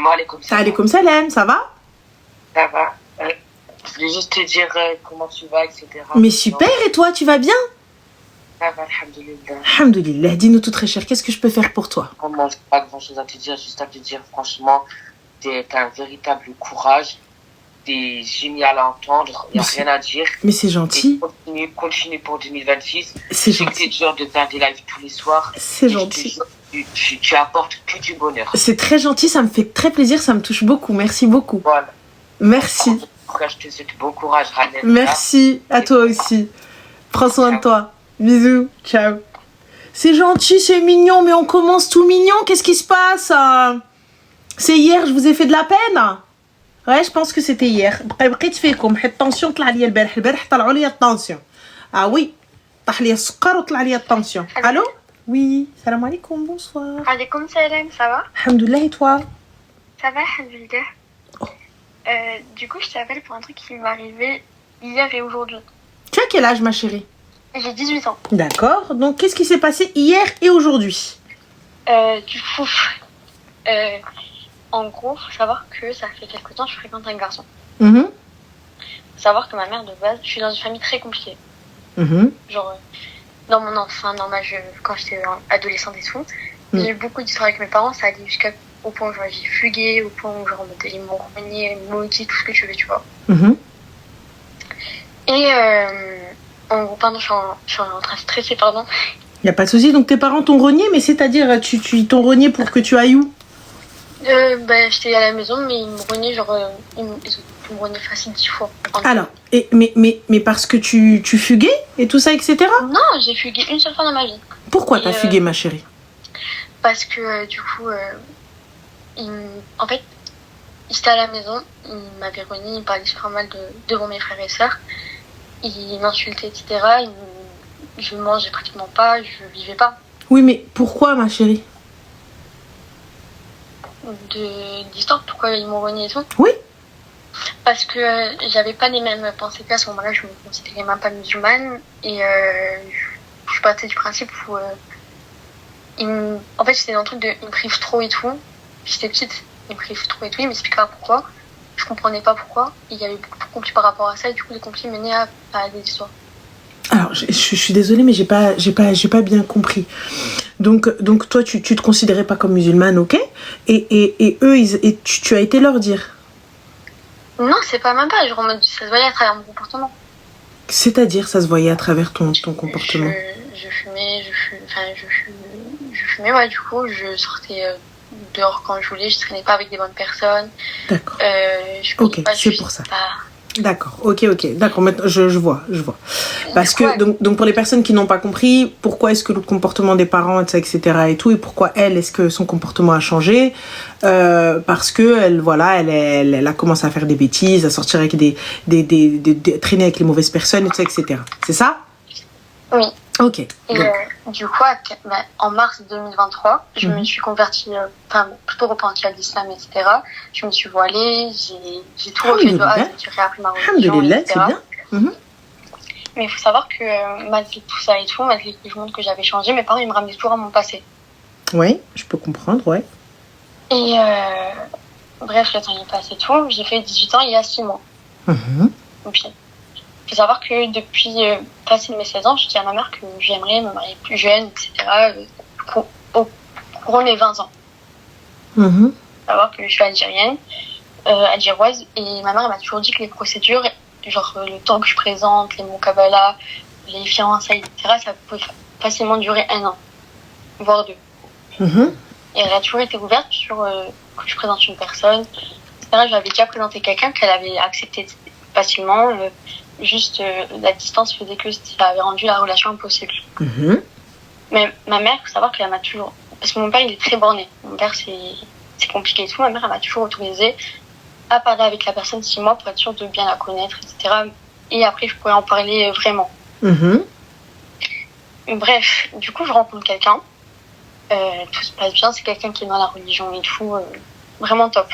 Alaykoum salam. Alaykoum salam, ça va? Ça va. Je voulais juste te dire comment tu vas, etc. Mais super, et toi, tu vas bien? Ça va, alhamdoulilah. Alhamdoulilah, dis-nous tout très cher, qu'est-ce que je peux faire pour toi? Vraiment, j'ai pas grand chose à te dire, juste à te dire, franchement, t'as un véritable courage. T'es génial à entendre, il n'y a rien à dire. Mais c'est gentil. Et continue pour 2026. C'est gentil. C'est dur de faire des lives tous les soirs. C'est gentil. Tu apportes que du bonheur. C'est très gentil, ça me fait très plaisir, ça me touche beaucoup. Merci beaucoup. Voilà. Merci. Je te souhaite bon courage, Ranel. Merci, à toi aussi. Prends soin de toi. Bisous, ciao. C'est gentil, c'est mignon, mais on commence tout mignon. Qu'est-ce qui se passe? C'est hier, je vous ai fait de la peine? Ouais, je pense que c'était hier. بقيت فيكم حيت الطونسيون طلع لي البارح طلعوا لي الطونسيون. Ah oui, طاح لي السكر وطلع لي الطونسيون. Allô? Oui, salam alaikum, bonsoir. Alaikum salam, ça va? Alhamdoulilah, et toi? Ça va, alhamdoulilah. Du coup, je t'appelle pour un truc qui m'est arrivé hier et aujourd'hui. Tu as quel âge, ma chérie? J'ai 18 ans. D'accord, donc qu'est-ce qui s'est passé hier et aujourd'hui? Du coup, en gros, faut savoir que ça fait quelque temps que je fréquente un garçon. Faut savoir que ma mère, de base, je suis dans une famille très compliquée. Genre, dans mon enfant, quand j'étais adolescente et tout, j'ai eu beaucoup d'histoires avec mes parents, ça allait jusqu'au point où j'ai fugué, au point où genre, ils m'ont renié, maudit, tout ce que tu veux, tu vois. Et en gros, pardon, je suis en train de stresser, pardon. Il n'y a pas de souci, donc tes parents t'ont renié, mais c'est-à-dire, ils t'ont renié pour que tu ailles où? J'étais à la maison, mais ils me reniaient, genre, ils me reniaient facile 10 fois. Alors, mais parce que tu fuguais et tout ça, etc. Non, j'ai fugué une seule fois dans ma vie. Pourquoi t'as fugué, ma chérie? Parce que, du coup, en fait, ils étaient à la maison, ils m'avaient renié, ils me parlaient super mal devant mes frères et sœurs. Ils m'insultaient, etc. Je mangeais pratiquement pas, je vivais pas. Oui, mais pourquoi, ma chérie? D'histoire, pourquoi ils m'ont renié et tout? Oui. Parce que j'avais pas les mêmes pensées qu'à ce moment-là, je me considérais même pas musulmane. Et je partais du principe où... en fait, c'était un truc de... Ils me privent trop et tout. J'étais petite, ils me privent trop et tout. Ils m'expliquaient pas pourquoi. Je comprenais pas pourquoi. Et il y avait beaucoup de conflits par rapport à ça. Et du coup, les conflits menaient à des histoires. Alors, je suis désolée, mais j'ai pas bien compris. Donc toi, tu te considérais pas comme musulmane, ok? Et eux, tu as été leur dire? Non, c'est pas même pas. Genre, ça se voyait à travers mon comportement. C'est-à-dire, ça se voyait à travers ton comportement? Je fumais, ouais, du coup, je sortais dehors quand je voulais, je traînais pas avec des bonnes personnes. D'accord. Ok, c'est pour ça. D'accord, ok, d'accord, maintenant je vois. Parce que, donc pour les personnes qui n'ont pas compris, pourquoi est-ce que le comportement des parents, etc. et tout, et pourquoi est-ce que son comportement a changé? Parce que elle a commencé à faire des bêtises, à sortir avec traîner avec les mauvaises personnes, etc. C'est ça? Oui. Ok. Et du coup, en mars 2023, je me suis convertie, plutôt repentie à l'islam, etc. Je me suis voilée, j'ai tout refait de A, j'ai réappris ma religion, etc. C'est bien. Mais il faut savoir que malgré tout ça et tout, malgré que je montre que j'avais changé, mes parents ils me ramenaient toujours à mon passé. Oui, je peux comprendre, ouais. Et bref, le temps est passé et tout. J'ai fait 18 ans il y a 6 mois. Donc, il faut savoir que depuis passé mes 16 ans, je dis à ma mère que j'aimerais me marier plus jeune, etc. Au courant de mes 20 ans. Il faut savoir que je suis algérienne, algéroise, et ma mère elle m'a toujours dit que les procédures, genre le temps que je présente, les mots Kabbalah, les fiançailles, etc., ça peut facilement durer 1 an, voire 2. Et elle a toujours été ouverte sur que je présente une personne, etc. J'avais déjà présenté quelqu'un qu'elle avait accepté facilement. Juste la distance faisait que ça avait rendu la relation impossible. Mais ma mère, il faut savoir qu'elle m'a toujours... Parce que mon père, il est très borné. Mon père, c'est compliqué et tout. Ma mère, elle m'a toujours autorisé à parler avec la personne 6 mois pour être sûre de bien la connaître, etc. Et après, je pourrais en parler vraiment. Bref, du coup, je rencontre quelqu'un. Tout se passe bien. C'est quelqu'un qui est dans la religion et tout. Vraiment top.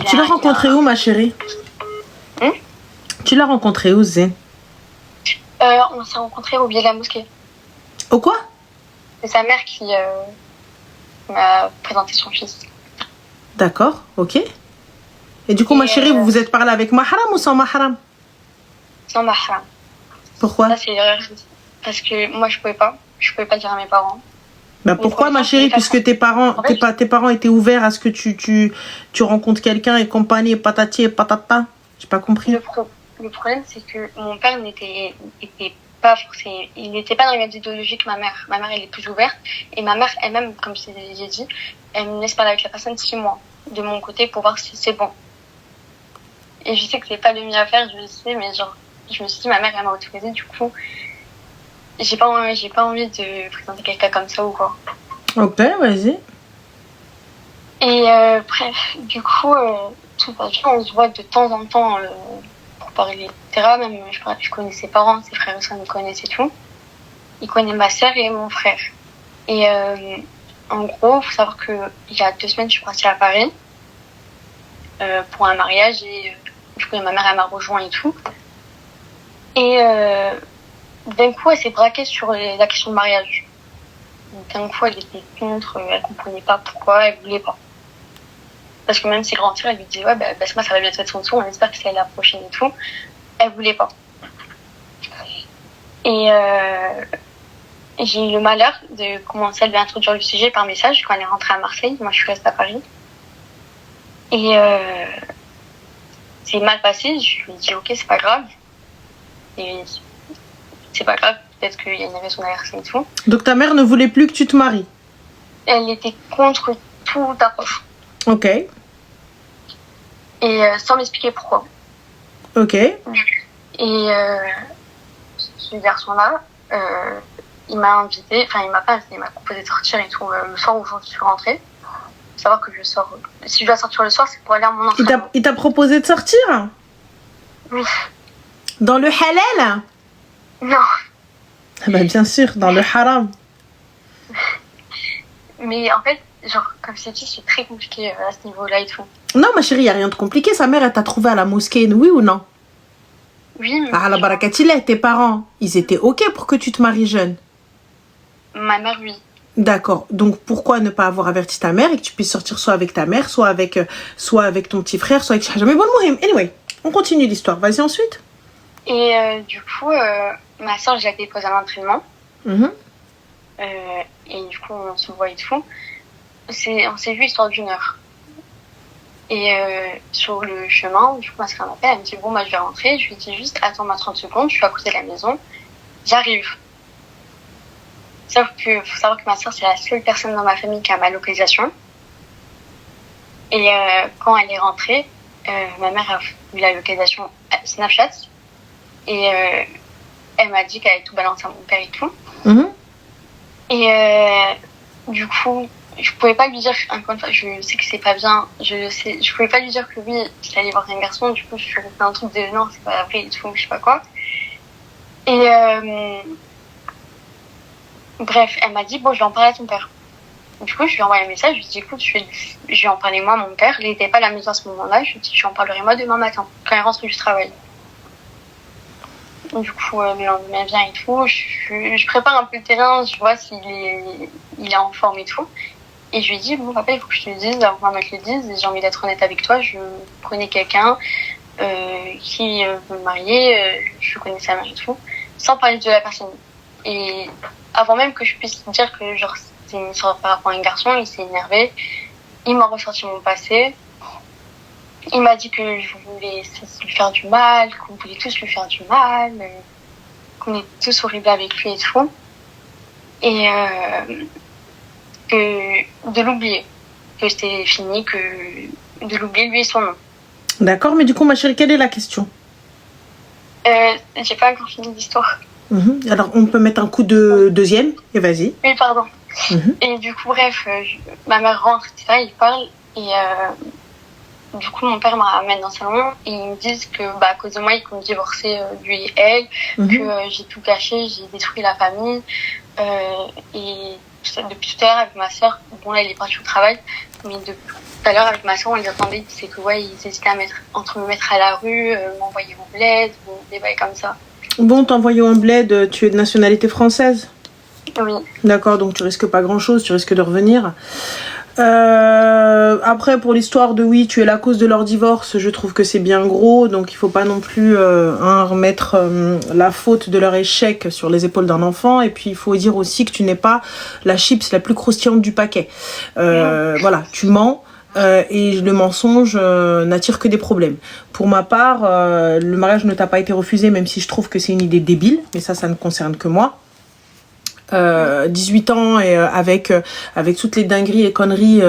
Tu l'as rencontré où, ma chérie? Tu l'as rencontré où, Zé? On s'est rencontrés au biais de la mosquée. Au quoi? C'est sa mère qui m'a présenté son fils. D'accord, ok. Et du coup, ma chérie, vous vous êtes parlé avec mahram ou sans mahram? Sans mahram. Pourquoi? Ça, c'est l'erreur. Parce que moi, je pouvais pas dire à mes parents. Bah pourquoi, ma chérie, puisque tes parents, tes parents étaient ouverts à ce que tu rencontres quelqu'un et compagnie, patati et patata? J'ai pas compris. Le problème, c'est que mon père n'était pas forcé. Il n'était pas dans les mêmes idéologies que ma mère. Ma mère, elle est plus ouverte. Et ma mère, elle-même, comme j'ai dit, elle me laisse parler avec la personne 6 mois de mon côté pour voir si c'est bon. Et je sais que c'est pas le mieux à faire, je le sais, mais genre, je me suis dit, ma mère, elle m'a autorisé, du coup, j'ai pas envie de présenter quelqu'un comme ça ou quoi. Ok, vas-y. Et bref, du coup, tout va bien, on se voit de temps en temps pour parler, etc. Même, je connais ses parents, ses frères et sœurs me connaissent et tout. Il connaît ma sœur et mon frère. Et en gros, faut savoir que il y a 2 semaines, je suis partie à Paris pour un mariage et du coup, ma mère, elle m'a rejoint et tout. Et d'un coup, elle s'est braquée sur la question de mariage. D'un coup, elle était contre, elle comprenait pas pourquoi, elle voulait pas. Parce que même ses grands-sœurs, elle lui disait, ouais, Basma, ça va bientôt être son tour, on espère que c'est la prochaine et tout. Elle voulait pas. Et j'ai eu le malheur de commencer à lui introduire le sujet par message quand elle est rentrée à Marseille. Moi, je suis restée à Paris. Et c'est mal passé. Je lui ai dit, ok, c'est pas grave. Et c'est pas grave, peut-être qu'il y a une raison derrière ça et tout. Donc ta mère ne voulait plus que tu te maries? Elle était contre toute approche. Ok. Et sans m'expliquer pourquoi. Ok. Et ce garçon-là, il m'a invité, enfin il m'a pas invité, il m'a proposé de sortir et tout le soir où je suis rentrée. Faut savoir que je sors. Si je dois sortir le soir, c'est pour aller à mon entraînement. Il t'a proposé de sortir? Oui. Dans le halal? Non. Ah bah bien sûr, dans le haram. Mais en fait, genre, comme je t'ai dit, c'est très compliqué à ce niveau-là et tout. Non, ma chérie, il n'y a rien de compliqué. Sa mère, elle t'a trouvé à la mosquée, oui ou non? Oui, mais... Ah, la barakatillah, tes parents, ils étaient ok pour que tu te maries jeune? Ma mère, oui. D'accord. Donc, pourquoi ne pas avoir averti ta mère et que tu puisses sortir soit avec ta mère, soit avec ton petit frère, soit avec Shahaja? Mais bon, anyway, on continue l'histoire. Vas-y ensuite. Et du coup, ma soeur, je l'ai déposée à l'entraînement. Et du coup, on se voit et tout. On s'est vu histoire d'1 heure. Et sur le chemin, du coup, ma soeur m'appelle, elle me dit, bon, je vais rentrer. Je lui dis juste, attends-moi 30 secondes, je suis à côté de la maison. J'arrive. Sauf que, faut savoir que ma soeur, c'est la seule personne dans ma famille qui a ma localisation. Et quand elle est rentrée, ma mère a vu la localisation Snapchat. Et elle m'a dit qu'elle allait tout balancer à mon père et tout. Et du coup, je pouvais pas lui dire, encore une fois, je sais que c'est pas bien, je pouvais pas lui dire que oui, j'allais voir un garçon. Du coup, je suis restée dans un truc de non, c'est pas vrai et tout, je sais pas quoi. Et bref, elle m'a dit, bon, je vais en parler à ton père. Du coup, je lui ai envoyé un message, je lui ai dit, écoute, je vais en parler moi à mon père. Il n'était pas à la maison à ce moment-là, je lui ai dit, je lui en parlerai moi demain matin, quand il rentre du travail. Du coup, le lendemain vient et tout, je prépare un peu le terrain, je vois s'il est en forme et tout. Et je lui ai dit, bon papa, il faut que je te le dise, ma mère te le dise, j'ai envie d'être honnête avec toi, je connais quelqu'un qui veut me marier, je connais sa mère et tout, sans parler de la personne. Et avant même que je puisse dire que genre c'est une histoire par rapport à un garçon, il s'est énervé, il m'a ressorti mon passé. Il m'a dit que je voulais lui faire du mal, qu'on voulait tous lui faire du mal, qu'on était tous horribles avec lui et tout. Et de l'oublier, que c'était fini, de l'oublier lui et son nom. D'accord, mais du coup, ma chérie, quelle est la question? J'ai pas encore fini l'histoire. Alors, on peut mettre un coup de deuxième, et vas-y. Oui, pardon. Et du coup, bref, ma mère rentre, etc., il parle, et du coup, mon père me ramène dans le salon et ils me disent que, à cause de moi, ils comptent divorcer lui et elle, que j'ai tout gâché, j'ai détruit la famille. Et depuis tout à l'heure, avec ma soeur, bon, là, il est parti au travail, mais depuis tout à l'heure, avec ma soeur, on les attendait. C'est que, ouais, ils hésitaient entre me mettre à la rue, m'envoyer au bled, ou des bails comme ça. Bon, t'envoyer en bled, tu es de nationalité française? Oui. D'accord, donc tu risques pas grand-chose, tu risques de revenir. Après, pour l'histoire de oui, tu es la cause de leur divorce, je trouve que c'est bien gros, donc il faut pas non plus remettre la faute de leur échec sur les épaules d'un enfant. Et puis il faut dire aussi que tu n'es pas la chips la plus croustillante du paquet. Voilà, tu mens. Et le mensonge n'attire que des problèmes. Pour ma part, le mariage ne t'a pas été refusé, même si je trouve que c'est une idée débile, mais ça ne concerne que moi. 18 ans et avec toutes les dingueries et conneries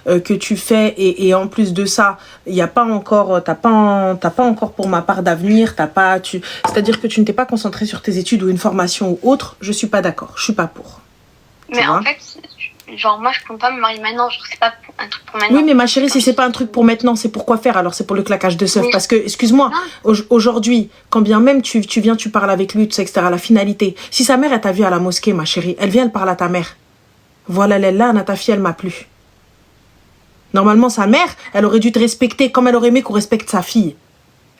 que tu fais et en plus de ça il y a pas encore t'as pas encore pour ma part d'avenir, c'est-à-dire que tu ne t'es pas concentré sur tes études ou une formation ou autre, je suis pas d'accord, je suis pas pour. Mais en fait, genre moi je compte pas me marier maintenant, genre c'est pas un truc pour maintenant. Oui mais ma chérie, si c'est pas un truc pour maintenant, c'est pour quoi faire? Alors c'est pour le claquage de seuf, parce que excuse-moi, aujourd'hui quand bien même tu viens, tu parles avec lui, tout ça, etc., la finalité, si sa mère elle t'a vu à la mosquée, ma chérie, elle vient, elle parle à ta mère, voilà, là ta fille elle m'a plu. Normalement sa mère elle aurait dû te respecter comme elle aurait aimé qu'on respecte sa fille.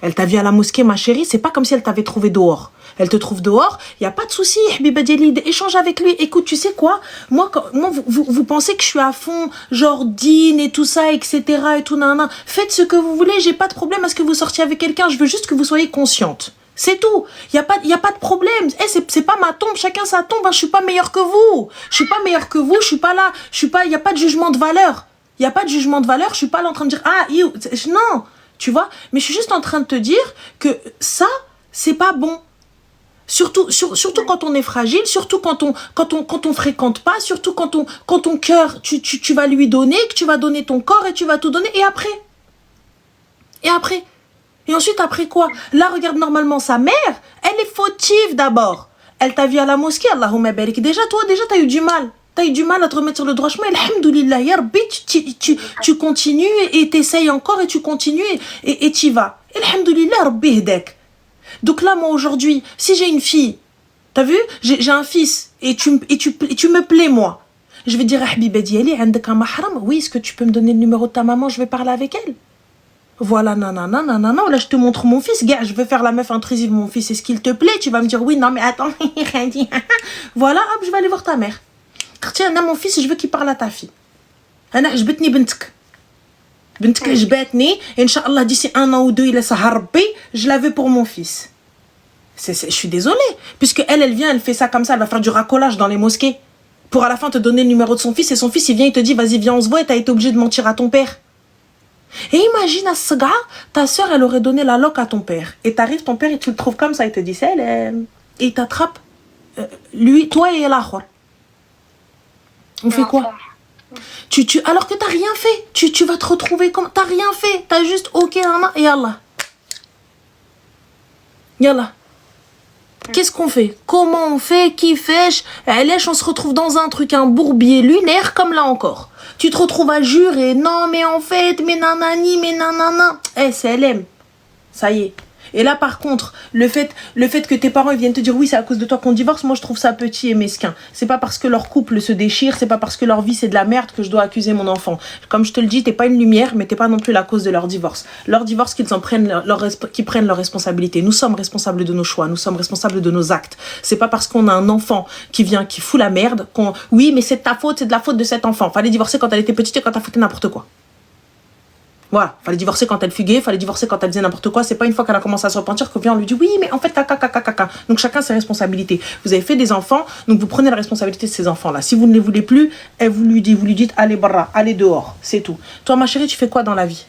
Elle t'a vu à la mosquée, ma chérie, c'est pas comme si elle t'avait trouvé dehors. Elle te trouve dehors, il y a pas de souci, Habiba Dialid, échange avec lui. Écoute, tu sais quoi? Moi vous pensez que je suis à fond, genre dîne et tout ça, etc. et tout, nanana. Faites ce que vous voulez, j'ai pas de problème à ce que vous sortiez avec quelqu'un, je veux juste que vous soyez consciente. C'est tout. Il y a pas de problème. C'est pas ma tombe, chacun sa tombe, hein. Je suis pas meilleure que vous. Je suis pas meilleure que vous, je suis pas là, il y a pas de jugement de valeur. Il y a pas de jugement de valeur, je suis pas là en train de dire non. Tu vois, mais je suis juste en train de te dire que ça, c'est pas bon. Surtout quand on est fragile, surtout quand on fréquente pas, surtout quand ton cœur, tu vas lui donner, que tu vas donner ton corps et tu vas tout donner. Et après. Et ensuite, après quoi? Là, regarde, normalement, sa mère, elle est fautive d'abord. Elle t'a vu à la mosquée, Allahumma barik. Déjà, t'as eu du mal. T'as eu du mal à te remettre sur le droit chemin. Alhamdoulilah, ya Rabbi, tu continues et t'essayes encore et tu continues et t'y vas. Alhamdoulilah, Rabbi hdak. Donc là, moi, aujourd'hui, si j'ai une fille, t'as vu, j'ai un fils et tu me plais, moi. Je vais dire, Habiba Diali, عندك un mahram? Oui, est-ce que tu peux me donner le numéro de ta maman? Je vais parler avec elle. Voilà, nanana. Là, je te montre mon fils. Gars, je veux faire la meuf intrusive, mon fils. Est-ce qu'il te plaît? Tu vas me dire, oui, non, mais attends. Voilà, hop, je vais aller voir ta mère. Tiens, mon fils, je veux qu'il parle à ta fille. أنا عجبتني بنتك عجبتني. Inch'Allah, d'ici 1 an ou 2, il laisse harbi. Je la veux pour mon fils. Je suis désolée. Puisque elle vient, elle fait ça comme ça. Elle va faire du racolage dans les mosquées. Pour à la fin te donner le numéro de son fils. Et son fils, il vient, il te dit, vas-y, viens, on se voit. Et t'as été obligé de mentir à ton père. Et imagine à ce gars, ta soeur, elle aurait donné la loque à ton père. Et t'arrives, ton père, et tu le trouves comme ça. Il te dit, c'est elle. Et il t'attrape. Lui, toi et l'autre. On fait quoi? Alors que t'as rien fait. Tu vas te retrouver comme... T'as rien fait. T'as juste ok, et Allah. Yallah. Qu'est-ce qu'on fait? Comment on fait? Qui fait? On se retrouve dans un truc, un bourbier lunaire, comme là encore. Tu te retrouves à jurer. Non, mais en fait, mais nanani, mais nanana. C'est LM. Ça y est. Et là, par contre, le fait que tes parents ils viennent te dire oui, c'est à cause de toi qu'on divorce, moi je trouve ça petit et mesquin. C'est pas parce que leur couple se déchire, c'est pas parce que leur vie c'est de la merde que je dois accuser mon enfant. Comme je te le dis, t'es pas une lumière, mais t'es pas non plus la cause de leur divorce. Leur divorce, qu'ils prennent leurs responsabilités. Nous sommes responsables de nos choix, nous sommes responsables de nos actes. C'est pas parce qu'on a un enfant qui fout la merde oui, mais c'est de ta faute, c'est de la faute de cet enfant. Fallait divorcer quand elle était petite et quand t'as foutu n'importe quoi. Voilà, fallait divorcer quand elle fuguait, fallait divorcer quand elle disait n'importe quoi. C'est pas une fois qu'elle a commencé à se repentir que vient on lui dit oui, mais en fait, caca. Donc chacun ses responsabilités. Vous avez fait des enfants, donc vous prenez la responsabilité de ces enfants-là. Si vous ne les voulez plus, vous lui dites allez barra, allez dehors, c'est tout. Toi, ma chérie, tu fais quoi dans la vie?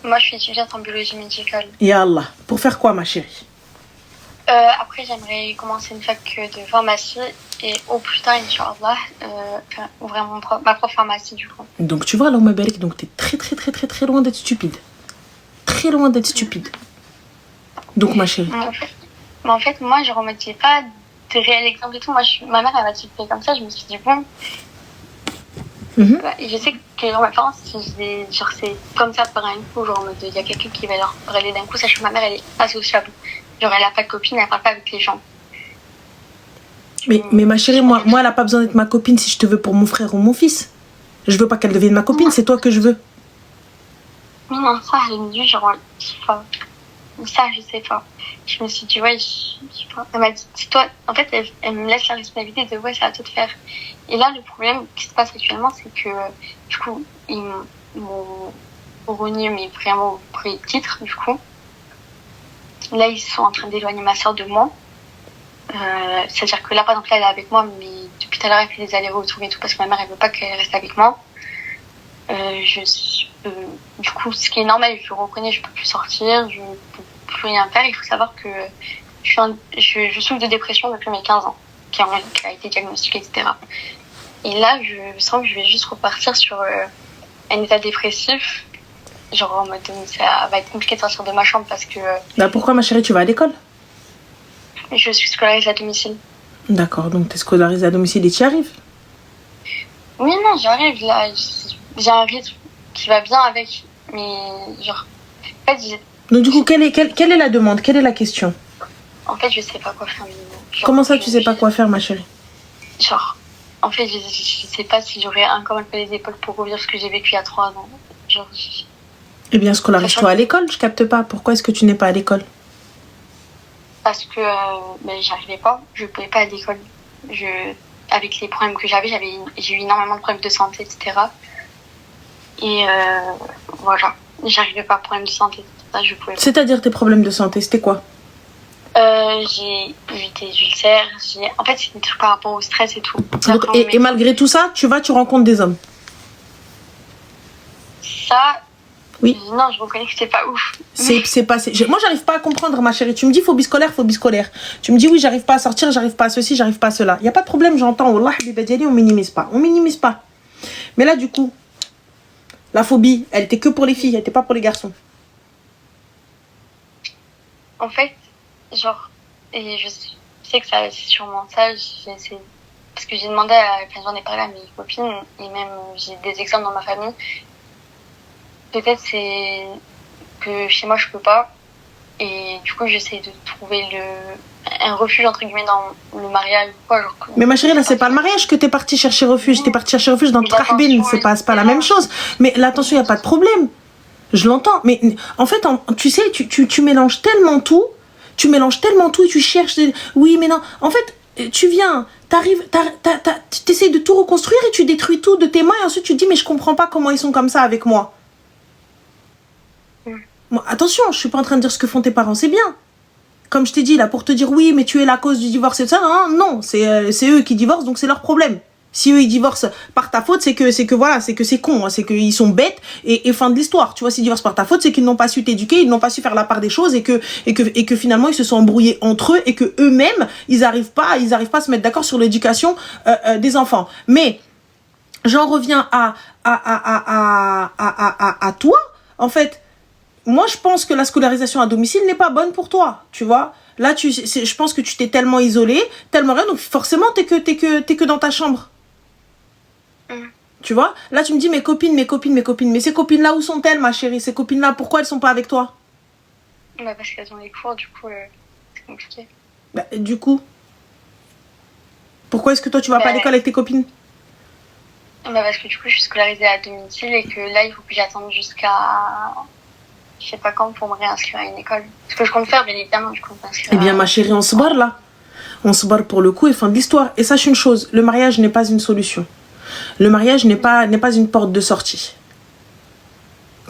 Moi, je suis étudiante en biologie médicale. Ya Allah. Pour faire quoi, ma chérie? Après, j'aimerais commencer une fac de pharmacie et au plus tard, Inch'Allah, ouvrir ma propre pharmacie du coup. Donc tu vois, l'homme Barik, donc t'es très loin d'être stupide. Très loin d'être stupide. Donc ma chérie. En fait, moi, je remettais pas de réel exemple et tout. Moi, ma mère, elle m'a dit comme ça, je me suis dit bon. Je sais que dans mes parents, c'est comme ça par un coup, genre il y a quelqu'un qui va leur parler d'un coup, sachant que ma mère, elle est associable. Genre, elle n'a pas de copine, elle parle pas avec les gens. Mais ma chérie, moi, elle n'a pas besoin d'être ma copine si je te veux pour mon frère ou mon fils. Je veux pas qu'elle devienne ma copine, c'est toi que je veux. Non, ça, elle me dit, genre, ça, je sais pas. je me suis dit, ouais, elle m'a dit, c'est toi, en fait, elle me laisse la responsabilité de, ouais, c'est à toi de faire. Et là, le problème qui se passe actuellement, c'est que, du coup, ils m'ont renié, mais vraiment au premier titre, du coup. Là, ils sont en train d'éloigner ma soeur de moi. C'est-à-dire que là, par exemple, là, elle est avec moi, mais depuis tout à l'heure, elle fait des allers-retours et tout, parce que ma mère, elle veut pas qu'elle reste avec moi. Du coup, ce qui est normal, je le reconnais, je peux plus sortir, je peux plus rien faire. Il faut savoir que je souffre de dépression depuis mes 15 ans, qui a été diagnostiquée, etc. Et là, je sens que je vais juste repartir sur un état dépressif. Genre en mode, ça va être compliqué de sortir de ma chambre parce que... Bah pourquoi, ma chérie, tu vas à l'école? Je suis scolarisée à domicile. D'accord, donc t'es scolarisée à domicile et tu y arrives? Oui, non, j'y arrive. Là, j'ai un rythme qui va bien avec. Mais genre... En fait, donc du coup, quelle est la demande? Quelle est la question? En fait, je sais pas quoi faire. Genre, comment ça, tu sais pas quoi faire, ma chérie? Genre, en fait, je sais pas si j'aurais encore un peu les épaules pour revivre ce que j'ai vécu il y a 3 ans. Genre... Eh bien, scolarise-toi à l'école, je capte pas. Pourquoi est-ce que tu n'es pas à l'école? Parce que j'y arrivais pas, je pouvais pas aller à l'école. Avec les problèmes que j'ai eu énormément de problèmes de santé, etc. Et voilà, j'arrivais pas, problème de santé, ça, je pouvais pas. C'est-à-dire tes problèmes de santé, c'était quoi? J'ai eu des ulcères, en fait c'est des trucs par rapport au stress et tout. Donc, et malgré tout ça, tu rencontres des hommes? Ça... Oui. Non, je reconnais que c'est pas ouf. Moi, j'arrive pas à comprendre, ma chérie. Tu me dis phobie scolaire. Tu me dis oui, j'arrive pas à sortir, j'arrive pas à ceci, j'arrive pas à cela. Il y a pas de problème, j'entends. Wallah, on minimise pas. Mais là, du coup, la phobie, elle était que pour les filles, elle était pas pour les garçons. En fait, genre, et je sais que c'est sûrement ça, parce que j'ai demandé, j'en ai parlé à mes copines, et même j'ai des exemples dans ma famille. Peut-être c'est que chez moi je peux pas, et du coup j'essaie de trouver un refuge entre guillemets dans le mariage ou quoi. Genre, mais ma chérie, là c'est pas le mariage que t'es partie chercher refuge, t'es partie chercher refuge dans Trahbin, c'est pas la même chose. Mais l'attention, y a pas de problème, je l'entends. Mais en fait, tu sais, tu mélanges tellement tout, et tu cherches. Oui, mais non. En fait, tu viens, t'essayes de tout reconstruire et tu détruis tout de tes mains et ensuite tu te dis mais je comprends pas comment ils sont comme ça avec moi. Bon, attention, je suis pas en train de dire ce que font tes parents, c'est bien. Comme je t'ai dit là, pour te dire oui, mais tu es la cause du divorce et tout ça, non, c'est eux qui divorcent, donc c'est leur problème. Si eux ils divorcent par ta faute, c'est que c'est con, hein, c'est qu'ils sont bêtes et fin de l'histoire. Tu vois, s'ils divorcent par ta faute, c'est qu'ils n'ont pas su t'éduquer, ils n'ont pas su faire la part des choses et que finalement ils se sont embrouillés entre eux et que eux-mêmes ils arrivent pas à se mettre d'accord sur l'éducation des enfants. Mais j'en reviens à toi, en fait. Moi, je pense que la scolarisation à domicile n'est pas bonne pour toi, tu vois. Là, je pense que tu t'es tellement isolée, tellement rien, donc forcément, t'es que dans ta chambre. Tu vois. Là, tu me dis mes copines. Mais ces copines-là, où sont-elles, ma chérie? Ces copines-là, pourquoi elles sont pas avec toi? Bah, parce qu'elles ont les cours, du coup, c'est compliqué. Bah, du coup, pourquoi est-ce que toi, tu vas pas à l'école avec tes copines? Bah, parce que du coup, je suis scolarisée à domicile et que là, il faut que j'attende jusqu'à... Je sais pas quand pour me réinscrire à une école. Ce que je compte faire, bien évidemment, je compte m'inscrire. Eh bien, ma chérie, on se barre là. On se barre pour le coup et fin de l'histoire. Et sache une chose, le mariage n'est pas une solution. Le mariage n'est pas une porte de sortie.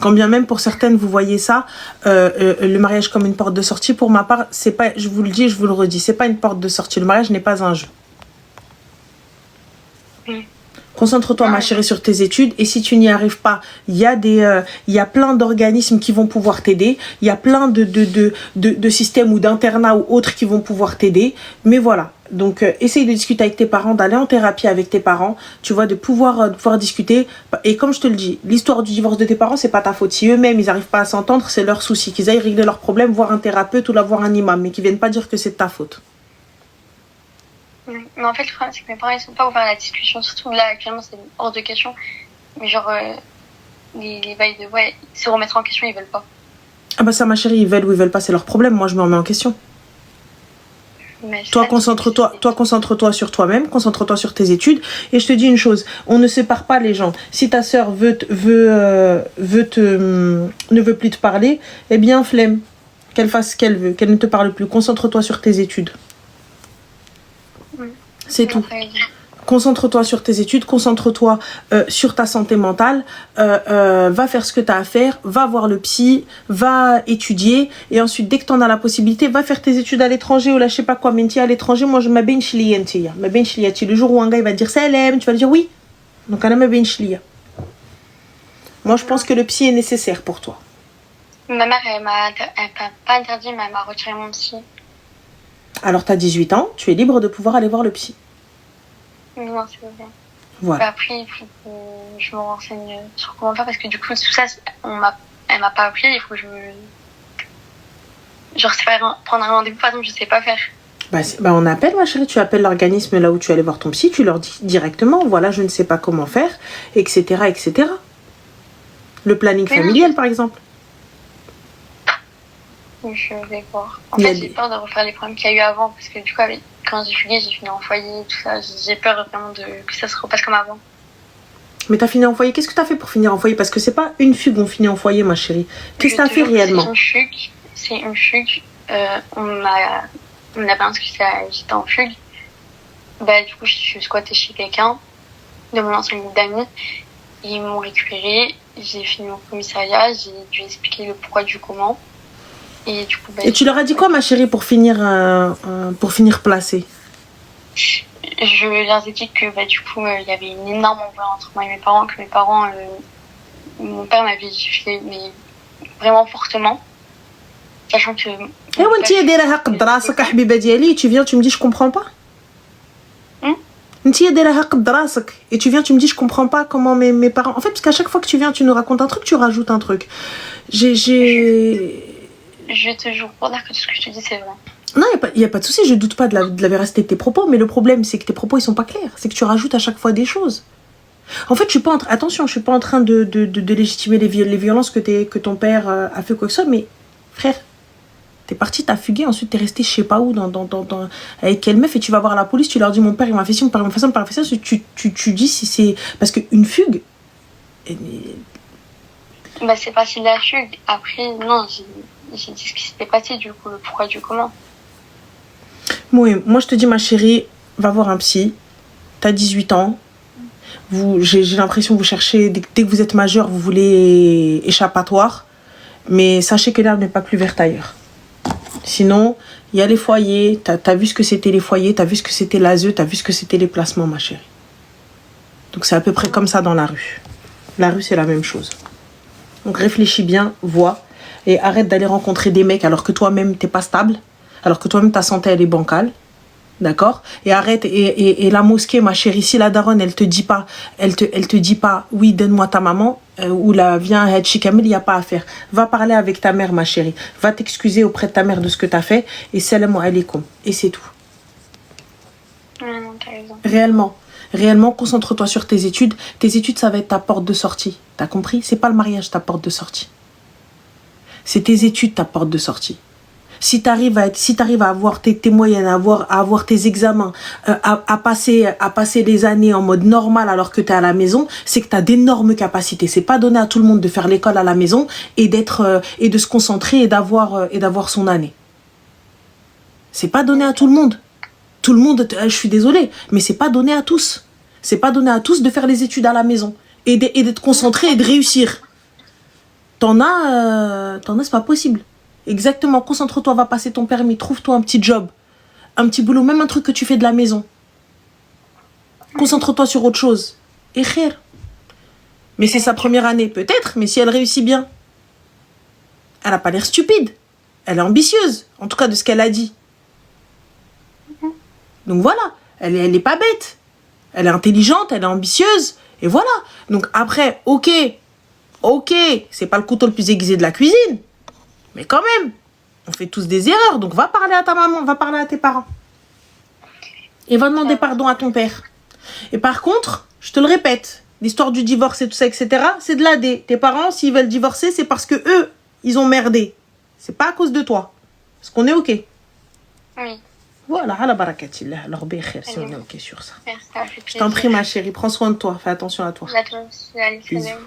Quand bien même pour certaines, vous voyez ça, le mariage comme une porte de sortie, pour ma part, c'est pas, je vous le dis, je vous le redis, c'est pas une porte de sortie. Le mariage n'est pas un jeu. Concentre-toi, ma chérie, sur tes études. Et si tu n'y arrives pas, il y a plein d'organismes qui vont pouvoir t'aider. Il y a plein de systèmes ou d'internats ou autres qui vont pouvoir t'aider. Mais voilà. Donc, essaye de discuter avec tes parents, d'aller en thérapie avec tes parents. Tu vois, de pouvoir discuter. Et comme je te le dis, l'histoire du divorce de tes parents, c'est pas ta faute. Si eux-mêmes, ils n'arrivent pas à s'entendre, c'est leur souci. Qu'ils aillent régler leurs problèmes, voir un thérapeute ou voir un imam. Mais qu'ils viennent pas dire que c'est de ta faute. Mais en fait, le problème, c'est que mes parents, ils sont pas ouverts à la discussion. Surtout là, actuellement, c'est hors de question. Mais genre, les bails de se remettre en question, ils veulent pas. Ah bah ça, ma chérie, ils veulent ou ils veulent pas, c'est leur problème. Moi, je me remets en question. Mais toi, concentre-toi sur toi-même, concentre-toi sur tes études. Et je te dis une chose, on ne sépare pas les gens. Si ta sœur ne veut plus te parler, eh bien, flemme. qu'elle fasse ce qu'elle veut, qu'elle ne te parle plus. Concentre-toi sur tes études. C'est tout. Concentre-toi sur tes études, concentre-toi sur ta santé mentale, va faire ce que tu as à faire, va voir le psy, va étudier, et ensuite, dès que tu en as la possibilité, va faire tes études à l'étranger ou là, je sais pas quoi, mais à l'étranger, moi, je m'abène chilientia. Le jour où un gars il va te dire Salam, tu vas lui dire oui. Donc, elle m'abène chilia. Moi, je pense que le psy est nécessaire pour toi. Ma mère, elle m'a pas interdit, mais elle m'a retiré mon psy. Alors, tu as 18 ans, tu es libre de pouvoir aller voir le psy. Non, c'est vrai. Voilà. Après, il faut que je me renseigne sur comment faire parce que du coup, tout ça, elle m'a pas appris. Il faut que je me. Genre, c'est pas prendre un rendez-vous, par exemple, je sais pas faire. On appelle, ma chérie, tu appelles l'organisme là où tu allais voir ton psy, tu leur dis directement, voilà, je ne sais pas comment faire, etc., etc. Le planning familial, par exemple. Je vais voir. En fait, j'ai peur de refaire les problèmes qu'il y a eu avant parce que du coup, quand j'ai fugué, j'ai fini en foyer, tout ça. J'ai peur vraiment que ça se repasse comme avant. Mais t'as fini en foyer. Qu'est-ce que t'as fait pour finir en foyer? Parce que c'est pas une fugue, on finit en foyer, ma chérie. Qu'est-ce que t'as fait réellement? C'est une fugue. On m'a balancé que j'étais en fugue. Du coup, je suis squattée chez quelqu'un de mon ancien groupe d'amis. Ils m'ont récupérée. J'ai fini au commissariat. J'ai dû expliquer le pourquoi du comment. Et du coup, et tu leur as dit quoi, ma chérie, pour finir placée? Je leur ai dit que du coup, il y avait une énorme embrouille entre moi et mes parents, que mes parents, mon père m'avait giflé, mais vraiment fortement. Sachant que. Tu viens, tu me dis, je comprends pas. Et tu viens, tu me dis, je comprends pas comment mes parents. En fait, parce qu'à chaque fois que tu viens, tu nous racontes un truc, tu rajoutes un truc. Je te jure pour dire que tout ce que je te dis, c'est vrai. Non, il n'y a pas de souci, je doute pas de la véracité de tes propos, mais le problème, c'est que tes propos, ils sont pas clairs. C'est que tu rajoutes à chaque fois des choses. En fait, je suis pas en train de légitimer les violences que ton père a fait quoi que ce soit, mais frère, t'es parti, t'as fugué, ensuite t'es resté je sais pas où, avec quelle meuf, et tu vas voir la police, tu leur dis mon père, il m'a fait ci, mon père, il m'a fait ça, mon père, il m'a fait ça, tu dis si c'est... Parce qu'une fugue... c'est pas si de la fugue. Après, non, j'ai dit ce qui s'était passé, du coup, le pourquoi du comment. Oui, moi je te dis, ma chérie, va voir un psy. T'as 18 ans. J'ai l'impression que vous cherchez, dès que vous êtes majeur, vous voulez échappatoire. Mais sachez que l'herbe n'est pas plus verte ailleurs. Sinon, il y a les foyers. T'as vu ce que c'était les foyers, t'as vu ce que c'était l'ASE, t'as vu ce que c'était les placements, ma chérie. Donc c'est à peu près comme ça dans la rue. La rue, c'est la même chose. Donc réfléchis bien, vois. Et arrête d'aller rencontrer des mecs alors que toi-même t'es pas stable, alors que toi-même ta santé elle est bancale, d'accord? Et arrête, et la mosquée, ma chérie, si la daronne elle te dit pas oui, donne-moi ta maman, ou viens à Chikamil, il n'y a pas à faire. Va parler avec ta mère, ma chérie, va t'excuser auprès de ta mère de ce que t'as fait, et salam alaikum, et c'est tout. Non, t'as raison. Réellement, concentre-toi sur tes études. Tes études, ça va être ta porte de sortie. T'as compris? C'est pas le mariage ta porte de sortie. C'est tes études ta porte de sortie. Si t'arrives à avoir tes moyennes, à avoir tes examens, à passer les années en mode normal alors que t'es à la maison, c'est que t'as d'énormes capacités. C'est pas donné à tout le monde de faire l'école à la maison et de se concentrer et d'avoir son année. C'est pas donné à tout le monde. Tout le monde, je suis désolée, mais c'est pas donné à tous. C'est pas donné à tous de faire les études à la maison et d'être concentré et de réussir. T'en as, c'est pas possible. Exactement, concentre-toi, va passer ton permis, trouve-toi un petit job, un petit boulot, même un truc que tu fais de la maison. Concentre-toi sur autre chose. Et khair. Mais c'est sa première année, peut-être, mais si elle réussit bien, elle a pas l'air stupide. Elle est ambitieuse, en tout cas de ce qu'elle a dit. Donc voilà, elle est pas bête. Elle est intelligente, elle est ambitieuse, et voilà. Donc après, ok, c'est pas le couteau le plus aiguisé de la cuisine, mais quand même, on fait tous des erreurs, donc va parler à ta maman, va parler à tes parents. Et va demander pardon à ton père. Et par contre, je te le répète, l'histoire du divorce et tout ça, etc., c'est de l'AD. Tes parents, s'ils veulent divorcer, c'est parce que eux, ils ont merdé. C'est pas à cause de toi. Parce qu'on est ok. Oui. Voilà, ala barakatillah. Alors, békhir, si on est ok sur ça. Merci, Je t'en prie, ma chérie, prends soin de toi, fais attention à toi. La toi aussi, allez, salam.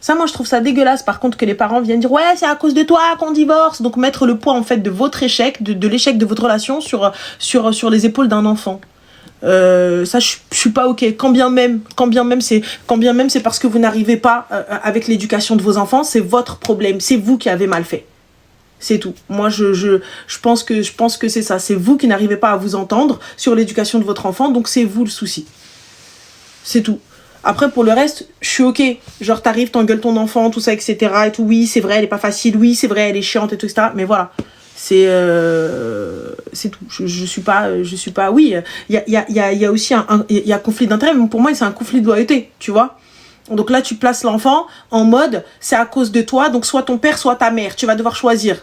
Ça, moi, je trouve ça dégueulasse, par contre, que les parents viennent dire, ouais, c'est à cause de toi qu'on divorce. Donc, mettre le poids, en fait, de votre échec, de l'échec de votre relation sur les épaules d'un enfant. Ça, je suis pas ok. Quand bien même c'est parce que vous n'arrivez pas avec l'éducation de vos enfants, c'est votre problème. C'est vous qui avez mal fait. C'est tout. Moi, je pense que c'est ça. C'est vous qui n'arrivez pas à vous entendre sur l'éducation de votre enfant, donc c'est vous le souci. C'est tout. Après, pour le reste, je suis ok. Genre, t'arrives, t'engueules ton enfant, tout ça, etc. Et tout. Oui, c'est vrai, elle est pas facile. Oui, c'est vrai, elle est chiante et tout, etc. Mais voilà. C'est tout. Je suis pas. Oui, il y a aussi il y a conflit d'intérêt, mais pour moi, c'est un conflit de loyauté, tu vois. Donc là, tu places l'enfant en mode, c'est à cause de toi, donc soit ton père, soit ta mère. Tu vas devoir choisir.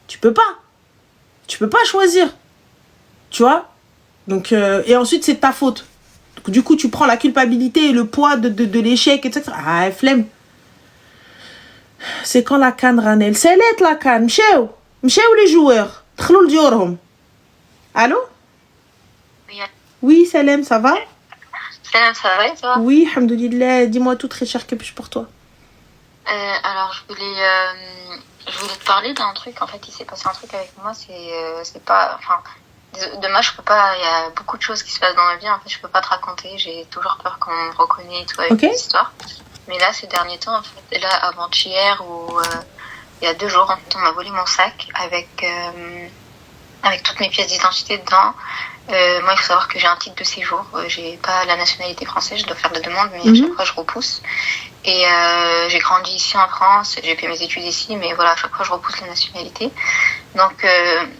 Tu peux pas. Tu peux pas choisir. Tu vois. Donc, et ensuite, c'est ta faute. Donc, du coup, tu prends la culpabilité et le poids de l'échec, etc. Ah, flemme. C'est quand la CAN, Ranel? C'est l'être la CAN. Mcheou les joueurs. Tkhloul diorhom. Allô? Oui, Salem, ça va? Salam, ça va et toi? Oui, alhamdoulilah. Dis-moi tout, très cher, que puis-je pour toi? Alors, je voulais te parler d'un truc. En fait, il s'est passé un truc avec moi. C'est pas... Enfin, dommage, je peux pas... Il y a beaucoup de choses qui se passent dans ma vie. En fait, je peux pas te raconter. J'ai toujours peur qu'on me reconnaisse et tout avec Okay. l'histoire. Mais là, ces derniers temps, en fait, là, avant-hier, ou il y a 2 jours, en fait, on m'a volé mon sac avec toutes mes pièces d'identité dedans. Moi, il faut savoir que j'ai un titre de séjour. J'ai pas la nationalité française, je dois faire la demande, mais à chaque fois, je repousse. Et j'ai grandi ici en France, j'ai fait mes études ici, mais voilà, à chaque fois, je repousse la nationalité. Donc,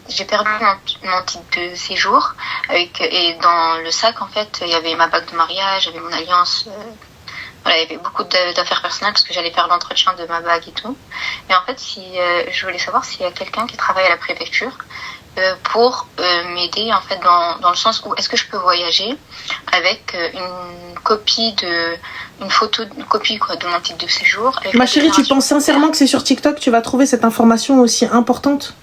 j'ai perdu mon titre de séjour. Et dans le sac, en fait, il y avait ma bague de mariage, il y avait mon alliance... Voilà, il y avait beaucoup d'affaires personnelles parce que j'allais faire l'entretien de ma bague et tout. Et en fait, je voulais savoir s'il y a quelqu'un qui travaille à la préfecture pour m'aider en fait dans le sens où est-ce que je peux voyager avec une copie quoi de mon titre de séjour. Ma chérie, tu penses sincèrement que c'est sur TikTok que tu vas trouver cette information aussi importante?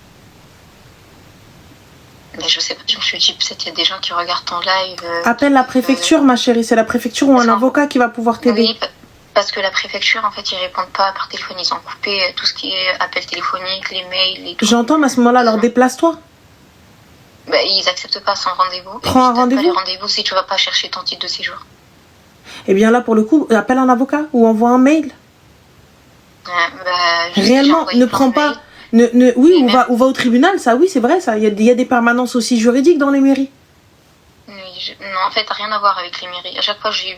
Ben, je sais pas, je me suis dit peut-être il y a des gens qui regardent ton live. Appelle la préfecture, ma chérie. C'est la préfecture ou un avocat qui va pouvoir t'aider. Oui, parce que la préfecture, en fait, ils répondent pas par téléphone. Ils ont coupé tout ce qui est appel téléphonique, les mails et tout. J'entends, mais à ce moment-là, alors déplace-toi. Ben, ils acceptent pas sans rendez-vous. Prends un rendez-vous. Pas les rendez-vous si tu vas pas chercher ton titre de séjour. Eh bien là, pour le coup, appelle un avocat ou envoie un mail. Réellement, ne prends pas... Oui, ou va au tribunal, ça, oui, c'est vrai, ça. Il y a des permanences aussi juridiques dans les mairies. Non, en fait, rien à voir avec les mairies. À chaque fois, je suis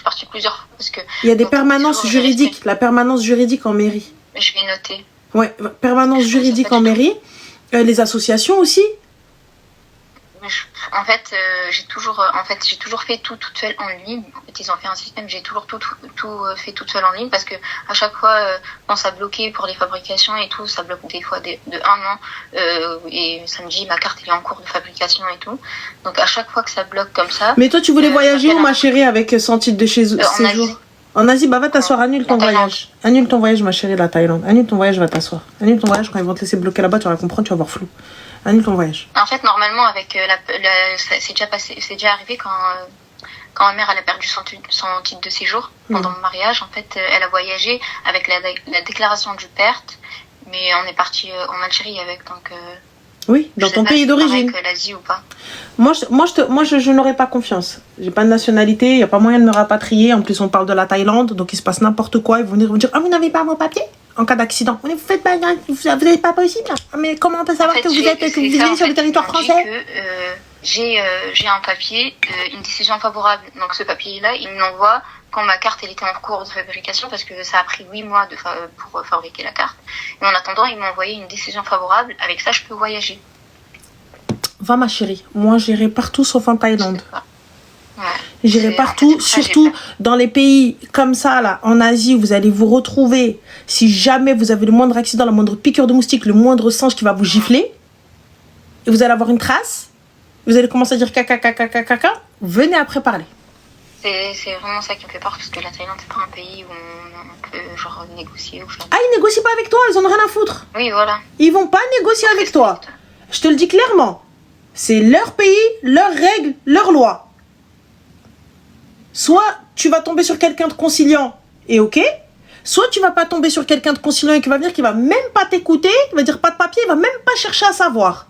partie plusieurs fois parce que... Il y a des permanences juridiques, la permanence juridique en mairie. Je vais noter. Ouais, permanence juridique en mairie. Les associations aussi. En fait, j'ai toujours fait tout toute seule en ligne. En fait, ils ont fait un système, j'ai toujours tout fait toute seule en ligne parce que à chaque fois, quand ça bloquait pour les fabrications et tout, ça bloque des fois de 1 an et ça me dit ma carte elle est en cours de fabrication et tout. Donc à chaque fois que ça bloque comme ça. Mais toi, tu voulais voyager où, ma chérie, avec son titre de séjour? En Asie, bah va t'asseoir, annule ton voyage. Annule ton voyage, ma chérie, la Thaïlande. Annule ton voyage, va t'asseoir. Annule ton voyage, quand ils vont te laisser bloquer là-bas, tu vas comprendre, tu vas voir flou. Annule ton voyage. En fait, normalement, avec c'est déjà arrivé quand ma mère elle a perdu son titre de séjour pendant mon mariage. En fait, elle a voyagé avec la déclaration du perte, mais on est parti en Algérie avec, donc. Oui, dans ton pays d'origine. Avec l'Asie ou pas. Moi, je n'aurais pas confiance. J'ai pas de nationalité, il n'y a pas moyen de me rapatrier. En plus, on parle de la Thaïlande, donc il se passe n'importe quoi. Ils vont venir vous dire, ah, vous n'avez pas vos papiers en cas d'accident. Vous faites pas, vous n'êtes pas possible. Mais comment on peut savoir que vous vivez sur le territoire français? J'ai un papier, une décision favorable. Donc ce papier-là, il me l'envoie quand ma carte elle était en cours de fabrication parce que ça a pris 8 mois pour fabriquer la carte. Et en attendant, ils m'ont envoyé une décision favorable. Avec ça, je peux voyager. Va, ma chérie. Moi, j'irai partout sauf en Thaïlande. Ouais. J'irai partout, surtout dans les pays comme ça, là, en Asie, où vous allez vous retrouver. Si jamais vous avez le moindre accident, la moindre piqûre de moustique, le moindre singe qui va vous gifler, et vous allez avoir une trace, vous allez commencer à dire caca, caca, caca, caca, venez après parler. C'est vraiment ça qui me fait peur, parce que la Thaïlande, c'est pas un pays où on peut genre négocier ou faire... Ah, ils négocient pas avec toi, ils en ont rien à foutre. Oui, voilà. Ils vont pas négocier avec toi. Je te le dis clairement. C'est leur pays, leurs règles, leurs lois. Soit tu vas tomber sur quelqu'un de conciliant Et ok, soit tu vas pas tomber sur quelqu'un de conciliant et qui va venir, qui va même pas t'écouter, qui va dire pas de papier, il va même pas chercher à savoir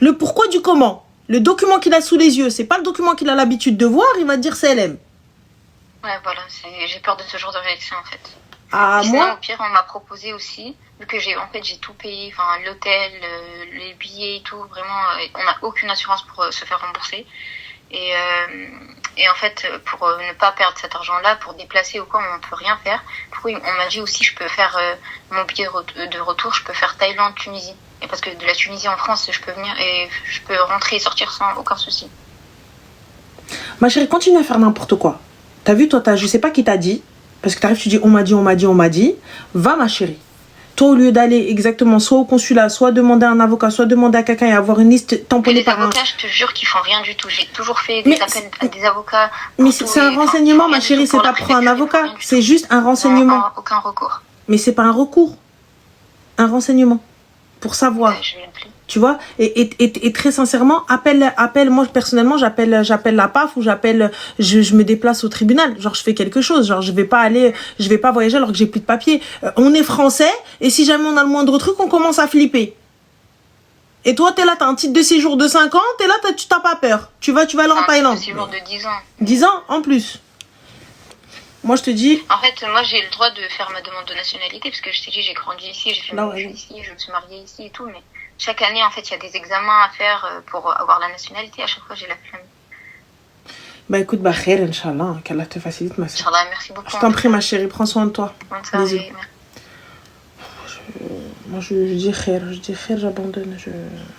le pourquoi du comment. Le document qu'il a sous les yeux, c'est pas le document qu'il a l'habitude de voir, il va te dire CLM. Ouais, voilà, j'ai peur de ce genre de réaction en fait. Ah, Sinon, moi, au pire, on m'a proposé aussi, vu que j'ai tout payé, enfin l'hôtel, les billets et tout, vraiment, on n'a aucune assurance pour se faire rembourser. Et en fait, pour ne pas perdre cet argent-là, pour déplacer ou quoi, on peut rien faire. Du coup, on m'a dit aussi, je peux faire mon billet de retour, je peux faire Thaïlande, Tunisie. Et parce que de la Tunisie en France, je peux venir et je peux rentrer et sortir sans aucun souci. ma chérie, continue à faire n'importe quoi. T'as vu, toi, je sais pas qui t'a dit, parce que t'arrives, tu dis on m'a dit, on m'a dit, on m'a dit. Va, ma chérie. Toi, au lieu d'aller exactement soit au consulat, soit demander à un avocat, soit demander à quelqu'un et avoir une liste tamponnée Les par un... avocats, je te jure qu'ils font rien du tout. J'ai toujours fait des appels à des avocats. Mais c'est un renseignement, ma chérie, c'est pas pour un avocat. C'est juste un renseignement. Aucun recours. Mais c'est pas un recours. Un renseignement. Pour savoir. Je vais l'appeler. Tu vois, et très sincèrement, appelle, moi personnellement, j'appelle la PAF ou je me déplace au tribunal. Genre, je fais quelque chose. Genre, je vais pas voyager alors que j'ai plus de papier. On est français, et si jamais on a le moindre truc, on commence à flipper. Et toi, t'es là, t'as un titre de séjour de 5 ans, t'es là, tu t'as pas peur. Tu vas aller en Thaïlande. Un séjour de 10 ans. 10 ans, en plus. Moi, je te dis... En fait, moi, j'ai le droit de faire ma demande de nationalité, parce que je t'ai dit, j'ai grandi ici, j'ai fait mes études ici, je me suis mariée ici et tout, mais chaque année, en fait, il y a des examens à faire pour avoir la nationalité. À chaque fois, j'ai la flemme. Bah écoute, bah khair, Inch'Allah, qu'Allah te facilite, ma soeur. Inch'Allah, merci beaucoup. Je t'en prie, ma chérie, prends soin de toi. Bisous. Moi, je dis khair, j'abandonne,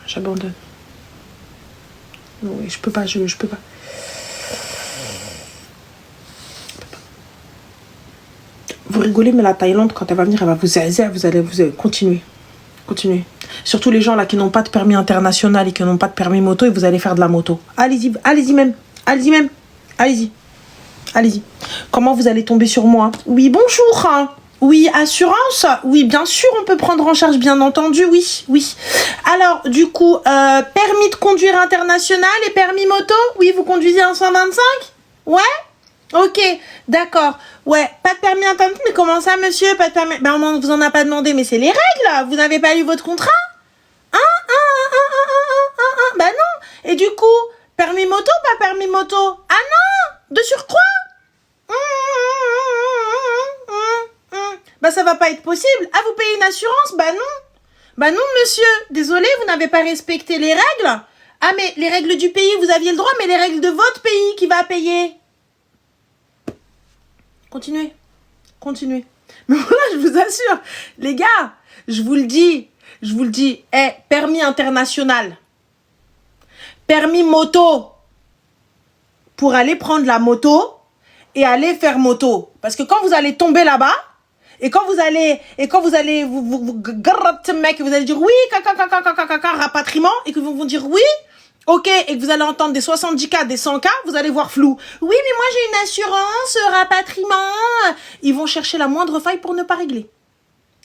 j'abandonne. Oui, je peux pas. Vous rigolez, mais la Thaïlande, quand elle va venir, elle va vous aider, vous allez continuer. Surtout les gens là qui n'ont pas de permis international et qui n'ont pas de permis moto, et vous allez faire de la moto. Allez-y même. Comment vous allez tomber sur moi? Oui, bonjour. Oui, assurance? Oui, bien sûr, on peut prendre en charge, bien entendu, oui. Alors, du coup, permis de conduire international et permis moto? Oui, vous conduisez en 125? Ouais? Ok, d'accord. Ouais, pas de permis international, mais comment ça, monsieur? Pas de permis... Ben, on vous en a pas demandé, mais c'est les règles. Vous n'avez pas lu votre contrat? Bah non. Et du coup, permis moto, pas permis moto? Ah non, de surcroît? Bah ça va pas être possible. Ah, vous payez une assurance? Bah non, monsieur. Désolé, vous n'avez pas respecté les règles. Ah, mais les règles du pays, vous aviez le droit, mais les règles de votre pays, qui va payer? Continuez. Mais voilà, je vous assure, les gars, je vous le dis, permis international, permis moto, pour aller prendre la moto et aller faire moto. Parce que quand vous allez tomber là-bas, et quand vous allez, vous allez dire oui, rapatriement, et que vont dire oui, ok, et que vous allez entendre des 70K, des 100K, vous allez voir flou. Oui, mais moi j'ai une assurance, rapatriement. Ils vont chercher la moindre faille pour ne pas régler.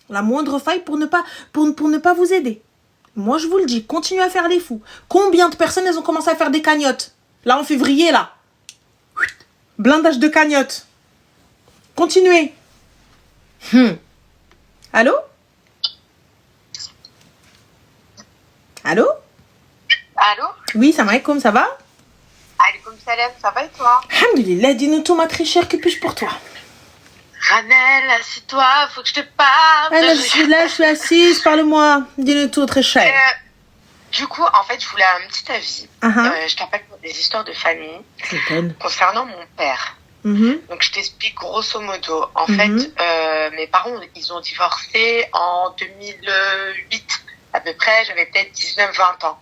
La moindre faille pour ne pas vous aider. Moi je vous le dis, continuez à faire les fous. Combien de personnes elles ont commencé à faire des cagnottes? Là en février, là. Blindage de cagnottes. Continuez. Allô? Allô? Oui, salam alaikum, ça va? Alaikum salam, ça va et toi? Alhamdulillah, dis-nous tout, ma très chère, que puis-je pour toi? Ranel, assieds-toi, faut que je te parle. Ah, je suis assise, parle-moi. Dis-nous tout, très cher. Du coup, en fait, je voulais un petit avis. Je t'appelle pour des histoires de famille concernant mon père. Donc, je t'explique grosso modo. En fait, mes parents, ils ont divorcé en 2008. À peu près, j'avais peut-être 19-20 ans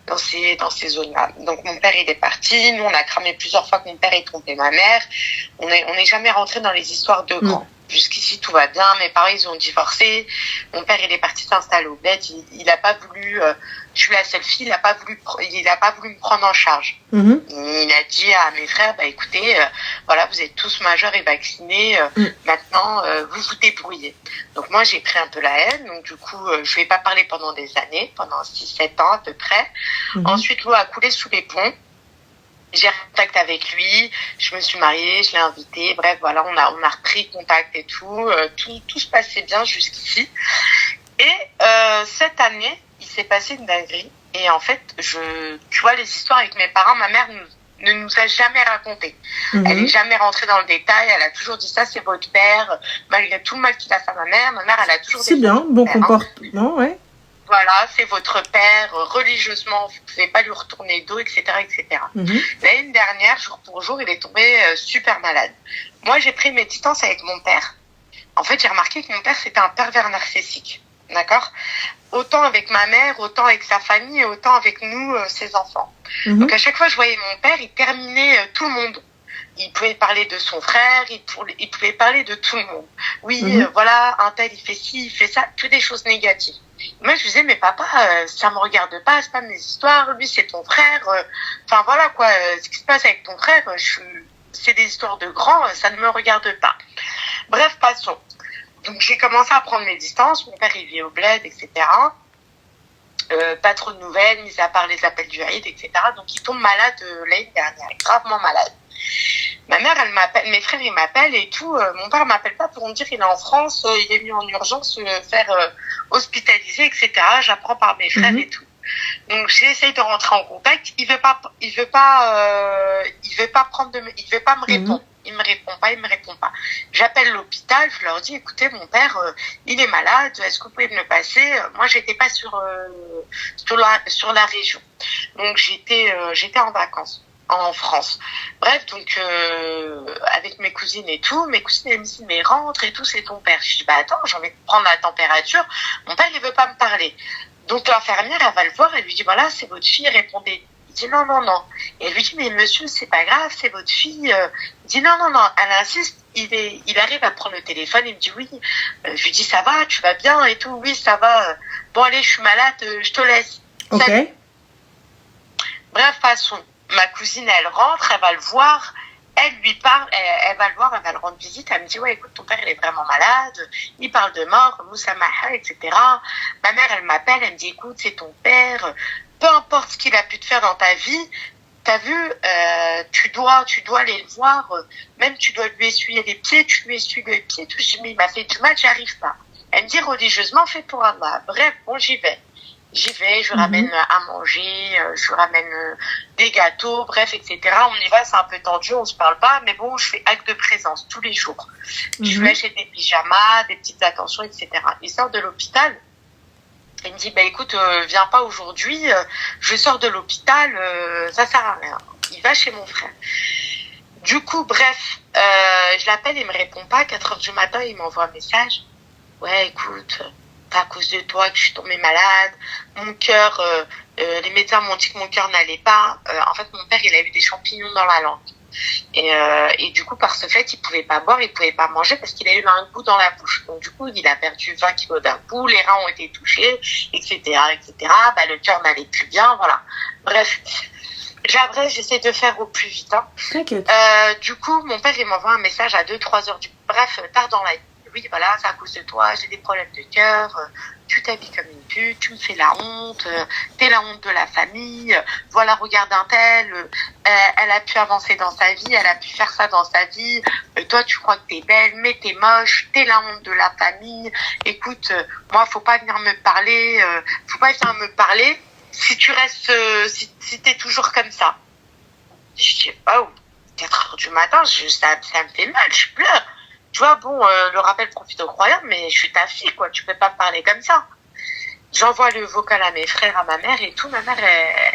dans ces zones-là. Donc, mon père, il est parti. Nous, on a cramé plusieurs fois que mon père ait trompé ma mère. On n'est jamais rentré dans les histoires de grands. Jusqu'ici, tout va bien. Mes parents, ils ont divorcé. Mon père, il est parti s'installer au bled. Il a pas voulu... je suis la seule fille. Il a pas voulu me prendre en charge. Il a dit à mes frères, bah écoutez, voilà, vous êtes tous majeurs et vaccinés. Maintenant, vous vous débrouillez. Donc moi, j'ai pris un peu la haine. Donc du coup, je lui ai pas parlé pendant des années, pendant 6-7 ans à peu près. Ensuite, l'eau a coulé sous les ponts. j'ai contact avec lui, je me suis mariée, je l'ai invité, bref, voilà, on a repris contact et tout, tout se passait bien jusqu'ici. Et cette année, il s'est passé une dinguerie. Et en fait, tu vois, les histoires avec mes parents, ma mère ne nous a jamais raconté. Elle est jamais rentrée dans le détail, elle a toujours dit ça, c'est votre père, malgré tout le mal qu'il a fait à ma mère, elle a toujours dit c'est bien, bon comportement, ouais. Voilà, c'est votre père, religieusement, vous pouvez pas lui retourner le dos, etc., etc. L'année dernière, jour pour jour, il est tombé super malade. Moi, j'ai pris mes distances avec mon père. En fait, j'ai remarqué que mon père, c'était un pervers narcissique. D'accord? Autant avec ma mère, autant avec sa famille, et autant avec nous, ses enfants. Donc, à chaque fois, je voyais mon père, il terminait tout le monde. Il pouvait parler de son frère, il pouvait parler de tout le monde. Oui, voilà, un tel, il fait ci, il fait ça, que des choses négatives. Moi, je disais, mais papa, ça me regarde pas, c'est pas mes histoires, lui, c'est ton frère. Enfin, voilà, quoi, ce qui se passe avec ton frère, c'est des histoires de grands, ça ne me regarde pas. Bref, passons. Donc, j'ai commencé à prendre mes distances. Mon père, il vit au bled, etc. Pas trop de nouvelles, mis à part les appels du Haïd, etc. Donc, il tombe malade l'année dernière, gravement malade. Ma mère, elle m'appelle, mes frères, ils m'appellent et tout. Mon père m'appelle pas pour me dire qu'il est en France, il est mis en urgence, faire hospitaliser, etc. J'apprends par mes frères et tout. Donc j'essaye de rentrer en contact. Il veut pas me répondre. Il me répond pas. J'appelle l'hôpital, je leur dis, écoutez, mon père, il est malade, est-ce que vous pouvez me le passer? Moi, j'étais pas sur la région. Donc j'étais en vacances en France. Bref, donc avec mes cousines et tout, mes cousines elles me disent mais rentre et tout, c'est ton père. Je dis bah attends, j'ai envie de prendre la température. Mon père il veut pas me parler. Donc l'infirmière elle va le voir, elle lui dit voilà c'est votre fille, répondez. Il dit non. Et elle lui dit mais monsieur c'est pas grave, c'est votre fille. Il dit non. Elle insiste, il arrive à prendre le téléphone, il me dit oui. Je lui dis ça va, tu vas bien et tout, oui ça va. Bon allez je suis malade, je te laisse. Ok. Salut. Bref passons. Ma cousine, elle rentre, elle va le voir, elle lui parle, elle va le voir, elle va le rendre visite, elle me dit, ouais, écoute, ton père, il est vraiment malade, il parle de mort, Moussamaha, etc. Ma mère, elle m'appelle, elle me dit, écoute, c'est ton père, peu importe ce qu'il a pu te faire dans ta vie, t'as vu, tu dois aller le voir, même tu dois lui essuyer les pieds, tu lui essuies les pieds, tout. Je dis, mais il m'a fait du mal, j'y arrive pas. Elle me dit, religieusement, fait pour Allah. Bref, bon, j'y vais, je lui ramène à manger, je lui ramène des gâteaux, bref, etc. On y va, c'est un peu tendu, on se parle pas, mais bon, je fais acte de présence tous les jours. Je lui achète des pyjamas, des petites attentions, etc. Il sort de l'hôpital, il me dit, bah écoute, viens pas aujourd'hui, je sors de l'hôpital, ça sert à rien. Il va chez mon frère. Du coup, bref, je l'appelle, il me répond pas, 4h du matin, il m'envoie un message. Ouais, écoute, c'est à cause de toi que je suis tombée malade. Mon cœur, les médecins m'ont dit que mon cœur n'allait pas. En fait, mon père, il a eu des champignons dans la langue. Et du coup, par ce fait, il pouvait pas boire, il pouvait pas manger parce qu'il a eu un goût dans la bouche. Donc, du coup, il a perdu 20 kilos d'un coup, les reins ont été touchés, etc., etc. Bah, le cœur n'allait plus bien, voilà. Bref. Après, j'essaie de faire au plus vite, hein. T'inquiète. Du coup, mon père, il m'envoie un message à 2-3 heures bref, tard dans la nuit. Oui, voilà, c'est à cause de toi, j'ai des problèmes de cœur, tu t'habilles comme une pute, tu me fais la honte, t'es la honte de la famille, voilà, regarde un tel, elle a pu avancer dans sa vie, elle a pu faire ça dans sa vie, toi tu crois que t'es belle, mais t'es moche, t'es la honte de la famille, écoute, moi faut pas venir me parler, si tu restes, si t'es toujours comme ça. Je dis, oh, 4h du matin, ça me fait mal, je pleure. Tu vois, bon, le rappel profite aux croyants, mais je suis ta fille, quoi. Tu peux pas me parler comme ça. J'envoie le vocal à mes frères, à ma mère et tout. Ma mère,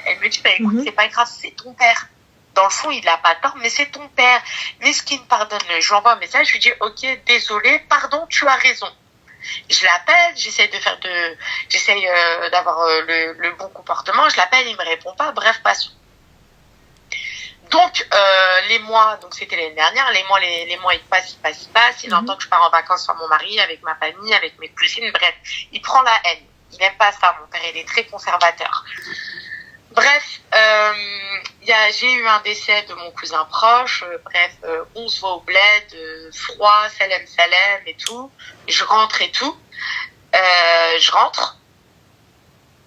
elle me dit, bah écoute, c'est pas grave, c'est ton père. Dans le fond, il a pas tort, mais c'est ton père. Mais ce qui me pardonne, je lui envoie un message, je lui dis, ok, désolé, pardon, tu as raison. Je l'appelle, j'essaye d'avoir le bon comportement. Je l'appelle, il me répond pas. Bref, passons. Donc, les mois, donc c'était l'année dernière, les mois, ils passent. Il entend que je pars en vacances sans mon mari, avec ma famille, avec mes cousines, bref. Il prend la haine. Il n'aime pas ça, mon père, il est très conservateur. Bref, j'ai eu un décès de mon cousin proche, on se voit au bled, froid, salem et tout. Je rentre et tout.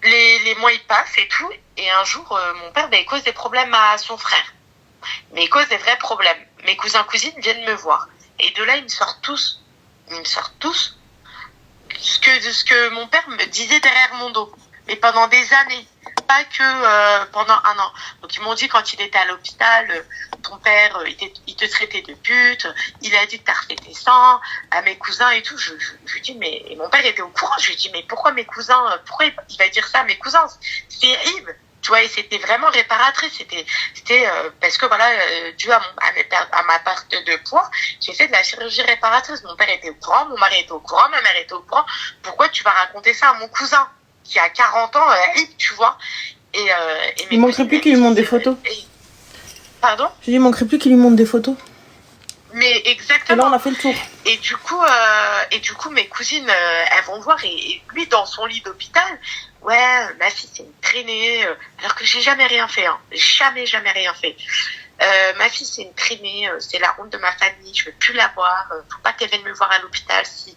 Les mois, ils passent et tout. Et un jour, mon père, il cause des problèmes à son frère. mais il cause des vrais problèmes. Mes cousins, cousines viennent me voir. Et de là, ils me sortent tous ce que mon père me disait derrière mon dos. Mais pendant des années. Pas que pendant un an. Donc ils m'ont dit quand il était à l'hôpital, ton père, il te traitait de pute, il a dit que t'as refait tes sangs, à mes cousins et tout. Je lui dis, mais et mon père était au courant. Je lui dis, mais pourquoi mes cousins, pourquoi il va dire ça à mes cousins? C'est terrible. Tu vois, et c'était vraiment réparatrice. C'était parce que voilà, dû à ma perte de poids, j'ai fait de la chirurgie réparatrice. Mon père était au courant, mon mari était au courant, ma mère était au courant. Pourquoi tu vas raconter ça à mon cousin qui a 40 ans, tu vois? Et il manquerait plus qu'il lui montre des photos. Pardon? Je dis, il manquerait plus qu'il lui montre des photos. Mais exactement. Et là, on a fait le tour. Et du coup, mes cousines, elles vont voir et lui dans son lit d'hôpital, ouais, ma fille c'est une traînée, alors que j'ai jamais rien fait, hein. Jamais rien fait. Ma fille c'est une traînée, c'est la honte de ma famille, je veux plus la voir, faut pas qu'elle vienne me voir à l'hôpital, si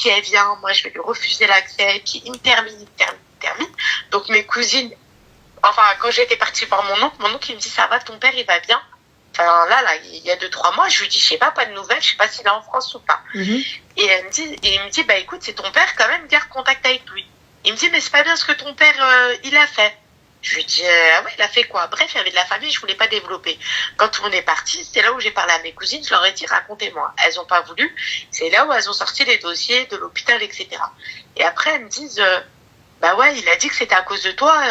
elle vient, moi je vais lui refuser l'accès, puis il me termine. Donc mes cousines, enfin quand j'étais partie voir mon oncle il me dit ça va, ton père il va bien. Enfin là il y a 2-3 mois, je lui dis je sais pas de nouvelles, je sais pas s'il est en France ou pas. Et il me dit bah écoute c'est ton père quand même, garde contact avec lui. Il me dit mais c'est pas bien ce que ton père il a fait. Je lui dis ah ouais il a fait quoi? Bref il y avait de la famille, je voulais pas développer. Quand on est parti, c'est là où j'ai parlé à mes cousines, je leur ai dit racontez-moi. Elles ont pas voulu. C'est là où elles ont sorti les dossiers de l'hôpital etc. Et après elles me disent bah ouais il a dit que c'était à cause de toi,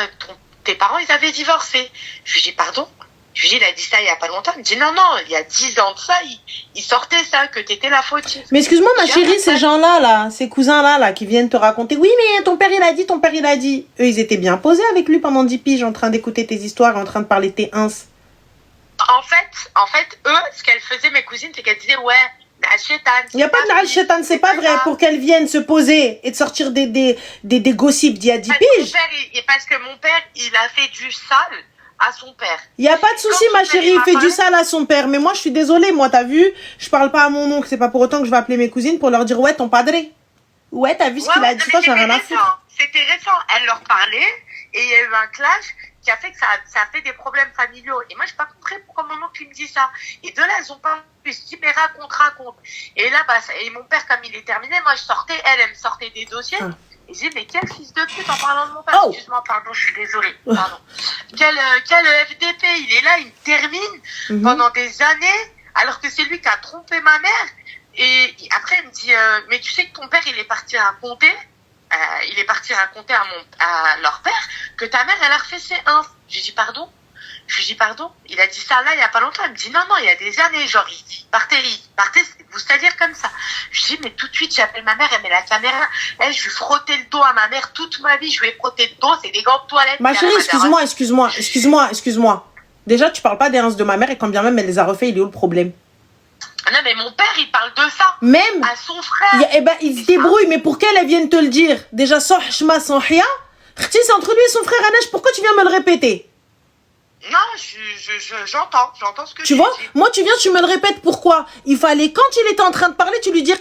tes parents ils avaient divorcé. Je lui dis pardon? Je lui dis, il a dit ça il y a pas longtemps. Il me dit, non, il y a 10 ans de ça, il sortait ça, que t'étais la fautive. Mais excuse-moi, ma chérie, ces gens-là, ces cousins-là, qui viennent te raconter, oui, mais ton père, il a dit. Eux, ils étaient bien posés avec lui pendant 10 piges, en train d'écouter tes histoires, en train de parler de tes ins. En fait, eux, ce qu'elles faisaient, mes cousines, c'est qu'elles disaient, ouais, il n'y a pas de Naal Shetan, c'est pas vrai, pour qu'elles viennent se poser et de sortir des gossips d'il y a 10 piges. Parce que mon père, il a fait du sale à son père. Il n'y a pas de souci, ma chérie, il fait du sale à son père. Mais moi, je suis désolée, moi, t'as vu, je parle pas à mon oncle, c'est pas pour autant que je vais appeler mes cousines pour leur dire, ouais, ton padré. Ouais, t'as vu ce qu'il a dit, toi, j'ai rien à foutre. C'était récent, elle leur parlait, et il y a eu un clash qui a fait que ça a fait des problèmes familiaux. Et moi, j'ai pas compris pourquoi mon oncle, il me dit ça. Et de là, elles ont pas pu se dire, mais raconte. Et là, et mon père, comme il est terminé, moi, je sortais, elle me sortait des dossiers. Et j'ai dit, mais quel fils de pute en parlant de mon père. Excuse-moi, pardon, je suis désolée. Pardon. Quel FDP, il est là, il me termine pendant des années, alors que c'est lui qui a trompé ma mère. Et après, il me dit, mais tu sais que ton père, il est parti raconter à leur père que ta mère, elle a refait ses ins. Je lui dis, pardon? Il a dit ça là, il y a pas longtemps. Il me dit, non, il y a des années, genre, il partait, vous c'est-à-dire comme ça. Je dis, mais tout de suite, j'appelle ma mère, elle met la caméra. Elle, je lui frottais le dos à ma mère toute ma vie, je lui ai frotté le dos, c'est des gants de toilette. Ma chérie, excuse-moi. Déjà, tu parles pas des ins de ma mère et quand bien même elle les a refait, il est où le problème? Non, mais mon père, il parle de ça. Même à son frère. Il se débrouille, mais pour qu'elle vienne te le dire? Déjà, Sohma, Sohia, c'est entre lui et son frère Anesh, pourquoi tu viens me le répéter? Non, j'entends ce que tu vois dis. Moi, tu viens, tu me le répètes, pourquoi? Il fallait, quand il était en train de parler, tu lui dis,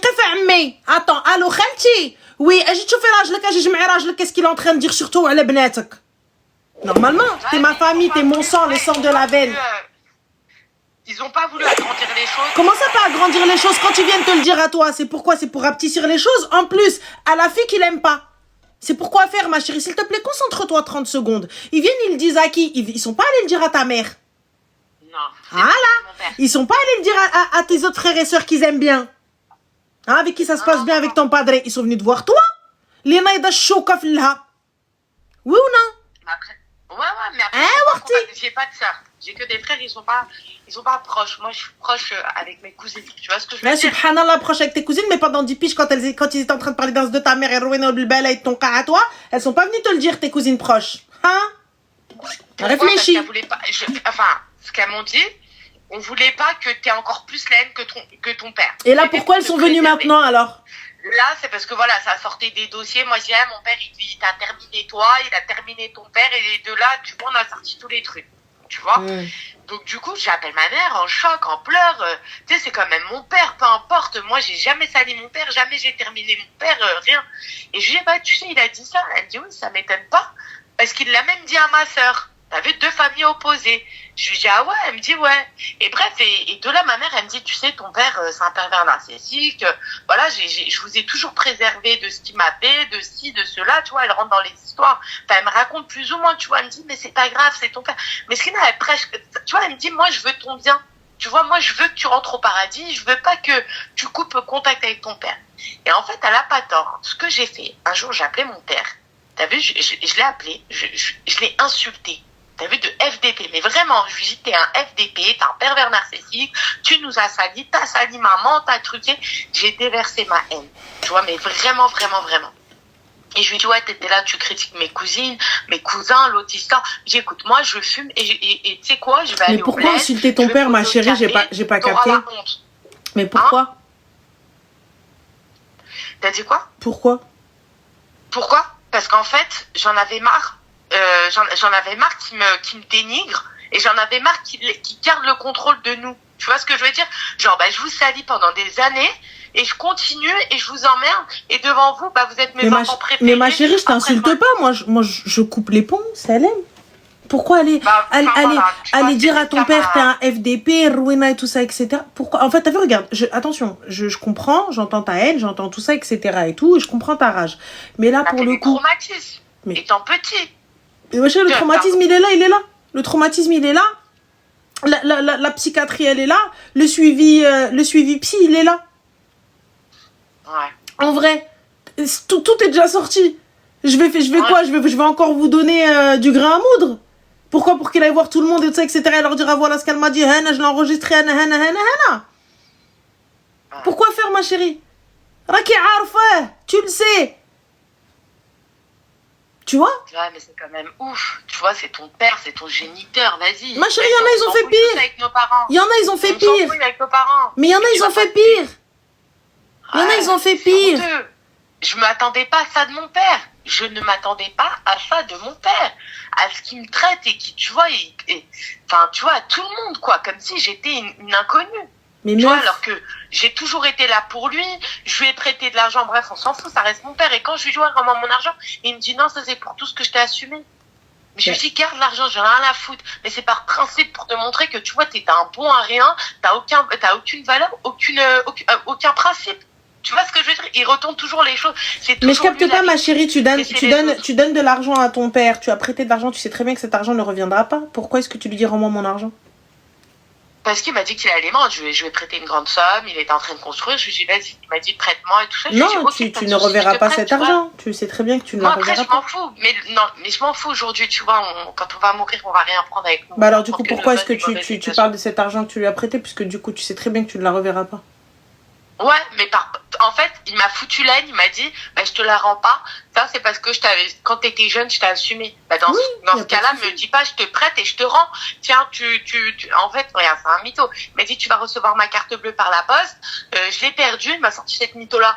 attends, allô, Khalti? Oui, qu'est-ce qu'il est en train de dire surtout à l'ebnetek? Normalement, t'es ma famille, t'es mon sang, le sang de la veine. Ils ont pas voulu agrandir les choses. Comment ça pas agrandir les choses quand ils viennent te le dire à toi? C'est pourquoi? C'est pour rapetissir les choses. En plus, à la fille qu'il aime pas. C'est pourquoi faire, ma chérie? S'il te plaît, concentre-toi 30 secondes. Ils viennent, ils le disent à qui? Ils sont pas allés le dire à ta mère. Non. Voilà. Ils sont pas allés le dire à tes autres frères et sœurs qu'ils aiment bien. Hein, avec qui ça se passe bien avec ton padre. Ils sont venus te voir toi. Les naïda chouka filha. Oui ou non? Ouais, mais après, j'ai pas de sœurs. J'ai que des frères, ils sont pas proches. Moi, je suis proche avec mes cousines. Tu vois ce que je veux dire? Subhanallah, proche avec tes cousines, mais pendant 10 piges, quand ils étaient en train de parler de ta mère et de ton cas à toi, elles sont pas venues te le dire, tes cousines proches. Hein? Réfléchis. Ce qu'elles m'ont dit, on voulait pas que t'aies encore plus la haine que ton père. Et là, pourquoi elles sont venues maintenant, alors? Là, c'est parce que voilà, ça sortait des dossiers. Moi, je dis, mon père, il t'a terminé toi, il a terminé ton père, et de là, tu vois, on a sorti tous les trucs. Tu vois? Donc, du coup, j'appelle ma mère en choc, en pleurs. Tu sais, c'est quand même mon père, peu importe. Moi, j'ai jamais sali mon père, jamais j'ai terminé mon père, rien. Et je lui dis, tu sais, il a dit ça. Elle me dit, oui, ça m'étonne pas. Parce qu'il l'a même dit à ma sœur. T'as vu, 2 familles opposées. Je lui dis, ah ouais, elle me dit, ouais. Et bref, et de là, ma mère, elle me dit, tu sais, ton père, c'est un pervers narcissique. Voilà, je vous ai toujours préservé de ce qu'il m'a fait, de ci, de cela, tu vois, elle rentre dans les histoires. Enfin, elle me raconte plus ou moins, tu vois, elle me dit, mais c'est pas grave, c'est ton père. Mais ce qui n'a presque, tu vois, elle me dit, moi, je veux ton bien. Tu vois, moi, je veux que tu rentres au paradis, je veux pas que tu coupes contact avec ton père. Et en fait, elle a pas tort. Ce que j'ai fait, un jour, j'ai appelé mon père. T'as vu, je l'ai appelé, je l'ai insulté. T'as vu, de FDP. Mais vraiment, je lui dis, t'es un FDP, t'es un pervers narcissique, tu nous as sali, t'as sali maman, t'as truqué. J'ai déversé ma haine. Tu vois, mais vraiment, vraiment, vraiment. Et je lui dis, ouais, t'étais là, tu critiques mes cousines, mes cousins, l'autre histoire. J'ai dit, écoute, moi, je fume et tu sais quoi, je vais aller au bled. Mais pourquoi insulter ton père, ma chérie? J'ai pas capté. Mais pourquoi? Hein? T'as dit quoi? Pourquoi? Parce qu'en fait, j'en avais marre. J'en avais marre qui me dénigre et j'en avais marre qui garde le contrôle de nous. Tu vois ce que je veux dire? Genre, je vous salis pendant des années et je continue et je vous emmerde et devant vous, vous êtes mes enfants préférés. Mais ma chérie, je t'insulte pas. Moi, je coupe les ponts, ça l'aime. Pourquoi aller dire à ton père, t'es un FDP, Rowena et tout ça, etc. Pourquoi? En fait, t'as vu, regarde, attention, je comprends, j'entends ta haine, j'entends tout ça, etc. et tout, et je comprends ta rage. Mais là, pour le coup. Traumatisme. Mais étant petit. Mais le traumatisme, il est là. Le traumatisme, il est là. La psychiatrie, elle est là. Le suivi psy, il est là. Ouais. En vrai, tout est déjà sorti. Je vais quoi? Je vais encore vous donner du grain à moudre. Pourquoi? Pour qu'il aille voir tout le monde et tout ça, etc. Et leur dire, voilà ce qu'elle m'a dit, je l'ai enregistré, Pourquoi faire, ma chérie? Raki arfa, tu le sais. Tu vois? Ouais, mais c'est quand même ouf. Tu vois, c'est ton père, c'est ton géniteur, vas-y. Ma chérie, il y en a, ils ont fait pire. Avec nos parents. Il y en a, ils ont fait pire. Avec nos parents. Mais il y en a, ils ont fait pire. Il y en a, ils ont fait pire. Je m'attendais pas à ça de mon père. Je ne m'attendais pas à ça de mon père. À ce qu'il me traite et qui, tu vois, enfin, tu vois, à tout le monde, quoi. Comme si j'étais une inconnue. Mais tu vois, alors que j'ai toujours été là pour lui, je lui ai prêté de l'argent, bref, on s'en fout, ça reste mon père. Et quand je lui dis, ouais, rends-moi mon argent, il me dit, non, ça c'est pour tout ce que je t'ai assumé. Mais je lui dis, garde l'argent, j'en ai rien à foutre. Mais c'est par principe pour te montrer que, tu vois, t'es un bon à rien, t'as aucune valeur, aucun principe. Tu vois ce que je veux dire? Il retourne toujours les choses. Mais je capte pas, ma chérie, tu donnes de l'argent à ton père, tu as prêté de l'argent, tu sais très bien que cet argent ne reviendra pas. Pourquoi est-ce que tu lui dis, rends-moi mon argent? Parce qu'il m'a dit qu'il allait m'en, je lui ai prêté une grande somme, il était en train de construire, je lui ai dit, vas-y, il m'a dit, prête-moi et tout ça. Non, tu ne reverras pas cet argent, tu sais très bien que tu ne le reverras pas. Moi, après, je m'en fous, mais je m'en fous aujourd'hui, tu vois, quand on va mourir, on va rien prendre avec nous. Bah alors, du coup, pourquoi est-ce que tu parles de cet argent que tu lui as prêté, puisque du coup, tu sais très bien que tu ne la reverras pas? Ouais, mais en fait, il m'a foutu l'aine, il m'a dit, je te la rends pas. Ça, c'est parce que quand t'étais jeune, je t'ai assumé. Dans ce cas-là, me dis pas, je te prête et je te rends. Tiens, en fait, regarde, c'est un mytho. Il m'a dit, tu vas recevoir ma carte bleue par la poste. Je l'ai perdue, il m'a sorti ce mytho-là,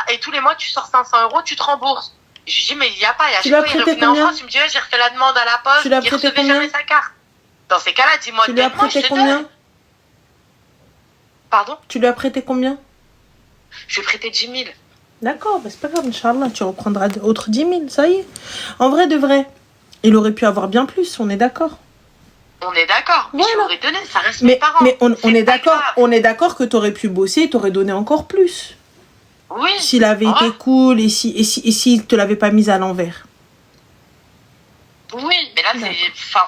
et tous les mois, tu sors 500 €, tu te rembourses. Je lui dis, mais il y a pas, tu l'as prêté en France, il me dit, j'ai refait la demande à la poste, il recevait jamais sa carte. Dans ces cas-là, dis-moi, tu lui as prêté combien? Pardon? Tu lui as prêté combien? Je lui ai prêté 10 000. D'accord, c'est pas grave, Inch'Allah, tu reprendras autres 10 000, ça y est. En vrai de vrai, il aurait pu avoir bien plus, on est d'accord. On est d'accord, mais je l'aurais donné, ça reste mes parents. Mais on est d'accord que t'aurais pu bosser et t'aurais donné encore plus. Oui. S'il avait été cool et s'il te l'avait pas mise à l'envers. Oui, mais là,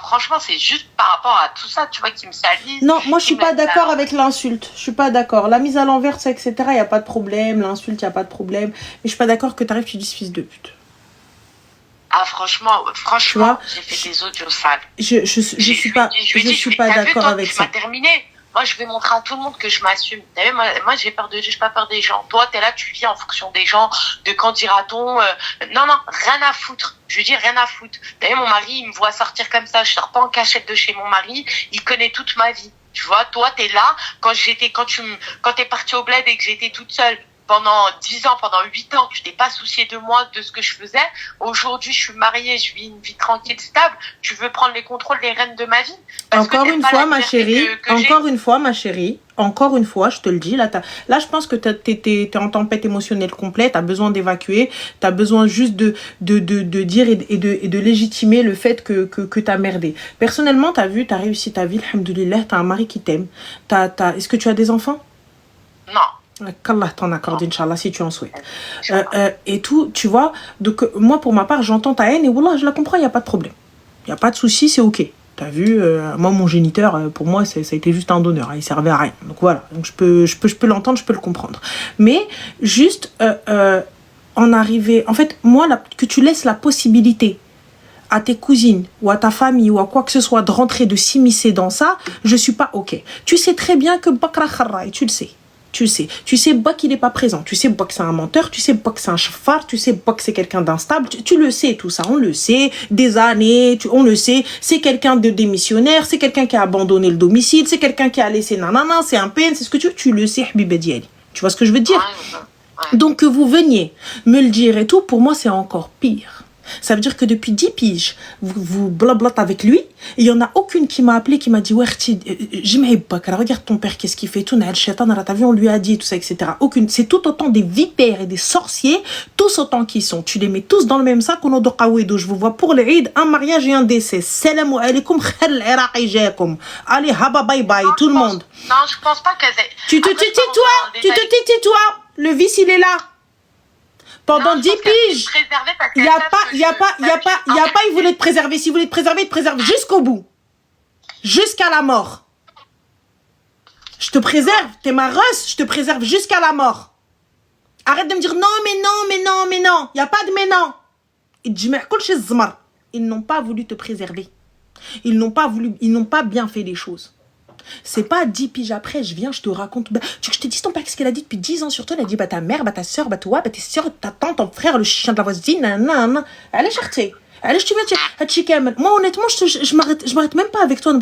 franchement, c'est juste par rapport à tout ça, tu vois, qui me salit. Non, moi, je suis pas d'accord avec l'insulte. Je suis pas d'accord. La mise à l'envers, ça, etc., il n'y a pas de problème. L'insulte, il n'y a pas de problème. Mais je suis pas d'accord que tu arrives, tu dis fils de pute. Ah, franchement, j'ai fait des audios sales. Je suis pas d'accord avec ça. Tu m'as terminé. Moi, je vais montrer à tout le monde que je m'assume. Moi, j'ai pas peur des gens. Toi, t'es là, tu vis en fonction des gens, de quand dira-t-on. Non, rien à foutre. Je lui dis rien à foutre. T'as vu, mon mari, il me voit sortir comme ça. Je sors pas en cachette de chez mon mari. Il connaît toute ma vie. Tu vois, toi, t'es là. Quand t'es partie au bled et que j'étais toute seule, pendant 10 ans, pendant 8 ans, tu t'es pas soucié de moi, de ce que je faisais. Aujourd'hui, je suis mariée, je vis une vie tranquille, stable. Tu veux prendre les contrôles, les rênes de ma vie? Encore une fois, ma chérie, encore une fois, je te le dis, là, je pense que t'es en tempête émotionnelle complète, t'as besoin d'évacuer, t'as besoin juste de dire et de légitimer le fait que t'as merdé. Personnellement, t'as réussi ta vie, alhamdoulilah, t'as un mari qui t'aime. Est-ce que tu as des enfants? Non. Qu'Allah t'en accorde, Inch'Allah, si tu en souhaites. Et tout, tu vois. Donc, moi, pour ma part, j'entends ta haine et Wallah, je la comprends, il n'y a pas de problème. Il n'y a pas de souci, c'est OK. T'as vu, moi, mon géniteur, pour moi, ça a été juste un donneur. Il servait à rien. Donc, voilà. Donc, je peux l'entendre, je peux le comprendre. Mais, juste, en arriver... En fait, moi, que tu laisses la possibilité à tes cousines ou à ta famille ou à quoi que ce soit de rentrer, de s'immiscer dans ça, je suis pas OK. Tu sais très bien que Bakra Kharra, et tu le sais. Tu sais pas qu'il n'est pas présent, tu sais pas que c'est un menteur, tu sais pas que c'est un chafard, tu sais pas que c'est quelqu'un d'instable, tu le sais tout ça, on le sait, des années, on le sait, c'est quelqu'un de démissionnaire, c'est quelqu'un qui a abandonné le domicile, c'est quelqu'un qui a laissé nanana, c'est un peine, c'est ce que tu le sais, Habiba Diali. Tu vois ce que je veux dire? Donc que vous veniez me le dire et tout, pour moi c'est encore pire. Ça veut dire que depuis 10 piges, vous blablate avec lui. Il n'y en a aucune qui m'a appelé, qui m'a dit ouais, regarde ton père, qu'est-ce qu'il fait, tout, t'as vu, on lui a dit, tout ça, etc. Aucune. C'est tout autant des vipères et des sorciers, tous autant qu'ils sont. Tu les mets tous dans le même sac, on a de je vous vois pour les Eid, un mariage et un décès. Salam alaikum, allez, haba, bye bye, tout le monde. Non, je pense pas qu'elle ait... Tu te tais-toi, le vice, il est là. Pendant 10 piges, il n'y a pas, il voulait te préserver. Si vous voulez te préserver, il te préserve jusqu'au bout. Jusqu'à la mort. Je te préserve, t'es ma russe, je te préserve jusqu'à la mort. Arrête de me dire non, mais non. Il n'y a pas de mais non. Ils n'ont pas voulu te préserver. Ils n'ont pas bien fait les choses. C'est pas 10 piges après, je viens, je te raconte. Tu veux que je te dise ton père, qu'est-ce qu'elle a dit depuis 10 ans sur toi? Elle a dit, ta mère, ta soeur, toi, tes soeurs, ta tante, ton frère, le chien de la voisine, nanana. Allez, chercher. Allez, je te viens, moi, honnêtement, je m'arrête même pas avec toi, mon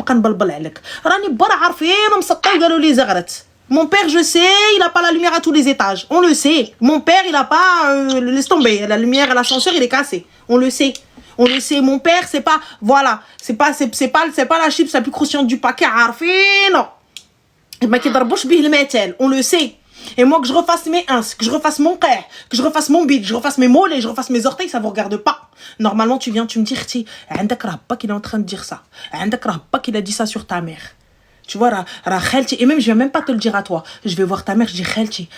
père, je sais, il a pas la lumière à tous les étages. On le sait. Mon père, il a pas, laisse tomber. La lumière à l'ascenseur, il est cassé. On le sait. On le sait, mon père, c'est pas, voilà, c'est pas la chips la plus croustillante du paquet, non. On le sait. Et moi, que je refasse mes ins, que je refasse mon père, que je refasse mon bide, je refasse mes mollets, je refasse mes orteils, ça vous regarde pas. Normalement, tu viens, tu me dis, tiens, Andak Rabba qu'il est en train de dire ça. Andak Rabba qu'il a dit ça sur ta mère. Tu vois, et même, je vais même pas te le dire à toi. Je vais voir ta mère, je dis, Khelti,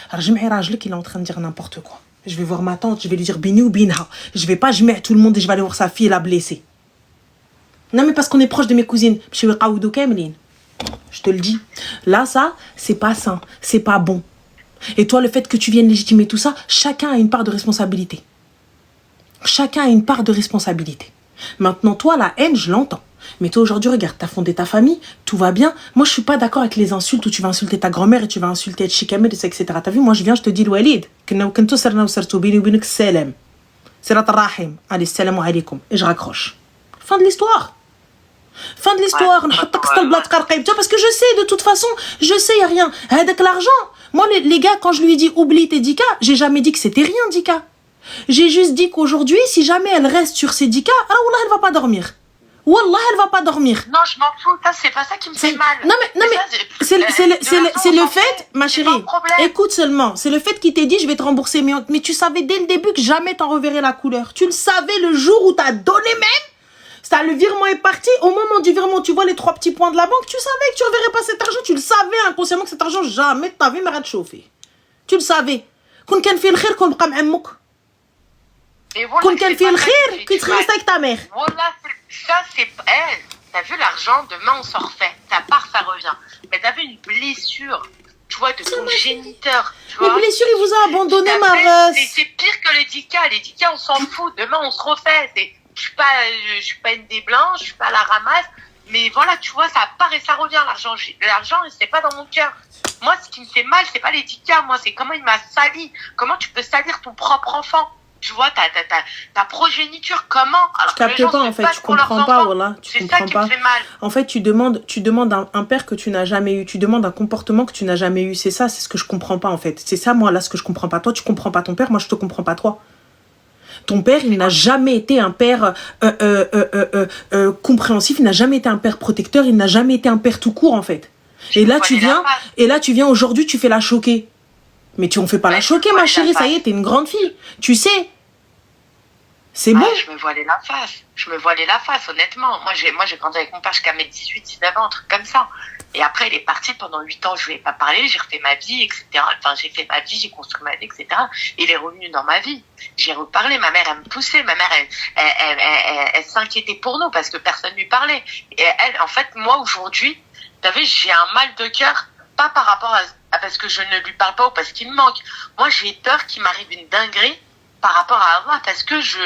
qu'il est en train de dire n'importe quoi. Je vais voir ma tante, je vais lui dire Bini ou Binha. Je vais pas, je mets tout le monde et je vais aller voir sa fille, la blessée. Non, mais parce qu'on est proche de mes cousines. Je te le dis. Là, ça, c'est pas sain. C'est pas bon. Et toi, le fait que tu viennes légitimer tout ça, chacun a une part de responsabilité. Chacun a une part de responsabilité. Maintenant, toi, la haine, je l'entends. Mais toi, aujourd'hui, regarde, t'as fondé ta famille, tout va bien. Moi, je suis pas d'accord avec les insultes où tu vas insulter ta grand-mère et tu vas insulter Chikamel, etc. T'as vu, moi, je viens, je te dis, Walid, allez, salam alaikum. Et je raccroche. Fin de l'histoire. Fin de l'histoire. Tu vois, parce que je sais, de toute façon, je sais, il n'y a rien. Avec l'argent, moi, les gars, quand je lui ai dit, oublie tes 10K, j'ai jamais dit que c'était rien, 10K. J'ai juste dit qu'aujourd'hui, si jamais elle reste sur ces 10K, ah, Wallah, elle va pas dormir. Wallah, elle va pas dormir. Non, je m'en fous, c'est pas ça qui me fait mal. Non, mais c'est le fait, ma chérie, écoute seulement, c'est le fait qu'il t'ait dit, je vais te rembourser, mais tu savais dès le début que jamais t'en reverrais la couleur. Tu le savais le jour où t'as donné même. Ça, le virement est parti. Au moment du virement, tu vois les 3 petits points de la banque, tu savais que tu reverrais pas cet argent. Tu le savais inconsciemment que cet argent, jamais de ta vie m'arrête de chauffer. Tu le savais. Qu'on كان في الخير كون بقى معمك. Qu'on كان في الخير que tu restes avec ta mère. Voilà, ça c'est elle. T'as vu l'argent, demain on s'en refait. Ta part, ça revient. Mais t'as vu une blessure, tu vois, de ton géniteur. Les blessures, il vous a abandonné, ma rose. C'est pire que les 10K. Les 10K, on s'en fout. Demain, on se refait. Je suis pas une des blanches, je suis pas à la ramasse. Mais voilà, tu vois, ça part et ça revient, l'argent. L'argent, c'est pas dans mon cœur. Moi, ce qui me fait mal, c'est pas les 10K. Moi, c'est comment il m'a sali. Comment tu peux salir ton propre enfant. tu vois, ta progéniture, comment? Alors Je capte pas, en fait, tu comprends pas, voilà, tu comprends pas. C'est ça qui me fait mal. En fait, tu demandes un père que tu n'as jamais eu, tu demandes un comportement que tu n'as jamais eu, c'est ça, c'est ce que je comprends pas, en fait. C'est ça, moi, là, ce que je comprends pas. Toi, tu comprends pas ton père, moi, je te comprends pas, toi. Ton père, il n'a jamais été un père compréhensif, il n'a jamais été un père protecteur, il n'a jamais été un père tout court, en fait. Et là, tu viens aujourd'hui, tu fais la choquer. Mais on fait pas la choquer, ma chérie, ça y est, t'es une grande fille. Tu sais. C'est bon. Je me voilais la face. Je me voilais la face, honnêtement. Moi, j'ai grandi avec mon père jusqu'à mes 18, 19 ans, un truc comme ça. Et après, il est parti pendant 8 ans, je lui ai pas parlé, j'ai refait ma vie, etc. Enfin, j'ai fait ma vie, j'ai construit ma vie, etc. Il est revenu dans ma vie. J'ai reparlé, ma mère, elle me poussait, ma mère, elle s'inquiétait pour nous parce que personne lui parlait. Et elle, en fait, moi, aujourd'hui, t'as vu, j'ai un mal de cœur, pas par rapport à parce que je ne lui parle pas ou parce qu'il me manque. Moi, j'ai peur qu'il m'arrive une dinguerie par rapport à moi parce que je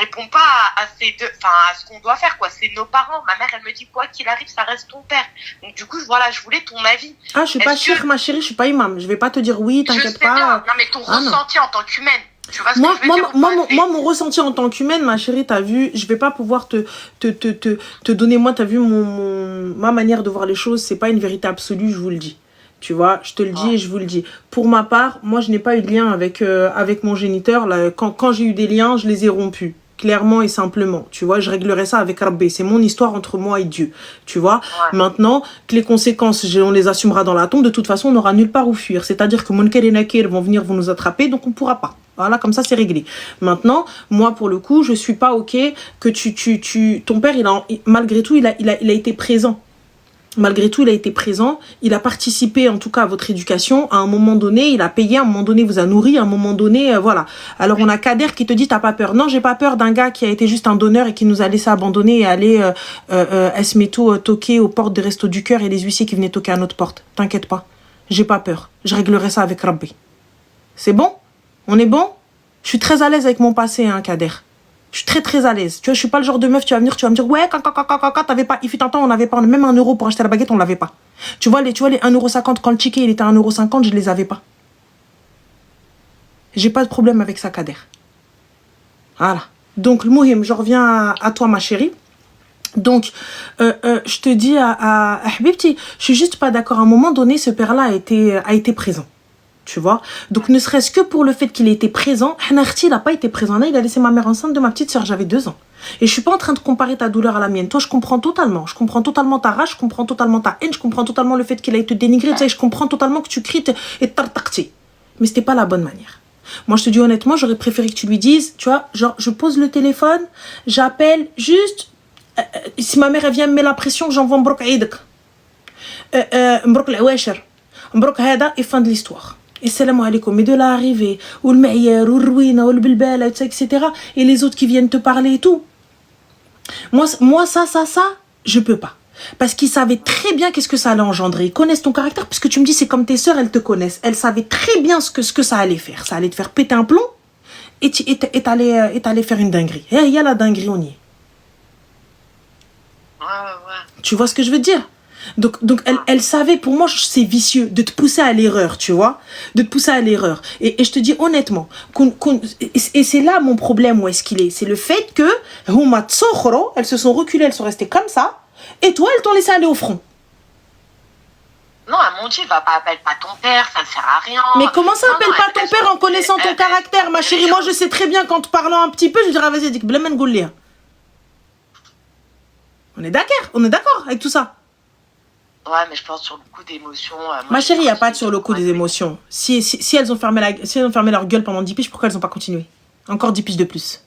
réponds pas à ce qu'on doit faire, quoi. C'est nos parents. Ma mère, elle me dit quoi qu'il arrive, ça reste ton père. Donc du coup, voilà, je voulais ton avis. Ah, je suis pas chère, ma chérie, je suis pas imam. Je vais pas te dire oui, t'inquiète pas. Bien. Non, mais ton ressenti en tant qu'humaine. Tu vois ce que je veux dire, moi, mon ressenti en tant qu'humaine, ma chérie, t'as vu, je vais pas pouvoir te donner, moi, t'as vu, ma manière de voir les choses, c'est pas une vérité absolue, je vous le dis. Tu vois, je te le dis et je vous le dis. Pour ma part, moi, je n'ai pas eu de lien avec mon géniteur. Là, quand j'ai eu des liens, je les ai rompus. Clairement et simplement, tu vois, je réglerai ça avec Rabbi. C'est mon histoire entre moi et Dieu, tu vois. Ouais. Maintenant, que les conséquences, on les assumera dans la tombe. De toute façon, on n'aura nulle part où fuir. C'est-à-dire que Munkar et Nakir vont venir, vont nous attraper, donc on ne pourra pas. Voilà, comme ça, c'est réglé. Maintenant, moi, pour le coup, je suis pas OK que ton père, malgré tout, il a été présent. Malgré tout, il a été présent, il a participé en tout cas à votre éducation, à un moment donné, il a payé, à un moment donné, vous a nourri, à un moment donné, voilà. Alors on a Kader qui te dit, t'as pas peur. Non, j'ai pas peur d'un gars qui a été juste un donneur et qui nous a laissé abandonner et aller Esmeto toquer aux portes des restos du cœur et les huissiers qui venaient toquer à notre porte. T'inquiète pas, j'ai pas peur, je réglerai ça avec Rabbi. C'est bon? On est bon? Je suis très à l'aise avec mon passé, hein, Kader. Je suis très très à l'aise. Tu vois, je suis pas le genre de meuf, tu vas venir, tu vas me dire, ouais, t'avais pas, il fut un temps, on n'avait pas, même 1 euro pour acheter la baguette, on l'avait pas. Tu vois, les 1,50 €, quand le ticket, il était à 1,50 €, je les avais pas. J'ai pas de problème avec ça, Kader. Voilà. Donc, le Mohim, je reviens à toi, ma chérie. Donc, je te dis à Habibti, je suis juste pas d'accord. À un moment donné, ce père-là a été présent. Tu vois, donc ne serait-ce que pour le fait qu'il ait été présent, Hanarti, il n'a pas été présent. Là, il a laissé ma mère enceinte de ma petite soeur, j'avais 2 ans. Et je suis pas en train de comparer ta douleur à la mienne. Toi, je comprends totalement. Je comprends totalement ta rage, je comprends totalement ta haine, je comprends totalement le fait qu'il a été dénigré. Tu sais, je comprends totalement que tu cries et tartarti. Mais c'était pas la bonne manière. Moi, je te dis honnêtement, j'aurais préféré que tu lui dises, tu vois, genre, je pose le téléphone, j'appelle juste, si ma mère, elle vient me mettre la pression, j'envoie Mbrok Aïdak. Mbrok l'Awasher. Mbrok Hada et fin de l'histoire. Et salam alaikum, et de là arriver, ou le meilleur, ou le ruina, ou le bilbel, etc. Et les autres qui viennent te parler et tout. Moi, ça, je peux pas. Parce qu'ils savaient très bien qu'est-ce que ça allait engendrer. Ils connaissent ton caractère, parce que tu me dis, c'est comme tes sœurs, elles te connaissent. Elles savaient très bien ce que ça allait faire. Ça allait te faire péter un plomb, et t'allais faire une dinguerie. Et il y a la dinguerie, on y est. Ouais. Tu vois ce que je veux dire? Donc elle savait, pour moi, c'est vicieux de te pousser à l'erreur, tu vois, de te pousser à l'erreur. Et je te dis honnêtement, et c'est là mon problème, où est-ce qu'il est. C'est le fait que, elles se sont reculées, elles sont restées comme ça, et toi, elles t'ont laissé aller au front. Non, à mon Dieu, appelle pas ton père, ça ne sert à rien. Mais comment ça, appelle pas ton père en connaissant ton caractère, ma chérie? Moi, je sais très bien qu'en te parlant un petit peu, je dirais, vas-y, dis que Blemen Goulia. On est d'accord avec tout ça. Ouais, mais je pense sur le coup d'émotion. Ma chérie, il n'y a pas de sur le coup des émotions. Si elles ont fermé leur gueule pendant 10 piges, pourquoi elles n'ont pas continué? Encore 10 piges de plus.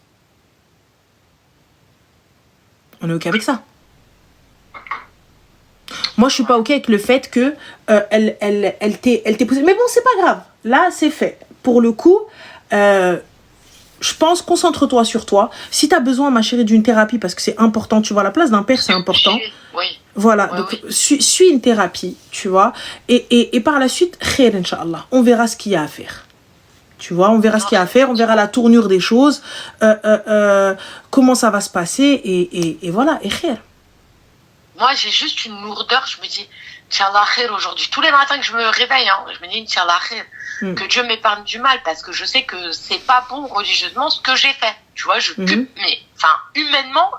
On est OK avec ça. Moi, je suis pas OK avec le fait que elle t'ait poussé. Mais bon, c'est pas grave. Là, c'est fait. Pour le coup, je pense, concentre-toi sur toi. Si tu as besoin, ma chérie, d'une thérapie, parce que c'est important, tu vois, la place d'un père, c'est important. Oui. Voilà, donc suis une thérapie, tu vois, et par la suite, khair, Inch'Allah, on verra ce qu'il y a à faire. Tu vois, on verra ce qu'il y a à faire, on verra la tournure des choses, comment ça va se passer, et voilà, et khair. Moi, j'ai juste une lourdeur, je me dis, Inch'Allah khair aujourd'hui. Tous les matins que je me réveille, hein, je me dis Inch'Allah khair. Que Dieu m'épargne du mal, parce que je sais que c'est pas bon religieusement ce que j'ai fait. Tu vois, mais, enfin, humainement,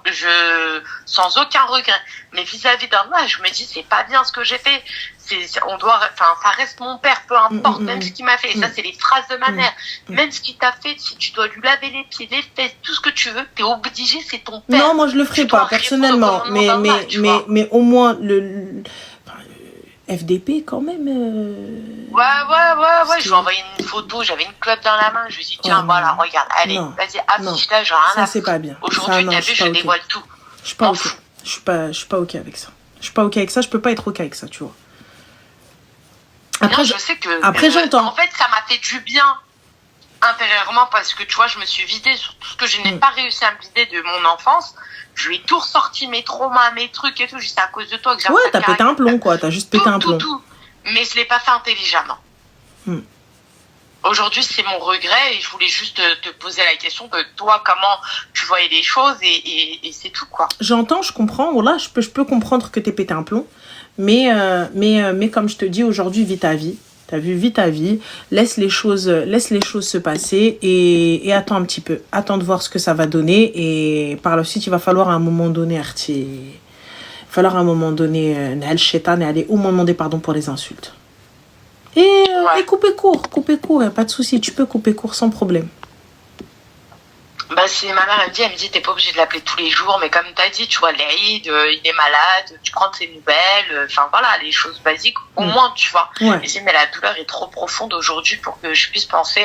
sans aucun regret. Mais vis-à-vis d'Allah, je me dis, c'est pas bien ce que j'ai fait. Ça reste mon père, peu importe, même ce qu'il m'a fait. Et ça, c'est les phrases de ma mère. Même ce qu'il t'a fait, si tu dois lui laver les pieds, les fesses, tout ce que tu veux, t'es obligé, c'est ton père. Non, moi, je le ferai pas, personnellement. Mais au moins, FDP quand même. Ouais. Je lui ai envoyé une photo, j'avais une clope dans la main, je lui ai dit tiens, voilà, regarde, allez, vas-y, affiche-la, genre rien. Ça, c'est pas bien. Aujourd'hui, t'as vu, je dévoile tout. Je suis pas ok. Je suis pas ok avec ça. Je suis pas ok avec ça, je peux pas être ok avec ça, tu vois. Après, je sais que. Après, j'entends. En fait, ça m'a fait du bien intérieurement parce que tu vois, je me suis vidée sur tout ce que je n'ai pas réussi à me vider de mon enfance. Je lui ai tout ressorti, mes traumas, mes trucs et tout, juste à cause de toi. Que ouais, t'as pété un plomb, quoi. T'as juste pété un plomb. Tout. Mais je l'ai pas fait intelligemment. Aujourd'hui, c'est mon regret et je voulais juste te poser la question de toi, comment tu voyais les choses et c'est tout, quoi. J'entends, je comprends. Voilà, je peux comprendre que t'aies pété un plomb. Mais comme je te dis, aujourd'hui, vis ta vie. T'as vu, vis ta vie, laisse les choses se passer et attends un petit peu. Attends de voir ce que ça va donner et par la suite, il va falloir à un moment donné, et aller au moins demander pardon pour les insultes. Et couper court, y a pas de souci, tu peux couper court sans problème. Bah, c'est ma mère, elle me dit, t'es pas obligé de l'appeler tous les jours, mais comme t'as dit, tu vois, l'Aïd, il est malade, tu prends de ses nouvelles, enfin voilà, les choses basiques, au moins, tu vois. Ouais. Et mais la douleur est trop profonde aujourd'hui pour que je puisse penser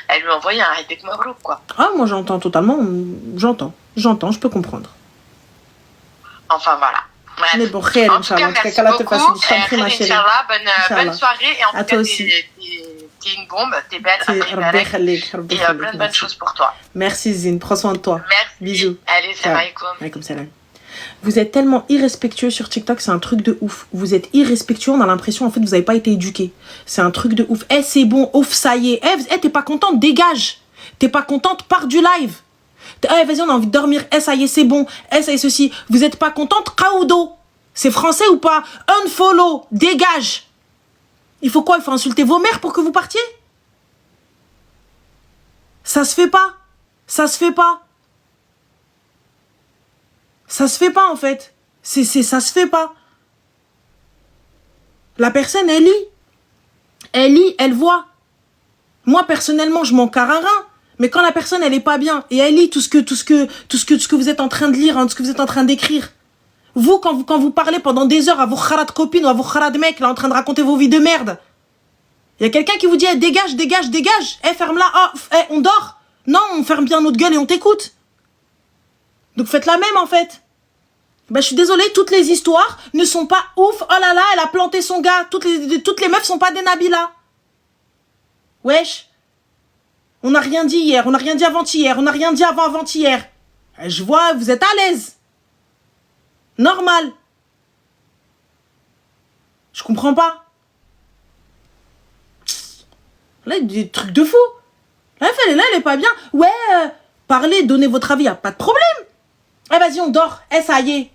à lui envoyer un Hedek Mabrouk, quoi. Ah, moi j'entends totalement, j'entends, je peux comprendre. Enfin voilà. Bref. Mais bon, réel, Inch'Allah, en tout cas, qu'Allah te facilite. Je t'en prie, ma chérie. Bonne soirée, et en tout cas, t'es une bombe, t'es belle, et plein de bonnes choses pour toi. Merci Zine, prends soin de toi. Merci. Bisous. Allez, salam alaikum. Alaikum salam. Vous êtes tellement irrespectueux sur TikTok, c'est un truc de ouf. Vous êtes irrespectueux, on a l'impression en fait vous n'avez pas été éduqué. C'est un truc de ouf. C'est bon, ouf, ça y est. T'es pas contente, dégage. T'es pas contente, pars du live. Vas-y, on a envie de dormir. Ça y est, c'est bon. Ça y est, ceci. Vous êtes pas contente, Kaudo. C'est français ou pas? Unfollow, dégage. Il faut quoi? Il faut insulter vos mères pour que vous partiez? Ça se fait pas. Ça se fait pas. Ça se fait pas, en fait. Ça se fait pas. La personne, elle lit. Elle lit, elle voit. Moi, personnellement, je m'en carre un rein. Mais quand la personne, elle est pas bien, et elle lit tout ce que vous êtes en train de lire, hein, tout ce que vous êtes en train d'écrire. Vous, quand vous parlez pendant des heures à vos kharat copines ou à vos kharat mecs, là, en train de raconter vos vies de merde. Il y a quelqu'un qui vous dit, dégage. Ferme-la. On dort. Non, on ferme bien notre gueule et on t'écoute. Donc faites la même, en fait. Je suis désolée, toutes les histoires ne sont pas ouf. Oh là là, elle a planté son gars. Toutes les meufs sont pas des Nabila. Wesh. On n'a rien dit hier, on n'a rien dit avant-hier, on n'a rien dit avant-avant-hier. Je vois, vous êtes à l'aise. Normal. Je comprends pas. Là, des trucs de fou. Là, elle est pas bien. Ouais, parlez, donnez votre avis, y a pas de problème. Vas-y, on dort. Ça y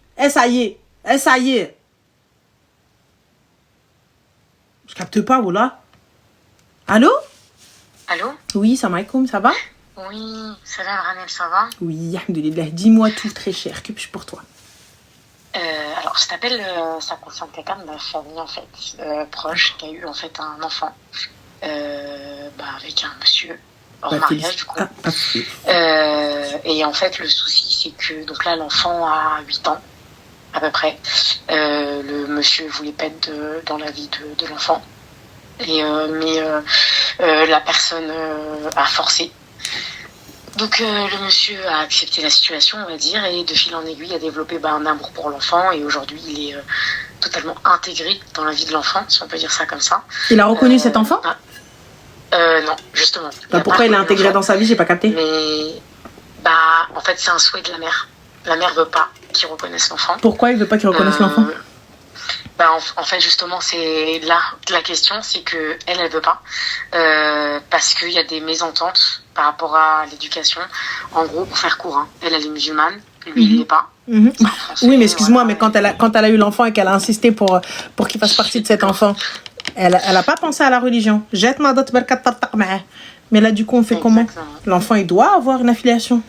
est. Je capte pas, voilà. Allô? Oui, salam alaikum, ça va? Oui, salam Ranel, ça va? Oui, alhamdoulilah. Dis-moi tout, très cher. Que puis-je pour toi? Alors, je t'appelle, ça concerne quelqu'un de ma famille, en fait, proche, qui a eu, en fait, un enfant avec un monsieur hors mariage, du coup. Et en fait, le souci, c'est que, donc là, l'enfant a 8 ans, à peu près. Le monsieur voulait pas être dans la vie de l'enfant. Mais la personne a forcé. Donc le monsieur a accepté la situation, on va dire, et de fil en aiguille a développé un amour pour l'enfant, et aujourd'hui il est totalement intégré dans la vie de l'enfant, si on peut dire ça comme ça. Il a reconnu cet enfant? Non, justement. Pourquoi il l'a intégré dans sa vie? J'ai pas capté. Mais en fait c'est un souhait de la mère. La mère veut pas qu'il reconnaisse l'enfant. Pourquoi il veut pas qu'il reconnaisse l'enfant? En fait, justement, c'est là la question, c'est que elle veut pas, parce qu'il y a des mésententes par rapport à l'éducation. En gros, pour faire court, elle est musulmane, lui il l'est pas. Mhm. Sans français, Oui, mais excuse-moi, voilà. mais quand elle a eu l'enfant et qu'elle a insisté pour qu'il fasse partie de cet enfant, elle a pas pensé à la religion. Jette ma dot berkat tartaq ma'ah. Mais là, du coup, on fait comment? Exactement. L'enfant, il doit avoir une affiliation.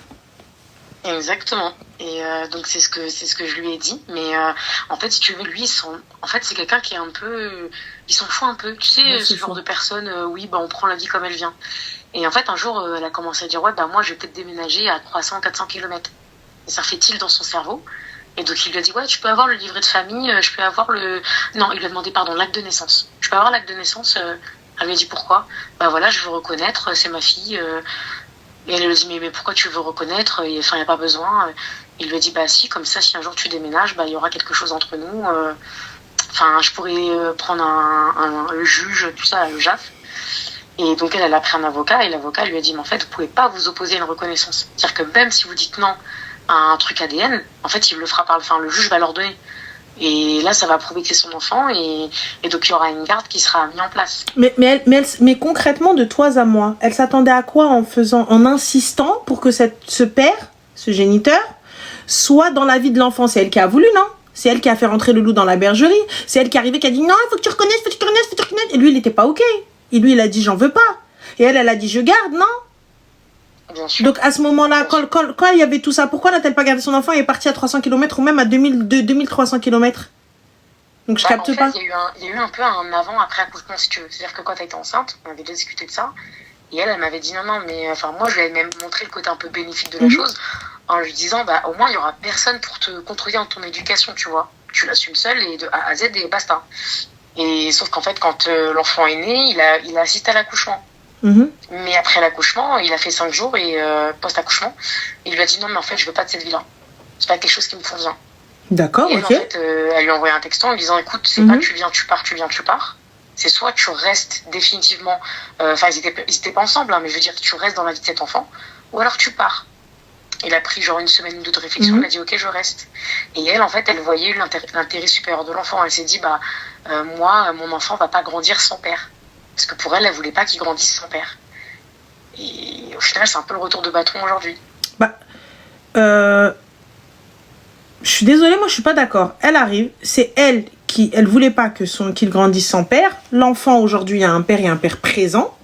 Exactement. Et donc c'est ce que je lui ai dit. Mais en fait, si tu veux, lui, en fait, c'est quelqu'un qui est un peu, il s'en fout un peu. Tu sais, Ouais, ce c'est genre fou. de personne, oui, bah on prend la vie comme elle vient. Et en fait, un jour, elle a commencé à dire, ouais, bah moi, je vais peut-être déménager à 300, 400 kilomètres. Et ça fait tilt dans son cerveau. Et donc il lui a dit, ouais, tu peux avoir le livret de famille, je peux avoir le, non, il lui a demandé, pardon, l'acte de naissance. Je peux avoir l'acte de naissance. Elle lui a dit pourquoi? Bah voilà, je veux reconnaître, c'est ma fille. Et elle lui a dit, mais pourquoi tu veux reconnaître? Enfin, il n'y a pas besoin. Il lui a dit, bah si, comme ça, si un jour tu déménages, bah il y aura quelque chose entre nous. Enfin, je pourrais prendre le juge, tout ça, le JAF. Et donc elle a pris un avocat et l'avocat lui a dit, mais en fait, vous pouvez pas vous opposer à une reconnaissance. C'est-à-dire que même si vous dites non à un truc ADN, en fait, il le fera le juge va l'ordonner. Et là, ça va prouver que c'est son enfant et donc il y aura une garde qui sera mise en place. Mais concrètement, de toi à moi, elle s'attendait à quoi en insistant pour que ce père, ce géniteur, soit dans la vie de l'enfant? C'est elle qui a voulu, non? C'est elle qui a fait rentrer le loup dans la bergerie. C'est elle qui est arrivée, qui a dit non, il faut que tu reconnaisses, faut que tu reconnaisses, faut que tu reconnaisses. Et lui, il n'était pas OK. Et lui, il a dit j'en veux pas. Et elle a dit je garde, non? Bien sûr. Donc à ce moment-là, quand il y avait tout ça, pourquoi n'a-t-elle pas gardé son enfant et est partie à 300 km ou même à 2300 km? Donc je capte en fait, pas. il y a eu un peu un avant-après accouchement, si tu veux. C'est-à-dire que quand elle était enceinte, on avait déjà discuté de ça. Et elle m'avait dit non, mais enfin, moi, je lui avais même montré le côté un peu bénéfique de la chose en lui disant, bah, au moins, il y aura personne pour te contredire dans ton éducation, tu vois. Tu l'assumes seule et de A à Z et basta. Et sauf qu'en fait, quand l'enfant est né, il a assisté à l'accouchement. Mais après l'accouchement, il a fait 5 jours et post-accouchement, il lui a dit non, mais en fait, je veux pas de cette vie-là. C'est pas quelque chose qui me convient. D'accord, et elle, ok. en fait, elle lui a envoyé un texto en lui disant écoute, c'est pas tu viens, tu pars, tu viens, tu pars. C'est soit tu restes définitivement, enfin, ils étaient pas ensemble, hein, mais je veux dire, tu restes dans la vie de cet enfant, ou alors tu pars. Il a pris genre une semaine ou deux de réflexion, il a dit ok, je reste. Et elle, en fait, elle voyait l'intérêt supérieur de l'enfant. Elle s'est dit bah, moi, mon enfant va pas grandir sans père. Parce que pour elle, elle voulait pas qu'il grandisse sans père. Et au final, c'est un peu le retour de bâton aujourd'hui. Bah, je suis désolée, moi je suis pas d'accord. Elle arrive, c'est elle elle voulait pas qu'il grandisse sans père. L'enfant aujourd'hui a un père et un père présent.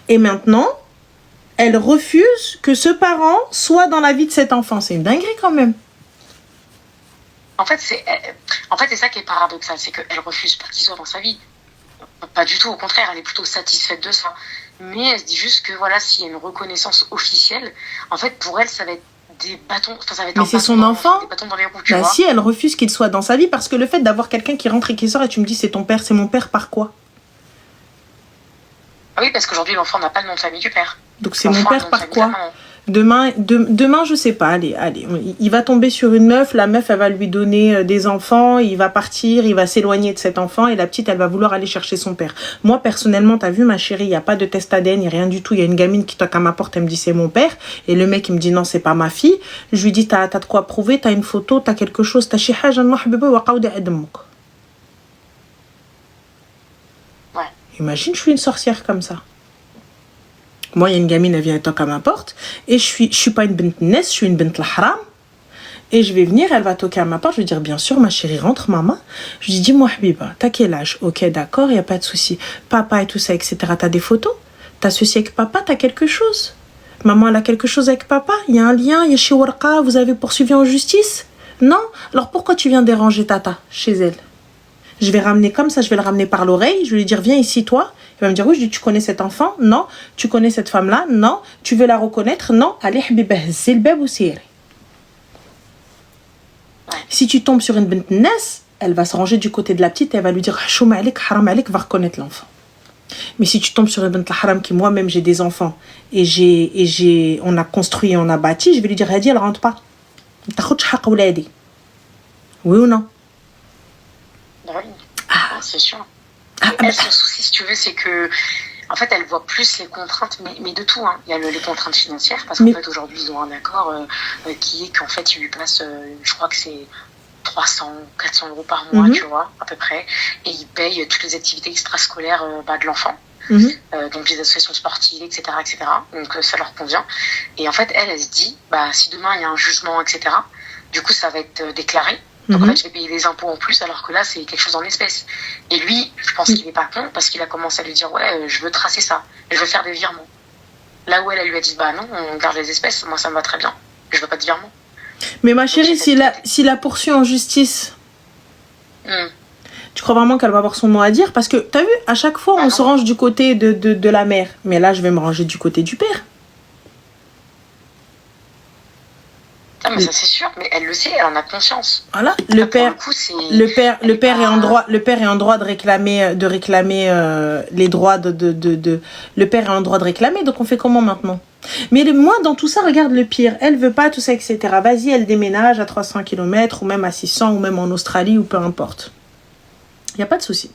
Et maintenant, elle refuse que ce parent soit dans la vie de cet enfant. C'est une dinguerie quand même. En fait, c'est ça qui est paradoxal, c'est qu'elle refuse pas qu'il soit dans sa vie. Pas du tout, au contraire, elle est plutôt satisfaite de ça. Mais elle se dit juste que voilà, s'il y a une reconnaissance officielle, en fait, pour elle, ça va être des bâtons. Enfin, ça va être mais c'est son enfant. Des bâtons dans les roues, tu bah vois. Si, elle refuse qu'il soit dans sa vie parce que le fait d'avoir quelqu'un qui rentre et qui sort et tu me dis c'est ton père, c'est mon père par quoi? Ah oui, parce qu'aujourd'hui, l'enfant n'a pas le nom de famille du père. Donc c'est mon père par quoi? Demain, je sais pas, allez, il va tomber sur une meuf, la meuf, elle va lui donner des enfants, il va partir, il va s'éloigner de cet enfant et la petite, elle va vouloir aller chercher son père. Moi, personnellement, t'as vu, ma chérie, il n'y a pas de test ADN, il n'y a rien du tout, il y a une gamine qui toque à ma porte, elle me dit c'est mon père, et le mec, il me dit non, c'est pas ma fille. Je lui dis, t'as de quoi prouver, t'as une photo, t'as quelque chose, t'as chi haja mahbiba wa qawda adamuk. Ouais. Imagine, je suis une sorcière comme ça. Moi, il y a une gamine, elle vient et toque à ma porte. Et je suis pas une bint nes, je suis une bint l'haram. Et je vais venir, elle va toquer à ma porte. Je vais dire, bien sûr, ma chérie, rentre, maman. Je lui dis, dis-moi, Habiba, t'as quel âge? Ok, d'accord, il n'y a pas de souci. Papa et tout ça, etc. T'as des photos? T'as ceci avec papa? T'as quelque chose? Maman, elle a quelque chose avec papa? Il y a un lien? Il y a chez Warqa? Vous avez poursuivi en justice? Non? Alors pourquoi tu viens déranger tata chez elle? Je vais ramener comme ça, je vais le ramener par l'oreille. Je vais lui dire, viens ici, toi. Il va me dire, oui, je dis, tu connais cet enfant? Non. Tu connais cette femme-là? Non. Tu veux la reconnaître? Non. Allez, Habiba, c'est le bébé aussi. Si tu tombes sur une bint nes, elle va se ranger du côté de la petite et elle va lui dire, chouma alik, haram alik, va reconnaître l'enfant. Mais si tu tombes sur une bint haram qui, moi-même, j'ai des enfants et on a construit et on a bâti, je vais lui dire, Hadi, elle rentre pas. Oui ou non? Oui, c'est sûr. Elle, son souci, si tu veux, c'est que, en fait, elle voit plus les contraintes, mais de tout. Hein. Il y a les contraintes financières, parce qu'en fait, aujourd'hui, ils ont un accord qui est qu'en fait, ils lui placent, je crois que c'est 300, 400 euros par mois, tu vois, à peu près. Et ils payent toutes les activités extrascolaires de l'enfant. Donc les associations sportives, etc., etc. Donc ça leur convient. Et en fait, elle se dit, bah, si demain, il y a un jugement, etc., Du coup, ça va être déclaré. Donc, en fait, je vais payer des impôts en plus, alors que là, c'est quelque chose en espèces. Et lui, je pense qu'il est pas con, parce qu'il a commencé à lui dire, ouais, je veux tracer ça, je veux faire des virements. Là où elle lui a dit, bah non, on garde les espèces, moi, ça me va très bien. Je veux pas de virement. Mais ma chérie, s'il la poursuit en justice, tu crois vraiment qu'elle va avoir son mot à dire? Parce que, t'as vu, à chaque fois, on se range du côté de la mère. Mais là, je vais me ranger du côté du père. Ah, mais ça c'est sûr, mais elle le sait, elle en a conscience. Voilà, le père est en droit de réclamer les droits le père est en droit de réclamer, donc on fait comment maintenant? Mais moi, dans tout ça, regarde le pire. Elle veut pas tout ça, etc. Vas-y, elle déménage à 300 km, ou même à 600, ou même en Australie, ou peu importe. Il n'y a pas de souci.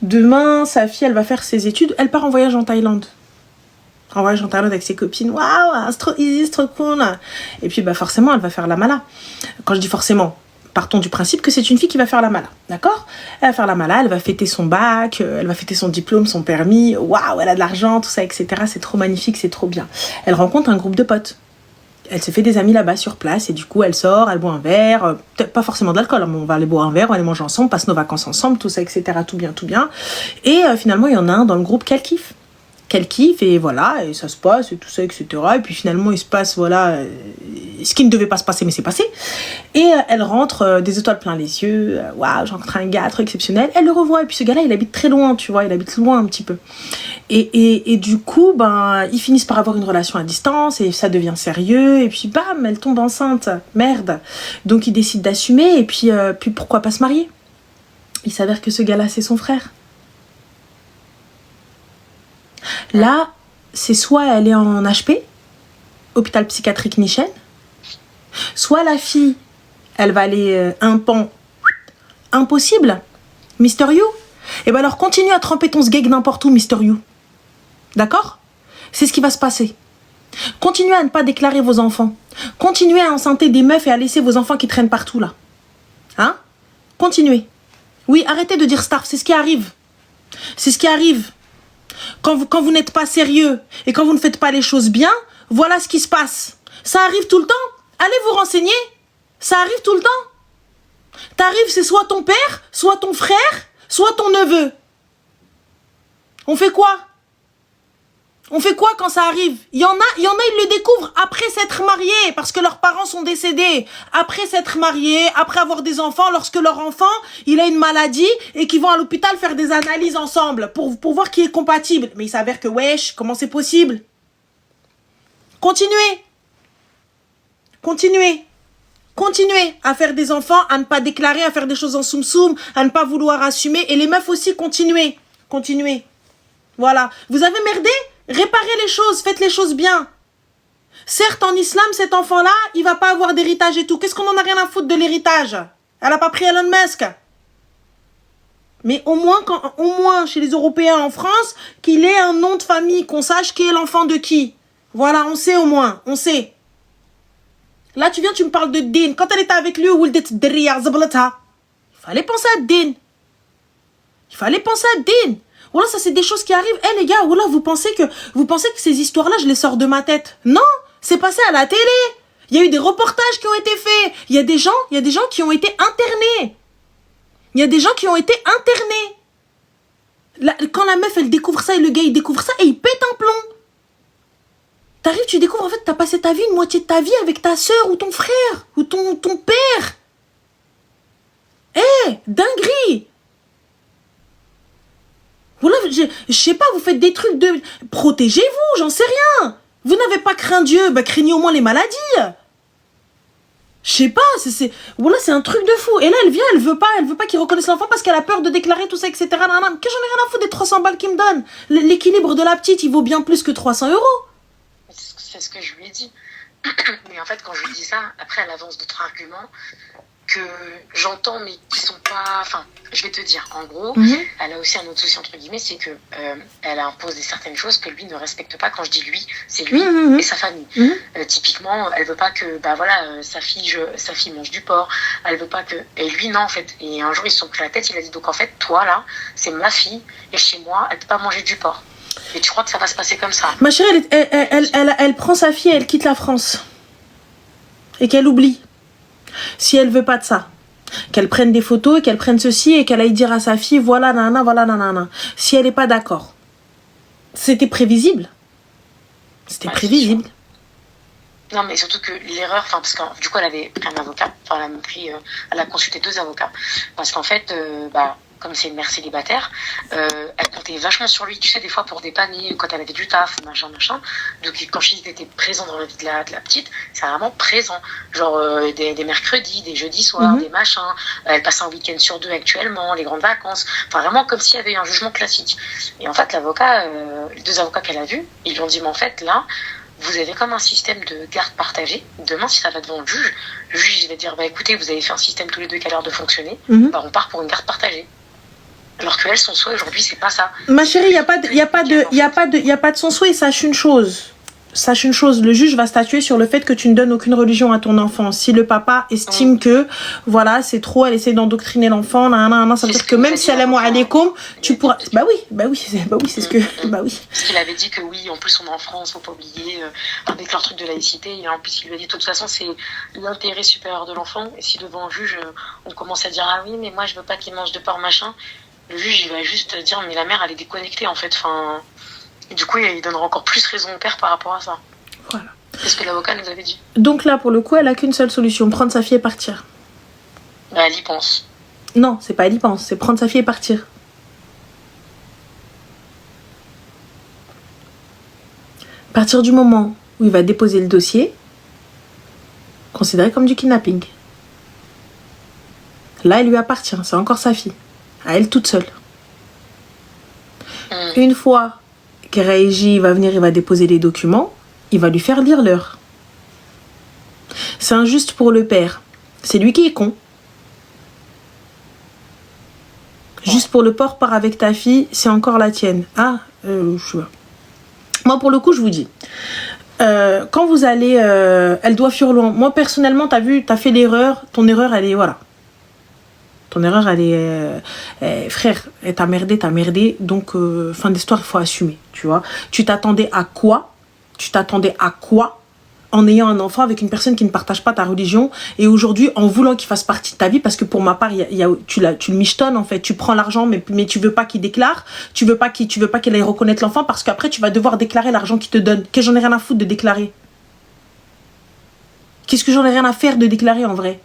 Demain, sa fille, elle va faire ses études, elle part en voyage en Thaïlande. En voyage en Thaïlande avec ses copines. Waouh, c'est trop easy, c'est trop cool. Et puis, bah, forcément, elle va faire la mala. Quand je dis forcément, partons du principe que c'est une fille qui va faire la mala. D'accord? Elle va faire la mala, elle va fêter son bac, elle va fêter son diplôme, son permis. Waouh, elle a de l'argent, tout ça, etc. C'est trop magnifique, c'est trop bien. Elle rencontre un groupe de potes. Elle se fait des amis là-bas sur place et du coup, elle sort, elle boit un verre. Peut-être pas forcément de l'alcool, mais on va aller boire un verre, on va aller manger ensemble, on passe nos vacances ensemble, tout ça, etc. Tout bien, tout bien. Et finalement, il y en a un dans le groupe qu'elle kiffe. Qu'elle kiffe et voilà, et ça se passe et tout ça, etc. Et puis finalement, il se passe, voilà, ce qui ne devait pas se passer, mais c'est passé. Et elle rentre des étoiles plein les yeux. Waouh, j'ai rencontré un gars trop exceptionnel. Elle le revoit, et puis ce gars-là, il habite très loin, tu vois, il habite loin un petit peu. Et du coup, ben, ils finissent par avoir une relation à distance et ça devient sérieux. Et puis bam, elle tombe enceinte. Merde. Donc ils décident d'assumer et puis pourquoi pas se marier? Il s'avère que ce gars-là, c'est son frère. Là, c'est soit elle est en HP, hôpital psychiatrique Nichen, soit la fille, elle va aller un pan impossible, Mister You. Et ben alors continue à tremper ton sgeg n'importe où, Mister You. D'accord? C'est ce qui va se passer. Continuez à ne pas déclarer vos enfants. Continuez à enceinter des meufs et à laisser vos enfants qui traînent partout là. Hein? Continuez. Oui, arrêtez de dire Starf, c'est ce qui arrive. C'est ce qui arrive. Quand vous n'êtes pas sérieux et quand vous ne faites pas les choses bien, voilà ce qui se passe. Ça arrive tout le temps. Allez vous renseigner. Ça arrive tout le temps. T'arrives, c'est soit ton père, soit ton frère, soit ton neveu. On fait quoi? On fait quoi quand ça arrive? Il y en a, ils le découvrent après s'être mariés, parce que leurs parents sont décédés. Après s'être mariés, après avoir des enfants, lorsque leur enfant, il a une maladie, et qu'ils vont à l'hôpital faire des analyses ensemble, pour voir qui est compatible. Mais il s'avère que, wesh, comment c'est possible? Continuez. Continuez. Continuez à faire des enfants, à ne pas déclarer, à faire des choses en soum-soum, à ne pas vouloir assumer. Et les meufs aussi, continuez. Continuez. Voilà. Vous avez merdé? Réparez les choses, faites les choses bien. Certes, en islam, cet enfant-là, il va pas avoir d'héritage et tout. Qu'est-ce qu'on en a rien à foutre de l'héritage? Elle a pas pris Elon Musk. Mais au moins, chez les Européens en France, qu'il ait un nom de famille, qu'on sache qui est l'enfant de qui. Voilà, on sait au moins, on sait. Là, tu me parles de Din. Quand elle était avec lui, il fallait penser à Din. Il fallait penser à Din. Voilà, ça c'est des choses qui arrivent. Eh les gars, voilà, vous pensez que ces histoires-là, je les sors de ma tête? Non, c'est passé à la télé. Il y a eu des reportages qui ont été faits. Il y a des gens qui ont été internés. Il y a des gens qui ont été internés. Quand la meuf, elle découvre ça et le gars, il découvre ça et il pète un plomb. T'arrives, tu découvres, en fait, t'as passé ta vie, une moitié de ta vie avec ta sœur ou ton frère ou ton père. Eh, dinguerie. Voilà, je sais pas, vous faites des trucs de... Protégez-vous, j'en sais rien. Vous n'avez pas craint Dieu, bah craignez au moins les maladies. Je sais pas, voilà, c'est un truc de fou. Et là, elle veut pas qu'il reconnaisse l'enfant parce qu'elle a peur de déclarer tout ça, etc. Qu'est-ce que j'en ai rien à foutre des 300 balles qu'il me donne? L'équilibre de la petite, il vaut bien plus que 300 €. C'est ce que je lui ai dit. Mais en fait, quand je lui dis ça, après, elle avance d'autres arguments que j'entends, mais qui sont pas... Enfin, je vais te dire, en gros, elle a aussi un autre souci, entre guillemets, c'est que elle impose certaines choses que lui ne respecte pas. Quand je dis lui, c'est lui et sa famille. Typiquement, elle veut pas que, bah voilà, sa fille mange du porc. Elle veut pas que... Et lui, non, en fait. Et un jour, ils se sont pris la tête, il a dit, donc en fait, toi, là, c'est ma fille, et chez moi, elle peut pas manger du porc. Et tu crois que ça va se passer comme ça? Ma chérie, elle prend sa fille et elle quitte la France. Et qu'elle oublie. Si elle veut pas de ça, qu'elle prenne des photos, qu'elle prenne ceci et qu'elle aille dire à sa fille, voilà, nanana, voilà, nanana. Si elle n'est pas d'accord, c'était prévisible. C'était prévisible. Non, mais surtout que l'erreur, parce que du coup, elle avait pris un avocat, elle a consulté 2 avocats, parce qu'en fait, comme c'est une mère célibataire, elle comptait vachement sur lui, tu sais, des fois pour dépanner, quand elle avait du taf, machin. Donc, quand je dis était présent dans la vie de la petite, c'est vraiment présent. Genre, des mercredis, des jeudis soirs, des machins. Elle passe un week-end sur 2 actuellement, les grandes vacances. Enfin, vraiment comme s'il y avait eu un jugement classique. Et en fait, l'avocat, les 2 avocats qu'elle a vus, ils lui ont dit, mais en fait, là, vous avez comme un système de garde partagée. Demain, si ça va devant le juge il va dire, écoutez, vous avez fait un système tous les 2 qui a l'air de fonctionner, on part pour une garde partagée. Alors que elle, son souhait aujourd'hui, c'est pas ça. Ma chérie, il n'y a pas de son souhait. Sache une chose. Le juge va statuer sur le fait que tu ne donnes aucune religion à ton enfant. Si le papa estime que, voilà, c'est trop, elle essaie d'endoctriner l'enfant, ça veut dire que même si elle aime alaikum, tu pourras. C'est ce que. Parce qu'il avait dit que oui, en plus on est en France, faut pas oublier, avec leur truc de laïcité, et en plus il lui a dit de toute façon c'est l'intérêt supérieur de l'enfant, et si devant un juge, on commence à dire ah oui, mais moi je veux pas qu'il mange de porc machin, le juge il va juste dire mais la mère elle est déconnectée en fait, et du coup il donnera encore plus raison au père par rapport à ça. Voilà. C'est ce que l'avocat nous avait dit. Donc là pour le coup elle a qu'une seule solution, prendre sa fille et partir. Elle y pense. Non, c'est pas elle y pense, c'est prendre sa fille et partir. À partir du moment où il va déposer le dossier, considéré comme du kidnapping. Là, elle lui appartient, c'est encore sa fille. À elle toute seule. Une fois que Raïji va venir, il va déposer les documents, il va lui faire lire l'heure. C'est injuste pour le père. C'est lui qui est con. Juste pour le port, part avec ta fille, c'est encore la tienne. Je vois. Moi, pour le coup, je vous dis, quand vous allez, elle doit fuir loin. Moi, personnellement, t'as fait l'erreur. Ton erreur, elle est, voilà. Ton erreur, elle est, frère, t'as merdé. Donc, fin d'histoire, il faut assumer, tu vois. Tu t'attendais à quoi en ayant un enfant avec une personne qui ne partage pas ta religion et aujourd'hui en voulant qu'il fasse partie de ta vie, parce que pour ma part tu le michetonnes en fait, tu prends l'argent mais tu veux pas qu'il déclare, tu veux pas qu'il aille reconnaître l'enfant parce qu'après tu vas devoir déclarer l'argent qu'il te donne. Que j'en ai rien à foutre de déclarer. Qu'est-ce que j'en ai rien à faire de déclarer en vrai?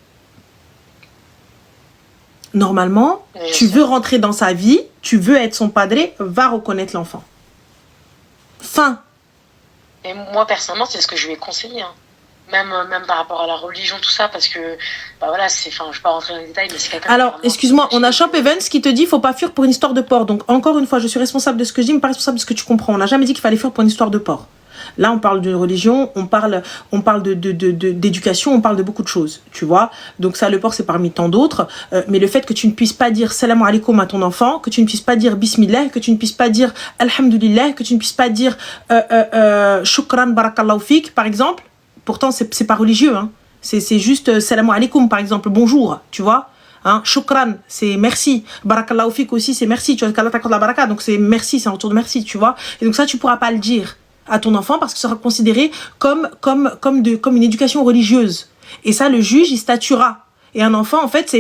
Normalement, tu veux rentrer dans sa vie, tu veux être son padré, va reconnaître l'enfant. Fin. Et moi, personnellement, c'est ce que je lui ai conseillé. Même par rapport à la religion, tout ça, parce que, voilà, je ne vais pas rentrer dans les détails, mais c'est quelqu'un... Alors, excuse-moi, on a Champ Evans qui te dit faut pas fuir pour une histoire de porc. Donc, encore une fois, je suis responsable de ce que je dis, mais pas responsable de ce que tu comprends. On n'a jamais dit qu'il fallait fuir pour une histoire de porc. Là, on parle de religion, on parle d'éducation, on parle de beaucoup de choses, tu vois. Donc ça, le porc, c'est parmi tant d'autres. Mais le fait que tu ne puisses pas dire salam alaikum à ton enfant, que tu ne puisses pas dire bismillah, que tu ne puisses pas dire alhamdulillah, que tu ne puisses pas dire shukran barakallahu fik, par exemple. Pourtant, c'est pas religieux, hein. C'est juste salam alaikum, par exemple, bonjour, tu vois. Hein, shukran, c'est merci. Barakallahu fik aussi, c'est merci. Tu vois, qu'Allah t'accorde la baraka, donc c'est merci, c'est un retour de merci, tu vois. Et donc ça, tu pourras pas le dire à ton enfant parce que ça sera considéré comme une éducation religieuse. Et ça, le juge, il statuera. Et un enfant, en fait,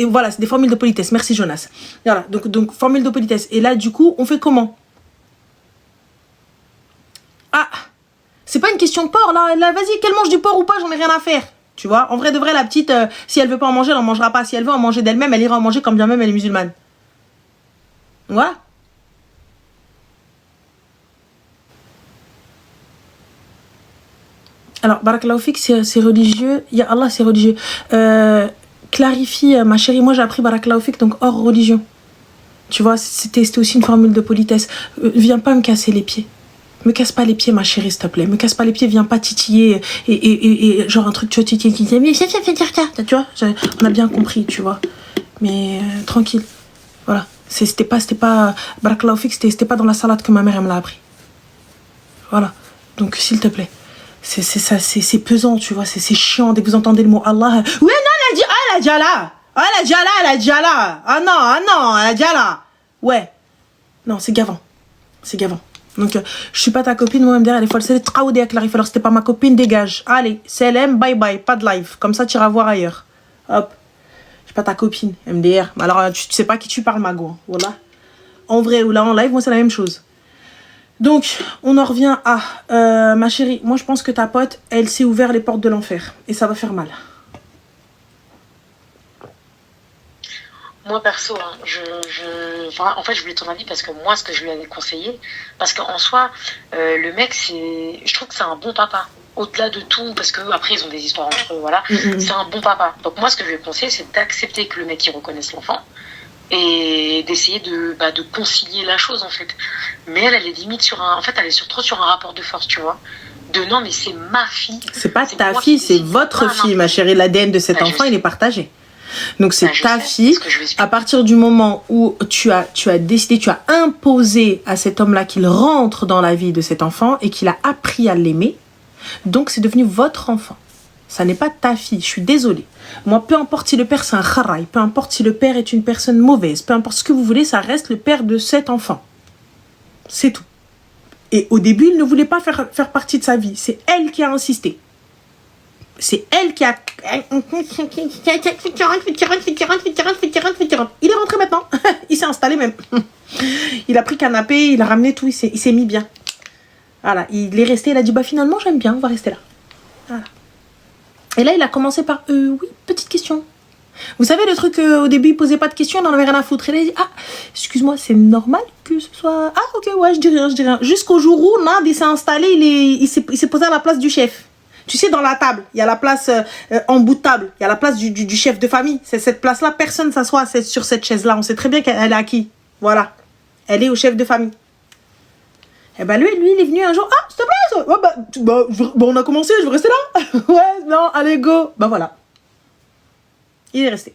voilà, c'est des formules de politesse. Merci, Jonas. Voilà, donc formule de politesse. Et là, du coup, on fait comment? C'est pas une question de porc, là, vas-y, qu'elle mange du porc ou pas, j'en ai rien à faire. Tu vois, en vrai de vrai, la petite, si elle veut pas en manger, elle en mangera pas. Si elle veut en manger d'elle-même, elle ira en manger quand bien même elle est musulmane. Voilà. Alors, barakallahu fik, c'est religieux. Ya Allah, c'est religieux. Clarifie, ma chérie, moi j'ai appris barakallahu fik, donc hors religion. Tu vois, c'était aussi une formule de politesse. Viens pas me casser les pieds. Me casse pas les pieds, ma chérie, s'il te plaît. Me casse pas les pieds, viens pas titiller. Et genre un truc, tu vois, titiller qui dit, mais viens dire ça. Tu vois, on a bien compris, tu vois. Mais tranquille. Voilà. C'était pas barakallahu fik, c'était pas dans la salade que ma mère, elle me l'a appris. Voilà. Donc, s'il te plaît. C'est pesant, tu vois, c'est chiant dès que vous entendez le mot Allah. Ouais, non, elle a déjà là. Elle a déjà là. Ah non, elle a déjà là. Ouais. Non, c'est gavant. Donc, je suis pas ta copine, moi, MDR, elle est folle. C'est traoudé avec Clarif. Alors, c'était pas ma copine, dégage. Allez, CLM, bye bye, pas de live. Comme ça, tu iras voir ailleurs. Hop. Je suis pas ta copine, MDR. Alors, tu sais pas qui tu parles, Mago. Hein. Voilà. En vrai ou là, en live, moi, c'est la même chose. Donc, on en revient à ma chérie. Moi, je pense que ta pote, elle s'est ouvert les portes de l'enfer. Et ça va faire mal. Moi, perso, hein, enfin, en fait, je voulais ton avis parce que moi, ce que je lui avais conseillé, parce qu'en soi, le mec, je trouve que c'est un bon papa. Au-delà de tout, parce que après ils ont des histoires entre eux, voilà. C'est un bon papa. Donc moi, ce que je lui ai conseillé, c'est d'accepter que le mec, il reconnaisse l'enfant et d'essayer de concilier la chose, en fait. Mais elle est limite en fait, elle est trop sur un rapport de force, tu vois. De non, mais c'est ma fille. C'est pas ta fille, c'est votre fille, ma chérie. L'ADN de cet enfant, il est partagé. Donc c'est ta fille. À partir du moment où tu as décidé, tu as imposé à cet homme-là qu'il rentre dans la vie de cet enfant et qu'il a appris à l'aimer, donc c'est devenu votre enfant. Ça n'est pas ta fille, je suis désolée. Moi, peu importe si le père c'est un kharaï, peu importe si le père est une personne mauvaise, peu importe ce que vous voulez, ça reste le père de cet enfant. C'est tout. Et au début, il ne voulait pas faire partie de sa vie. C'est elle qui a insisté. C'est elle qui a... Il est rentré maintenant. Il s'est installé même. Il a pris canapé, il a ramené tout, il s'est mis bien. Voilà, il est resté, il a dit, bah finalement, j'aime bien, on va rester là. Voilà. Et là, il a commencé par, oui, petite question. Vous savez, le truc, au début, il posait pas de questions, il en avait rien à foutre. Et là, il dit, ah, excuse-moi, c'est normal que ce soit... Ah, ok, ouais, je dis rien. Jusqu'au jour où Nad, il s'est installé, il s'est posé à la place du chef. Tu sais, dans la table, il y a la place en bout de table. Il y a la place du chef de famille. C'est cette place-là, personne ne s'assoit sur cette chaise-là. On sait très bien qu'elle est à qui. Voilà. Elle est au chef de famille. Et ben lui, il est venu un jour. Ah, s'il te plaît. Ouais, on a commencé, je veux rester là. Ouais, non, allez, go. Bah voilà. Il est resté.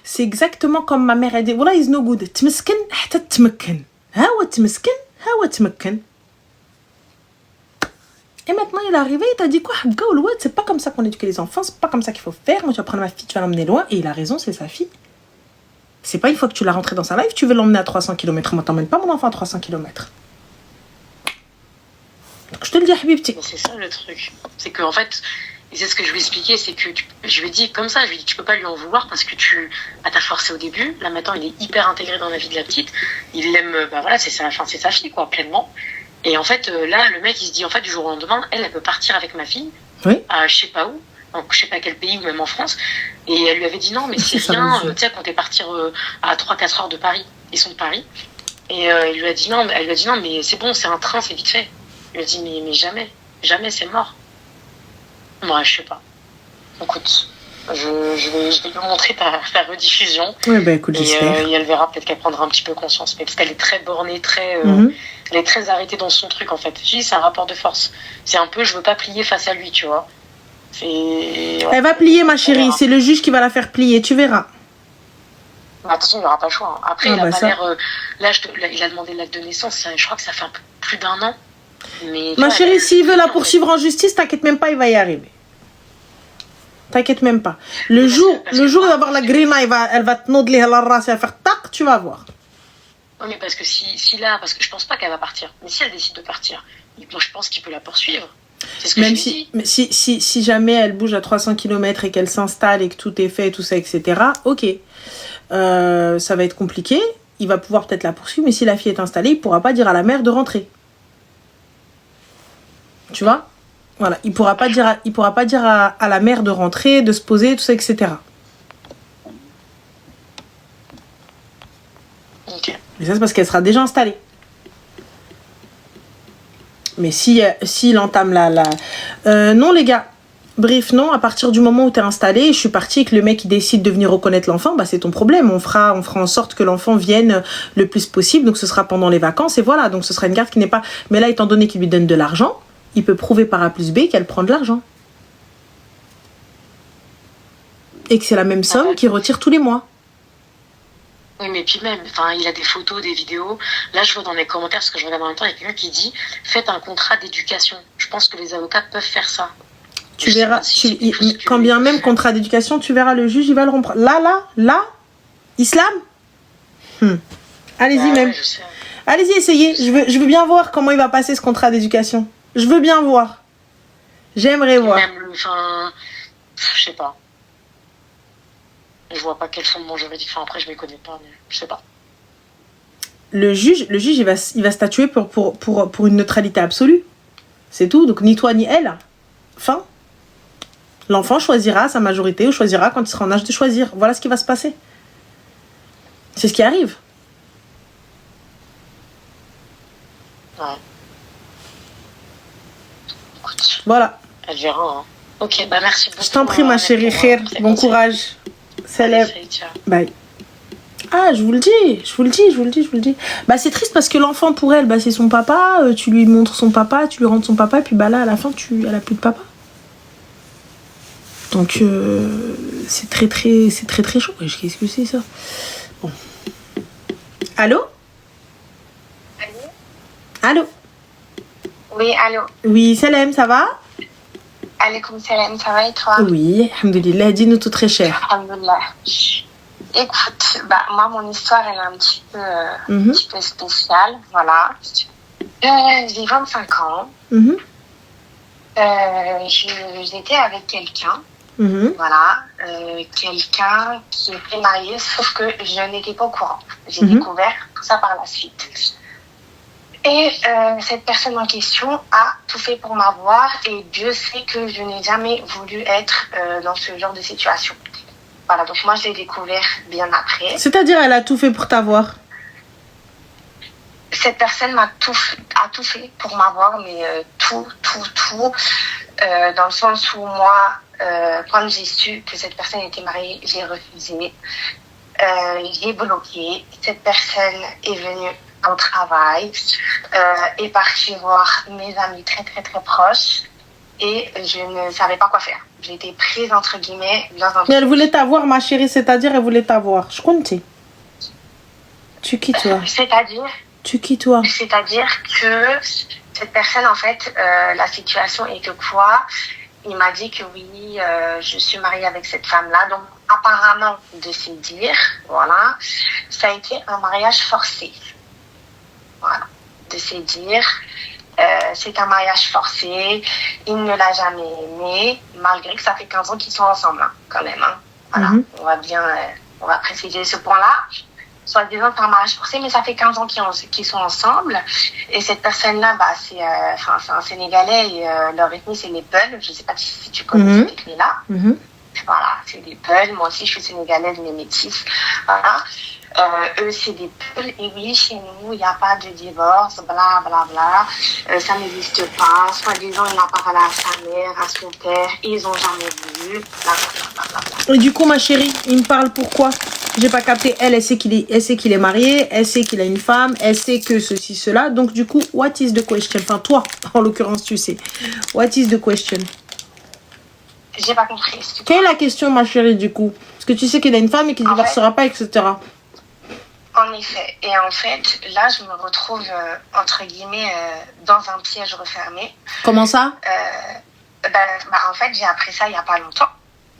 C'est exactement comme ma mère a dit. Voilà, is no good. Tmiskin, hatta tmkin. Hawa tmiskin, hawa tmkin. Et maintenant, il est arrivé, il t'a dit quoi? C'est pas comme ça qu'on éduque les enfants, c'est pas comme ça qu'il faut faire. Moi, tu vas prendre ma fille, tu vas l'emmener loin. Et il a raison, c'est sa fille. C'est pas une fois que tu l'as rentrée dans sa life, tu veux l'emmener à 300 km. Moi, t'emmènes pas mon enfant à 300 km. Donc, je te le dis, Habibti. C'est ça le truc. C'est qu'en fait, et c'est ce que je lui ai expliqué, c'est que je lui ai dit comme ça, je lui ai dit, tu peux pas lui en vouloir parce que t'as forcé au début. Là, maintenant, il est hyper intégré dans la vie de la petite. Il l'aime, voilà, c'est sa fille, quoi, pleinement. Et en fait, là, le mec, il se dit, en fait, du jour au lendemain, elle peut partir avec ma fille, oui. À je sais pas où, donc je sais pas quel pays, ou même en France. Et elle lui avait dit, non, mais c'est rien, tu sais, quand t'es partir à 3-4 heures de Paris, ils sont de Paris. Et elle lui a dit, non, mais c'est bon, c'est un train, c'est vite fait. Il lui a dit, mais jamais, c'est mort. Moi, je sais pas. Écoute, je vais lui montrer ta rediffusion. Oui, bah écoute, j'espère. Et elle verra, peut-être qu'elle prendra un petit peu conscience. Mais parce qu'elle est très bornée, elle est très arrêtée dans son truc, en fait. Je dis, c'est un rapport de force. C'est un peu, je veux pas plier face à lui, tu vois. Ouais. Elle va plier, ma chérie. C'est le juge qui va la faire plier, tu verras. Mais attention, il n'y aura pas le choix. Hein. Après, il a pas l'air... il a demandé l'acte de naissance. Je crois que ça fait un peu plus d'1 an. Mais, ma chérie, s'il veut la poursuivre en justice, t'inquiète même pas, il va y arriver. T'inquiète même pas. Le jour où il va avoir la grina, elle va te nodler la race et elle va faire tac, tu vas voir. Oui, mais parce que parce que je pense pas qu'elle va partir. Mais si elle décide de partir, moi je pense qu'il peut la poursuivre. C'est ce que même je dis. Mais si jamais elle bouge à 300 km et qu'elle s'installe et que tout est fait, tout ça, etc., ok. Ça va être compliqué. Il va pouvoir peut-être la poursuivre, mais si la fille est installée, il pourra pas dire à la mère de rentrer. Tu vois? Voilà, il pourra pas dire à la mère de rentrer, de se poser, tout ça, etc. Ok. Et ça, c'est parce qu'elle sera déjà installée. Mais s'il entame non, les gars. Bref, non, à partir du moment où tu es installé, je suis partie et que le mec il décide de venir reconnaître l'enfant, bah c'est ton problème. On fera en sorte que l'enfant vienne le plus possible. Donc ce sera pendant les vacances et voilà. Donc ce sera une garde qui n'est pas... Mais là, étant donné qu'il lui donne de l'argent, il peut prouver par A plus B qu'elle prend de l'argent. Et que c'est la même somme qu'il retire tous les mois. Oui, mais puis même, il a des photos, des vidéos. Là, je vois dans les commentaires, parce que je regarde en même temps, il y a quelqu'un qui dit « Faites un contrat d'éducation ». Je pense que les avocats peuvent faire ça. Tu verras, quand bien même contrat d'éducation, tu verras le juge, il va le rompre. Là, islam. Allez-y même. Ouais, Allez-y, essayez. Je veux bien voir comment il va passer ce contrat d'éducation. Je veux bien voir. J'aimerais voir. Même enfin, je sais pas. Je vois pas quels fondements juridiques. Enfin, après, je m'y connais pas, mais je sais pas. Le juge il va statuer pour une neutralité absolue. C'est tout. Donc, ni toi ni elle. Fin. L'enfant choisira sa majorité ou choisira quand il sera en âge de choisir. Voilà ce qui va se passer. C'est ce qui arrive. Ouais. Écoute, Voilà. elle verra. Hein. Ok, bah merci beaucoup. Je t'en prie, ma chérie. Khair. Bon courage. Salam. Bye. Ah, je vous le dis. Bah, c'est triste parce que l'enfant, pour elle, bah, c'est son papa. Tu lui montres son papa, tu lui rentres son papa. Et puis, bah, là, à la fin, elle a plus de papa. Donc, c'est très chaud. Qu'est-ce que c'est, ça? Bon. Allô? Allô? Oui, allô. Oui, Salem, ça va? Alaykoum salam, ça va et toi? Oui, alhamdoulilah, dis-nous tout très cher. Alhamdoulilah. Écoute, bah, moi, mon histoire, elle est un petit peu spéciale, voilà. J'ai 25 ans. J'étais avec quelqu'un, voilà, quelqu'un qui était marié, sauf que je n'étais pas au courant. J'ai découvert tout ça par la suite. Et cette personne en question a tout fait pour m'avoir et Dieu sait que je n'ai jamais voulu être dans ce genre de situation. Voilà, donc moi je l'ai découvert bien après. C'est-à-dire elle a tout fait pour t'avoir? Cette personne a tout fait pour m'avoir, mais tout. Dans le sens où moi, quand j'ai su que cette personne était mariée, j'ai refusé. J'ai bloqué. Cette personne est venue au travail, est partie voir mes amis très proches et je ne savais pas quoi faire. J'étais prise entre guillemets dans un... Mais elle voulait t'avoir, ma chérie, c'est-à-dire elle voulait t'avoir. Je compte. Tu qui toi? C'est-à-dire que cette personne, en fait, la situation est que quoi? Il m'a dit que oui, je suis mariée avec cette femme-là. Donc, apparemment, de se dire, voilà, ça a été un mariage forcé. Voilà, de se dire, c'est un mariage forcé, il ne l'a jamais aimé, malgré que ça fait 15 ans qu'ils sont ensemble, hein, quand même. Hein. Voilà, on va préciser ce point-là. Soit disant c'est un mariage forcé, mais ça fait 15 ans qu'ils sont ensemble. Et cette personne-là, bah, c'est un Sénégalais et leur ethnie, c'est les Peuls. Je ne sais pas si tu connais cette ethnie-là. Voilà, c'est des Peuls. Moi aussi, je suis sénégalaise, mais métisse. Voilà. Eux, c'est des Peuls. Et oui, chez nous, il n'y a pas de divorce, ça n'existe pas. Soi-disant, il n'a pas parlé à sa mère, à son père. Ils n'ont jamais voulu. Et du coup, ma chérie, il me parle pourquoi? J'ai pas capté. Elle sait qu'il est marié. Elle sait qu'il a une femme. Elle sait que ceci, cela. Donc, du coup, what is the question? Enfin, toi, en l'occurrence, tu sais. What is the question? J'ai pas compris. Quelle est la question, ma chérie, du coup? Parce que tu sais qu'il a une femme et qu'il ne divorcera pas, etc. En effet. Et en fait, là, je me retrouve, entre guillemets, dans un piège refermé. Comment ça? En fait, j'ai appris ça il n'y a pas longtemps.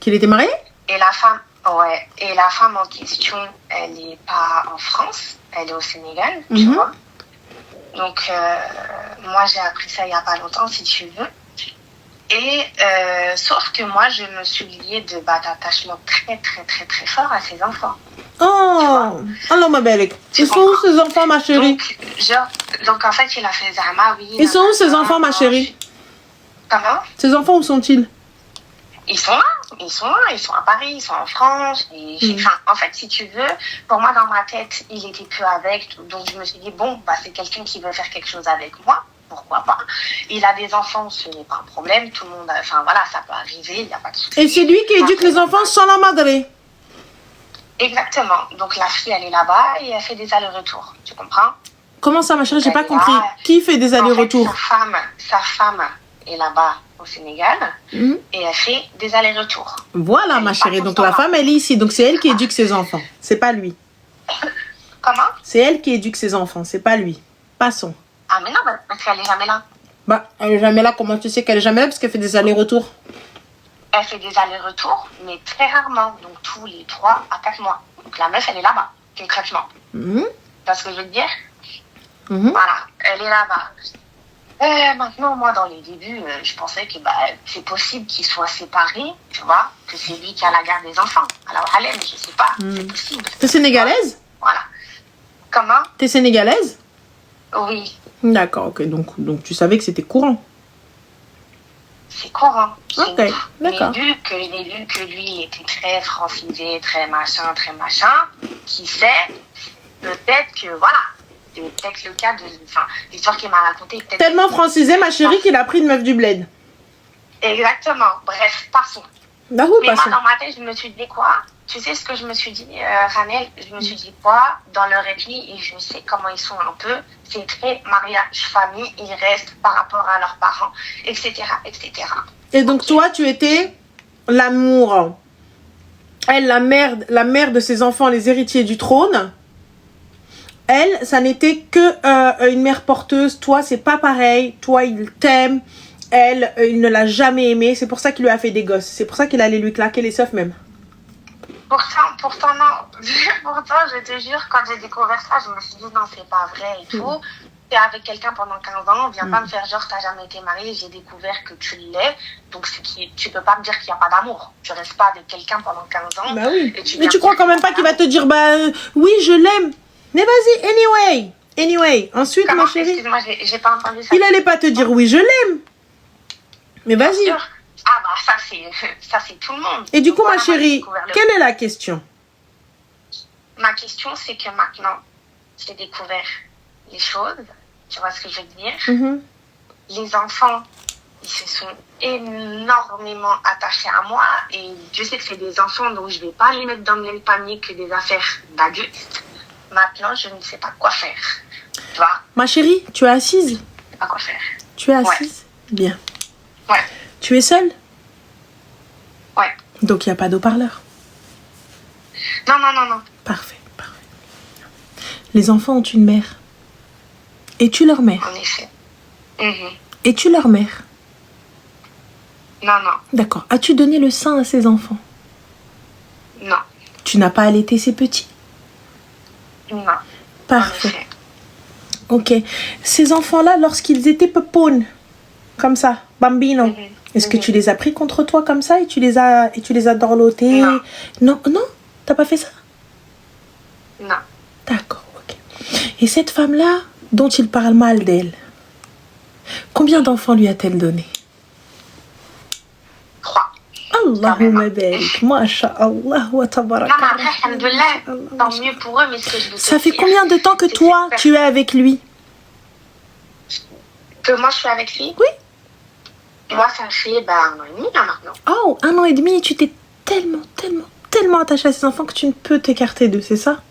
Qu'il était marié? Et la femme en question, elle n'est pas en France, elle est au Sénégal, tu vois. Donc, moi, j'ai appris ça il n'y a pas longtemps, si tu veux. Et sauf que moi, je me suis liée d'attachement très fort à ses enfants. Oh, alors ma belle, ils sont où ces enfants, ma chérie? Donc en fait, il a fait Zama, oui. Ils sont où ces enfants, ma chérie? Comment? Ces enfants, où sont-ils? Ils sont à Paris, ils sont en France. En fait, si tu veux, pour moi, dans ma tête, il était plus avec. Donc je me suis dit, bon, c'est quelqu'un qui veut faire quelque chose avec moi. Pourquoi pas? Il a des enfants, ce n'est pas un problème. Tout le monde, ça peut arriver, il n'y a pas de souci. Et c'est lui qui éduque les enfants sans la madre? Exactement. Donc la fille, elle est là-bas et elle fait des allers-retours. Tu comprends? Comment ça, ma chérie? J'ai pas compris. Qui fait des allers-retours? En fait, sa femme est là-bas au Sénégal et elle fait des allers-retours. Voilà, ma chérie. Donc la femme, elle est ici. Donc c'est elle qui éduque ses enfants. C'est pas lui. Comment? C'est elle qui éduque ses enfants. C'est pas lui. Passons. Ah mais non, parce qu'elle est jamais là. Elle est jamais là. Comment tu sais qu'elle est jamais là? Parce qu'elle fait des allers-retours. Elle fait des allers-retours, mais très rarement. Donc tous les 3 à 4 mois. Donc la meuf, elle est là-bas, concrètement. Parce que je veux dire. Voilà, elle est là-bas. Maintenant, moi, dans les débuts, je pensais que c'est possible qu'ils soient séparés, tu vois, que c'est lui qui a la garde des enfants. Alors, allez, mais je sais pas, c'est possible. T'es sénégalaise? Voilà. Comment? T'es sénégalaise? Oui, D'accord, ok. Donc tu savais que c'était courant. c'est courant. Ok, d'accord. Mais vu que lui était très francisé, très machin, qui sait, peut-être que, voilà, c'est peut-être le cas de, enfin, l'histoire qu'il m'a racontée. Tellement francisé, ma chérie, qu'il a pris une meuf du bled. Exactement. Bref, passons. Bah oui, Mais moi, passons. dans ma tête, je me suis dit quoi? Tu sais ce que je me suis dit, Ranel? Je me suis dit quoi? Dans leur ethnie, et je sais comment ils sont un peu, c'est très mariage, famille, ils restent par rapport à leurs parents, etc., etc. Et donc toi, tu étais l'amour. Elle, la mère de ses enfants, les héritiers du trône. Elle, ça n'était que une mère porteuse. Toi, c'est pas pareil. Toi, il t'aime. Elle, il ne l'a jamais aimé. C'est pour ça qu'il lui a fait des gosses. C'est pour ça qu'il allait lui claquer les seufs même. Pourtant, non. Pourtant, je te jure, quand j'ai découvert ça, je me suis dit, non, c'est pas vrai et tout. T'es avec quelqu'un pendant 15 ans, viens pas me faire genre, t'as jamais été marié, j'ai découvert que tu l'es. Donc, tu peux pas me dire qu'il n'y a pas d'amour. Tu restes pas avec quelqu'un pendant 15 ans. Bah oui. Et Mais tu crois quand même pas qu'il va te dire, oui, je l'aime. Mais vas-y, anyway. Ensuite, Comment? ma chérie, Excuse-moi, j'ai pas entendu ça. il allait pas te dire, oui, je l'aime. Mais Bien vas-y. sûr. Ah bah ça c'est tout le monde. Et du coup, Voilà, ma chérie, moi, j'ai découvert quelle est la question? Ma question, c'est que maintenant, j'ai découvert les choses. Tu vois ce que je veux dire? Les enfants, ils se sont énormément attachés à moi. Et je sais que c'est des enfants, donc je vais pas les mettre dans le même panier que des affaires d'adultes. Maintenant, je ne sais pas quoi faire. Tu vois? Ma chérie, tu es assise? Je sais pas quoi faire. Tu es assise? Bien. Ouais. Tu es seule? Ouais. Donc, il n'y a pas d'eau-parleur? Non. Parfait. Les enfants ont une mère. Es-tu leur mère? En effet. Es-tu leur mère? Non. D'accord. As-tu donné le sein à ces enfants? Non. Tu n'as pas allaité ces petits? Non. Parfait. En effet. Ok. Ces enfants-là, lorsqu'ils étaient pepounes, comme ça, bambino, est-ce que tu les as pris contre toi comme ça et tu les as dorlotés? Non. Non, t'as pas fait ça? Non. D'accord, ok. Et cette femme-là, dont il parle mal d'elle, combien d'enfants lui a-t-elle donné? 3. Allahumma barik, masha'Allah wa tabarak. Non, mais après, alhamdoulilah, tant mieux pour eux, mais ce que je veux Ça te fait dire, combien de temps que c'est toi, super. tu es avec lui? Que moi, je suis avec lui? Oui. Moi, ça fait 1 an et demi, là, maintenant. Oh, 1 an et demi, tu t'es tellement attachée à ces enfants que tu ne peux t'écarter d'eux, c'est ça?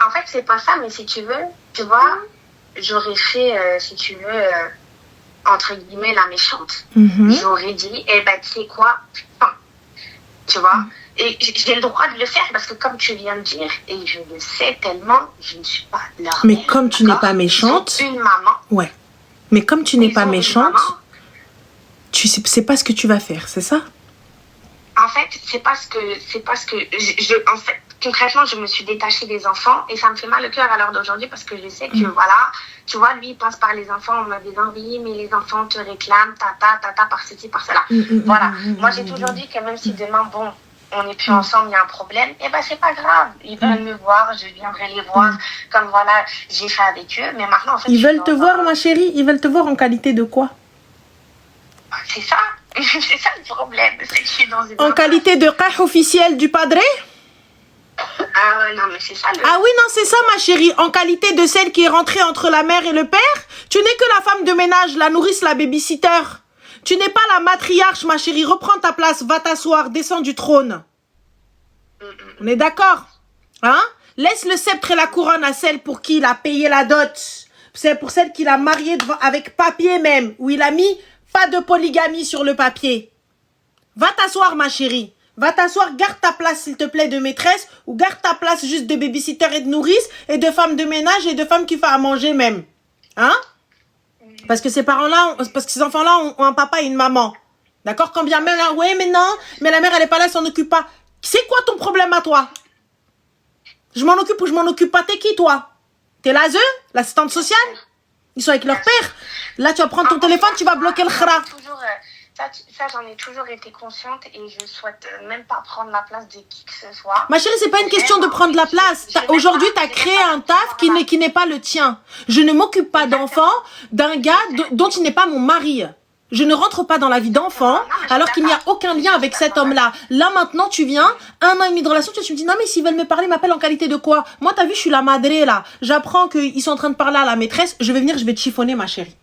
En fait, c'est pas ça, mais si tu veux, tu vois, j'aurais fait, si tu veux, entre guillemets, la méchante. J'aurais dit, tu sais quoi, putain, tu vois. Et j'ai le droit de le faire parce que, comme tu viens de dire, et je le sais tellement, je ne suis pas leur Mais mère, comme tu n'es d'accord? pas méchante... Ils ont une maman. Ouais. Mais comme tu n'es Ils pas ont une méchante, maman. tu sais pas ce que tu vas faire, c'est ça? En fait, c'est parce que en fait, concrètement, je me suis détachée des enfants et ça me fait mal au cœur à l'heure d'aujourd'hui parce que je sais que, voilà, tu vois, lui, il passe par les enfants en me disant, oui, mais les enfants te réclament, tata, par ceci, par cela. Voilà. Moi, j'ai toujours dit que même si demain, bon, on n'est plus ensemble, il y a un problème, c'est pas grave. Ils veulent me voir, je viendrai les voir, comme voilà, j'ai fait avec eux, mais maintenant, en fait, Ils veulent te voir, ma chérie? Ils veulent te voir en qualité de quoi? C'est ça. C'est ça le problème, c'est que je suis dans une... En qualité de qah officiel du padre? Ah ouais, non, mais c'est ça le... Ah oui, non, c'est ça, ma chérie. En qualité de celle qui est rentrée entre la mère et le père? Tu n'es que la femme de ménage, la nourrice, la babysitter. Tu n'es pas la matriarche, ma chérie. Reprends ta place, va t'asseoir, descends du trône. On est d'accord? Hein? Laisse le sceptre et la couronne à celle pour qui il a payé la dot. C'est pour celle qu'il a mariée avec papier même, où il a mis pas de polygamie sur le papier. Va t'asseoir, ma chérie. Va t'asseoir, garde ta place, s'il te plaît, de maîtresse, ou garde ta place juste de babysitter et de nourrice, et de femme de ménage, et de femme qui fait à manger même. Hein? Parce que ces parents-là, parce que ces enfants-là ont un papa et une maman. D'accord? Quand bien même là, ouais, mais non, mais la mère, elle est pas là, elle s'en occupe pas. C'est quoi ton problème à toi? Je m'en occupe ou je m'en occupe pas, t'es qui, toi? T'es l'ASE, l'assistante sociale? Ils sont avec leur père. Là, tu vas prendre ton téléphone, tu vas bloquer le khra. Ça, j'en ai toujours été consciente et je souhaite même pas prendre la place de qui que ce soit. Ma chérie, c'est pas une question de prendre la place. Aujourd'hui, tu as créé un taf qui n'est pas le tien. Je ne m'occupe pas d'enfants d'un gars dont il n'est pas mon mari. Je ne rentre pas dans la vie d'enfant alors qu'il n'y a aucun lien avec cet homme-là. Là, maintenant, tu viens, 1 an et demi de relation, tu me dis, non, mais s'ils veulent me parler, ils m'appellent en qualité de quoi? Moi, t'as vu, je suis la madré, là. J'apprends qu'ils sont en train de parler à la maîtresse. Je vais venir, je vais te chiffonner, ma chérie.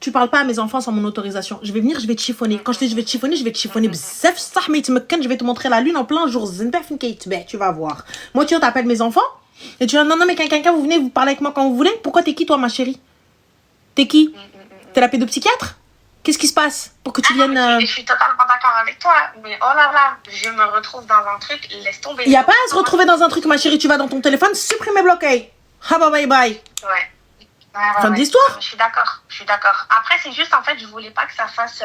Tu parles pas à mes enfants sans mon autorisation. Je vais venir, je vais te chiffonner. Quand je dis je vais te chiffonner, je vais te chiffonner. Je vais te montrer la lune en plein jour. Tu vas voir. Moi, tu t'appelles mes enfants et tu dis non, mais quelqu'un, vous venez, vous parlez avec moi quand vous voulez. Pourquoi t'es qui, toi, ma chérie? T'es qui? T'es la pédopsychiatre? Qu'est-ce qui se passe pour que tu viennes... Je suis totalement d'accord avec toi, mais oh là là, je me retrouve dans un truc, laisse tomber. Il n'y a pas à se retrouver dans un truc, ma chérie. Tu vas dans ton téléphone, supprimer, bloquer. Bye bye. Ouais. Fin de l'histoire. Je suis d'accord. Après, c'est juste, en fait, je voulais pas que ça fasse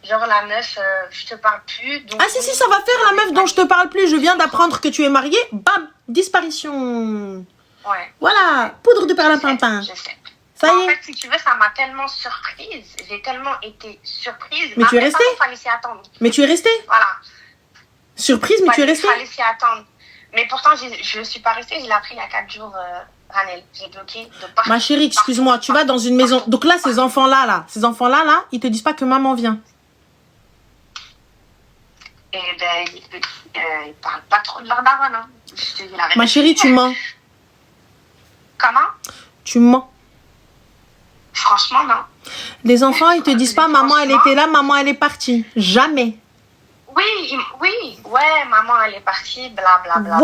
genre la meuf, je te parle plus. Donc, si, ça va faire la meuf dont je te parle plus. Je viens d'apprendre que tu es mariée. Bam, disparition. Ouais. Voilà, poudre de perlimpinpin. Je sais. Ça y En est. fait, si tu veux, ça m'a tellement surprise. J'ai tellement été surprise. Mais tu es restée. Il fallait s'y attendre. Mais tu es restée. Voilà. Surprise, mais tu es restée. Il fallait s'y attendre. Mais pourtant, je suis pas restée. Je l'ai appris il y a 4 jours. Ranel, j'ai bloqué de partout. Ma chérie, excuse-moi, tu vas dans une maison. Donc là, ces enfants-là, ils te disent pas que maman vient. Eh ben, ils parlent pas trop de leur daronne. Hein. Je te dis la vérité. Ma chérie, tu mens. Comment? Tu mens. Franchement, non. Les enfants, ils te disent pas maman, elle était là, maman, elle est partie. Jamais. Oui, ouais, maman, elle est partie, blablabla.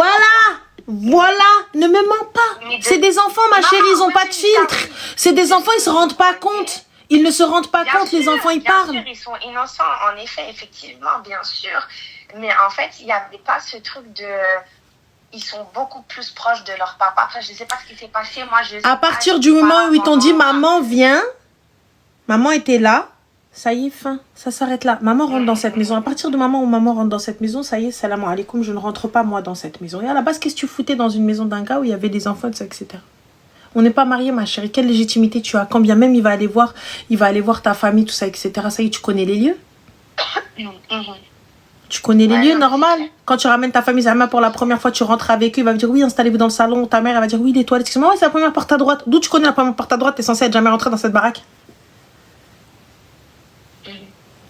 Voilà, ne me mens pas. C'est des enfants, ma chérie, ils ont pas de filtre. C'est des enfants, ils se rendent pas compte. Ils ne se rendent pas compte, les enfants, ils parlent. Bien sûr, ils sont innocents, en effet, effectivement, bien sûr. Mais en fait, il n'y avait pas ce truc de... Ils sont beaucoup plus proches de leur papa. Après, je ne sais pas ce qui s'est passé. Moi, à partir du moment où ils t'ont dit maman vient, maman était là, ça y est, fin, ça s'arrête là. Maman rentre dans cette maison. À partir du moment où maman rentre dans cette maison, ça y est, salam alaikum, je ne rentre pas moi dans cette maison. Et à la base, qu'est-ce que tu foutais dans une maison d'un gars où il y avait des enfants, etc. On n'est pas mariés, ma chérie. Quelle légitimité tu as? Quand bien même il va aller voir ta famille, tout ça, etc. Ça y est, tu connais les lieux? Tu connais les lieux, normal. Quand tu ramènes ta famille, Zama, pour la première fois, tu rentres avec eux, il va dire oui, installez-vous dans le salon. Ta mère, elle va dire oui, les toilettes. Excuse-moi, ouais, c'est la première porte à droite. D'où tu connais la première porte à droite? T'es censé être jamais rentré dans cette baraque.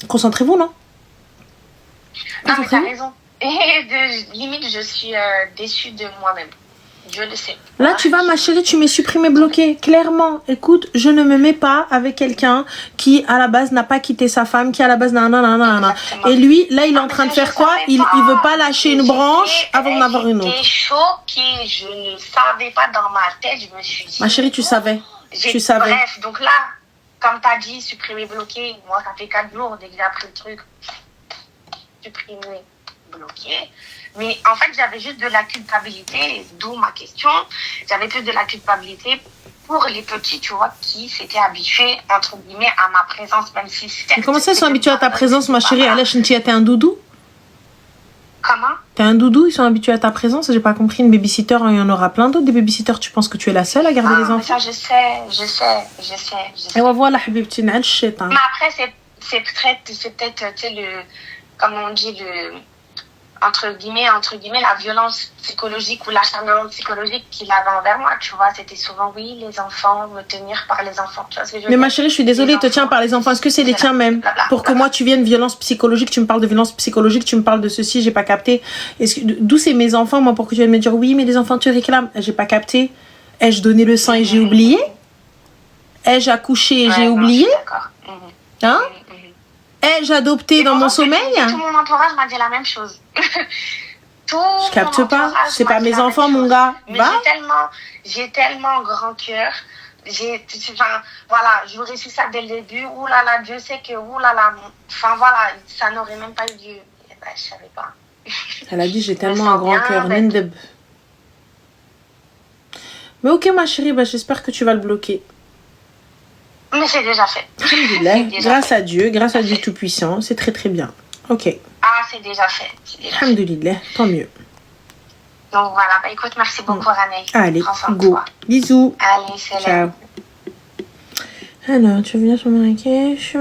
Concentrez-vous, non? Non, mais t'as raison. Et limite, je suis déçue de moi-même. Je le sais. Là, tu vas, ma chérie, tu m'es supprimé, bloqué. Clairement, écoute, je ne me mets pas avec quelqu'un qui, à la base, n'a pas quitté sa femme, qui, à la base, nanana. Et lui, là, il est en train de faire quoi? Il veut pas lâcher une branche avant d'en avoir une autre. J'étais choquée. Je ne savais pas dans ma tête. Je me suis dit... Ma chérie, tu savais. Tu savais. Bref, donc là, comme tu as dit, supprimer, bloquer. Moi, ça fait 4 jours dès que j'ai appris le truc. Supprimer, bloquer. Mais en fait, j'avais juste de la culpabilité, d'où ma question. J'avais plus de la culpabilité pour les petits, tu vois, qui s'étaient habitués, entre guillemets, à ma présence, même si c'était... Comment ça, ils sont habitués à ta présence, ma chérie? Alech, t'es un doudou? Comment? T'es un doudou, ils sont habitués à ta présence? J'ai pas compris, une babysitter, il y en aura plein d'autres, des babysitters, tu penses que tu es la seule à garder les enfants? Ça, je sais. Et voilà, habibti, n'a le shaitan. Mais après, c'est peut-être, tu sais, comme on dit, entre guillemets, la violence psychologique ou l'acharnement psychologique qu'il avait envers moi, tu vois, c'était souvent, oui, les enfants, me tenir par les enfants, tu vois ce que je veux dire? Mais ma chérie, je suis désolée, il te tient par les enfants, est-ce que c'est les tiens même? Pour que moi, tu viennes violence psychologique, tu me parles de violence psychologique, tu me parles de ceci, j'ai pas capté. D'où c'est mes enfants, moi, pour que tu viennes me dire, oui, mais les enfants, tu réclames, j'ai pas capté. Ai-je donné le sang et j'ai oublié? Ai-je accouché et j'ai oublié? Hein? Ai-je adopté dans mon sommeil? Tout mon entourage m'a dit la même chose. Je capte pas. C'est pas mes enfants, mon gars. Mais j'ai tellement grand cœur. Voilà, j'aurais su ça dès le début. Ouh là là, Dieu sait que, ouh là là. Enfin voilà, ça n'aurait même pas eu lieu. Ben, je savais pas. Elle a dit, j'ai tellement un grand cœur. Mais ok, ma chérie, bah, j'espère que tu vas le bloquer. Mais c'est déjà fait. Grâce à Dieu Tout-Puissant, c'est très très bien. Ok. Ah, c'est déjà fait. Alhamdulillah, tant mieux. Donc voilà, bah, écoute, merci beaucoup, Rané. Allez, Prends soin de go. toi. Bisous. Allez, c'est Ciao. Alors, tu reviens sur Marrakech.